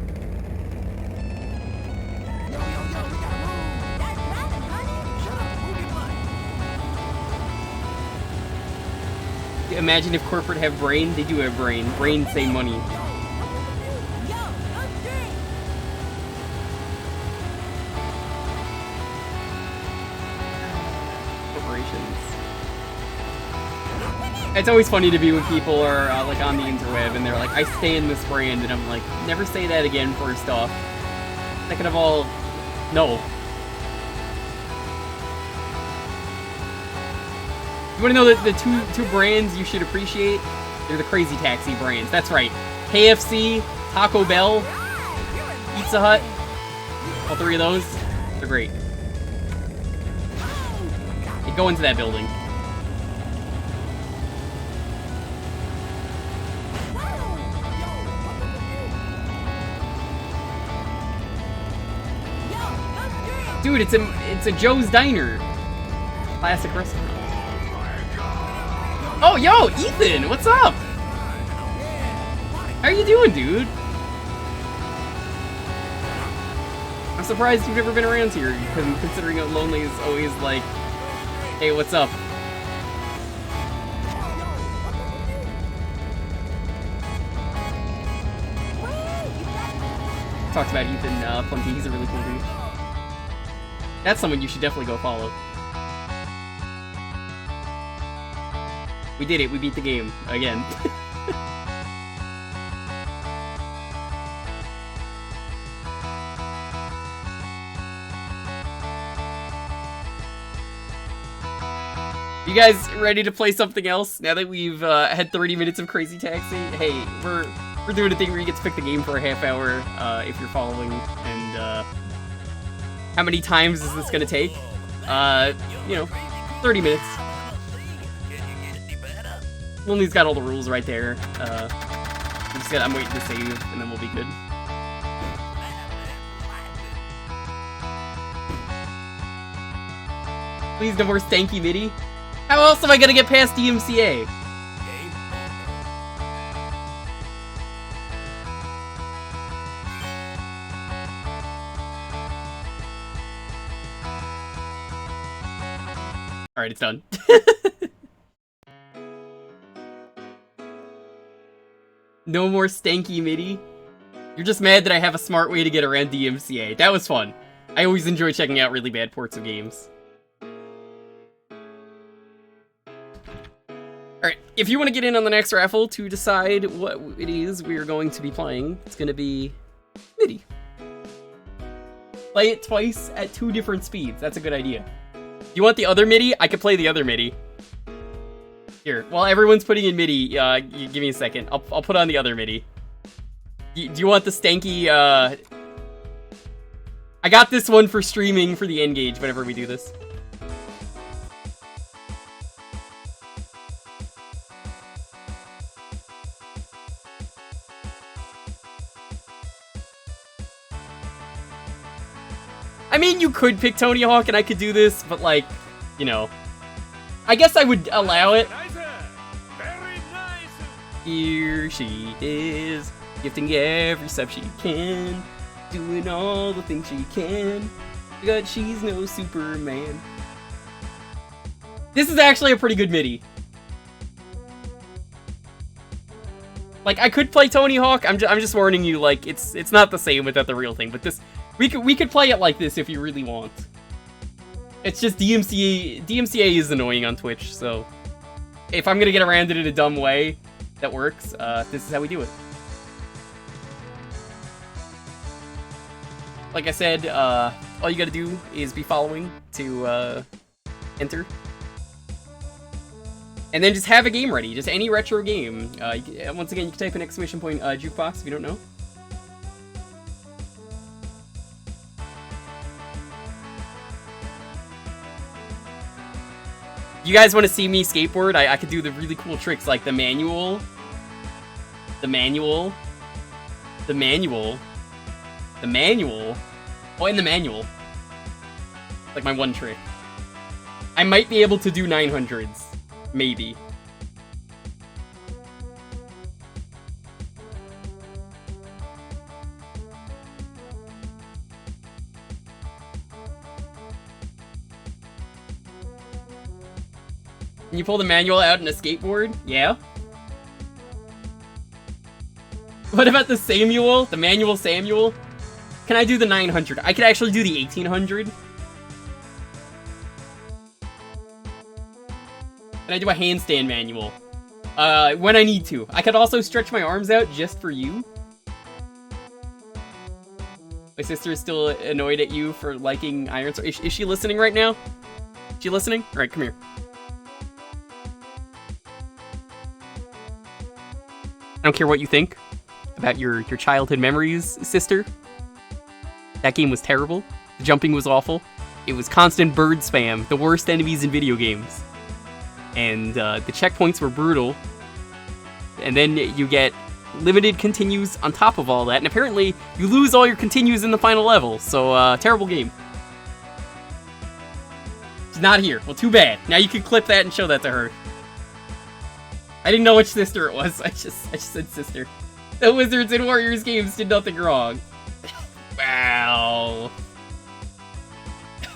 Imagine if corporate have brain, they do have brain. Brain save money. Corporations. It's always funny to be when people are like on the interweb and they're like, I stay in this brand, and I'm like, never say that again, first off. Second of all, no. You wanna know that the two brands you should appreciate? They're the Crazy Taxi brands. That's right. KFC, Taco Bell, Pizza Hut. All three of those, they're great. Hey, go into that building. Dude, it's a Joe's Diner. Classic restaurant. Oh, yo, Ethan, what's up? How are you doing, dude? I'm surprised you've never been around here, considering how Lonely is always like, hey, what's up? Talked about Ethan plenty, he's a really cool dude. That's someone you should definitely go follow. We did it, we beat the game. Again. You guys ready to play something else? Now that we've had 30 minutes of Crazy Taxi? Hey, we're doing a thing where you get to pick the game for a half hour if you're following, and how many times is this gonna take? You know, 30 minutes. Lonely's got all the rules right there. I'm waiting to save, and then we'll be good. Please, no more stanky MIDI. How else am I gonna get past DMCA? Alright, it's done. No more stanky MIDI? You're just mad that I have a smart way to get around DMCA. That was fun. I always enjoy checking out really bad ports of games. Alright, if you want to get in on the next raffle to decide what it is we are going to be playing, it's going to be MIDI. Play it twice at 2 different speeds. That's a good idea. You want the other MIDI? I could play the other MIDI. Here, while everyone's putting in MIDI, you give me a second. I'll put on the other MIDI. Do you want the stanky, I got this one for streaming for the N-Gage whenever we do this. I mean, you could pick Tony Hawk and I could do this, but like, you know, I guess I would allow it. Very nice. Here she is, gifting every sub she can, doing all the things she can, but she's no Superman. This is actually a pretty good MIDI. Like, I could play Tony Hawk. I'm just warning you. Like, it's not the same without the real thing. But this, we could play it like this if you really want. It's just DMCA. DMCA is annoying on Twitch. So, if I'm gonna get around it in a dumb way that works, this is how we do it. Like I said, all you gotta do is be following to enter. And then just have a game ready, just any retro game. Once again, you can type in exclamation point Jewkbox if you don't know. You guys want to see me skateboard? I could do the really cool tricks like the manual. Oh, and the manual. Like my one trick. I might be able to do 900s. Maybe. Can you pull the manual out in a skateboard? Yeah. What about the Samuel? The manual Samuel? Can I do the 900? I could actually do the 1800. Can I do a handstand manual? When I need to. I could also stretch my arms out just for you. My sister is still annoyed at you for liking Ironsword. Is she listening right now? Is she listening? Alright, come here. I don't care what you think about your childhood memories, sister. That game was terrible. The jumping was awful. It was constant bird spam, the worst enemies in video games. And the checkpoints were brutal. And then you get limited continues on top of all that, and apparently you lose all your continues in the final level, so terrible game. She's not here. Well, too bad. Now you can clip that and show that to her. I didn't know which sister it was. I just said sister. The Wizards and Warriors games did nothing wrong. Wow.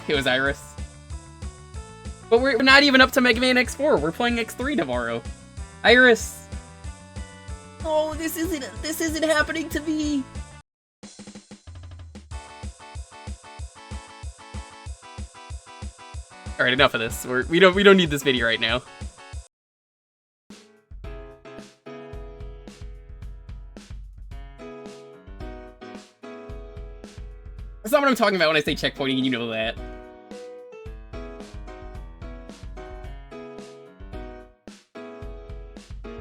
It was Iris. But we're not even up to Mega Man X4. We're playing X3 tomorrow. Iris. Oh, this isn't happening to me. All right, enough of this. We don't need this video right now. That's not what I'm talking about when I say checkpointing, and you know that.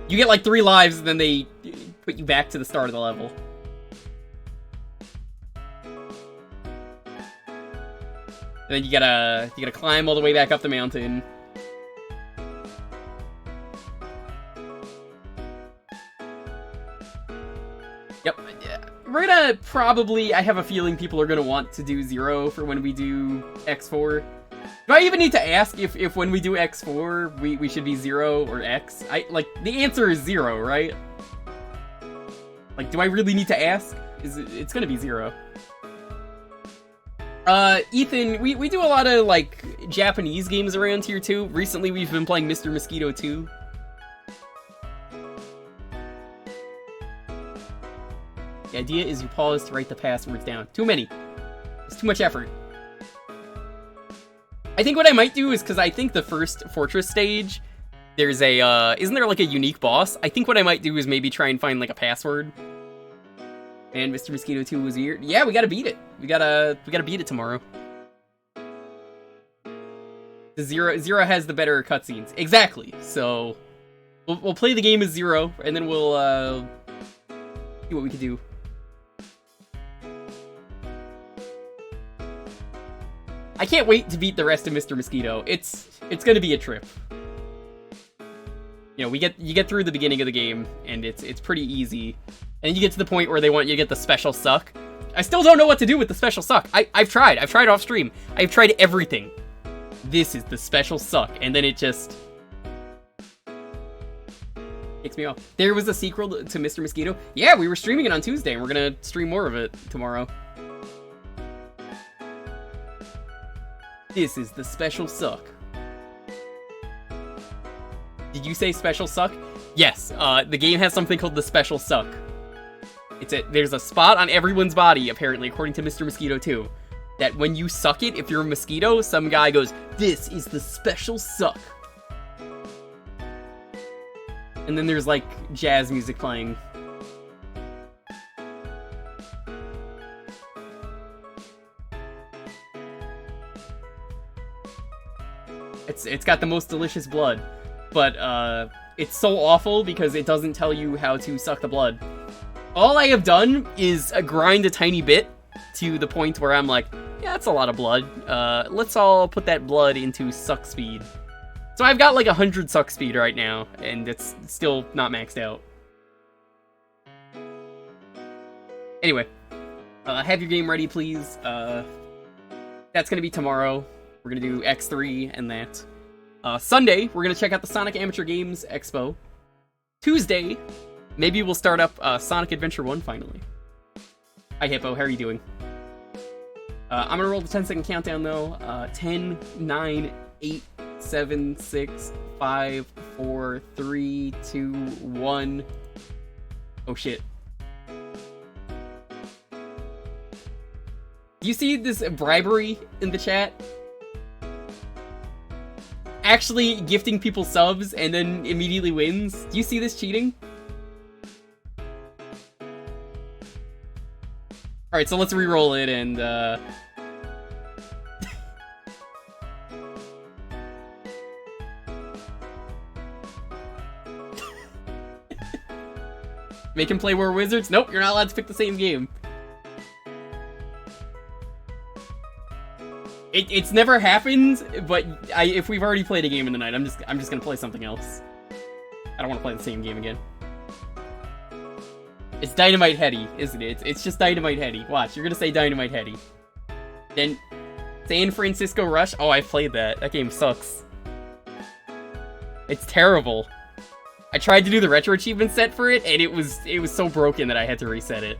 You get like 3 lives, and then they put you back to the start of the level. And then you gotta climb all the way back up the mountain. Yep. We're gonna probably, I have a feeling people are gonna want to do 0 for when we do X4. Do I even need to ask if when we do X4, we should be 0 or X? Like, the answer is 0, right? Like, do I really need to ask? It's gonna be 0. Ethan, we do a lot of, like, Japanese games around here, too. Recently, we've been playing Mr. Mosquito 2. The idea is you pause to write the passwords down. Too many. It's too much effort. I think what I might do is, because I think the first Fortress stage, there's a, isn't there like a unique boss? I think what I might do is maybe try and find like a password. And Mr. Mosquito 2 was weird. Yeah, we gotta beat it. We gotta beat it tomorrow. The Zero has the better cutscenes. Exactly. So, we'll play the game as 0, and then we'll, see what we can do. I can't wait to beat the rest of Mr. Mosquito. It's gonna be a trip. You know, you get through the beginning of the game, and it's pretty easy. And you get to the point where they want you to get the special suck, I still don't know what to do with the special suck. I've tried off stream. I've tried everything. This is the special suck, and then it just kicks me off. There was a sequel to Mr. Mosquito. Yeah, we were streaming it on Tuesday, and we're gonna stream more of it tomorrow. This is the special suck. Did you say special suck? Yes, the game has something called the special suck. There's a spot on everyone's body, apparently, according to Mr. Mosquito 2, that when you suck it, if you're a mosquito, some guy goes, "This is the special suck." And then there's, like, jazz music playing. It's got the most delicious blood, but it's so awful because it doesn't tell you how to suck the blood. All I have done is grind a tiny bit to the point where I'm like, yeah, that's a lot of blood. Let's all put that blood into suck speed. So I've got like 100 suck speed right now, and it's still not maxed out. Anyway, have your game ready, please. That's gonna be tomorrow. We're gonna do X3 and that. Sunday, we're gonna check out the Sonic Amateur Games Expo. Tuesday, maybe we'll start up Sonic Adventure 1 finally. Hi Hippo, how are you doing? I'm gonna roll the 10-second countdown though. 10, 9, 8, 7, 6, 5, 4, 3, 2, 1. Oh shit. Do you see this bribery in the chat? Actually gifting people subs and then immediately wins? Do you see this cheating? Alright, so let's re-roll it and make him play War Wizards? Nope, you're not allowed to pick the same game. It's never happened, but if we've already played a game in the night, I'm just gonna play something else. I don't want to play the same game again. It's Dynamite Heady, isn't it? It's just Dynamite Heady. Watch, you're gonna say Dynamite Heady. Then San Francisco Rush. Oh, I've played that. That game sucks. It's terrible. I tried to do the retro achievement set for it, and it was so broken that I had to reset it.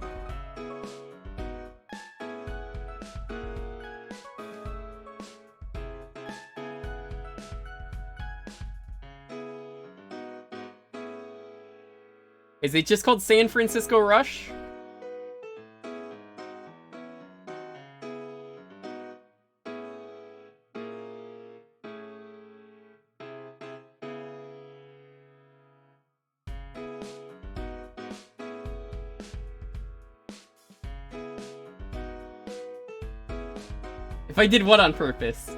Is it just called San Francisco Rush? If I did what on purpose?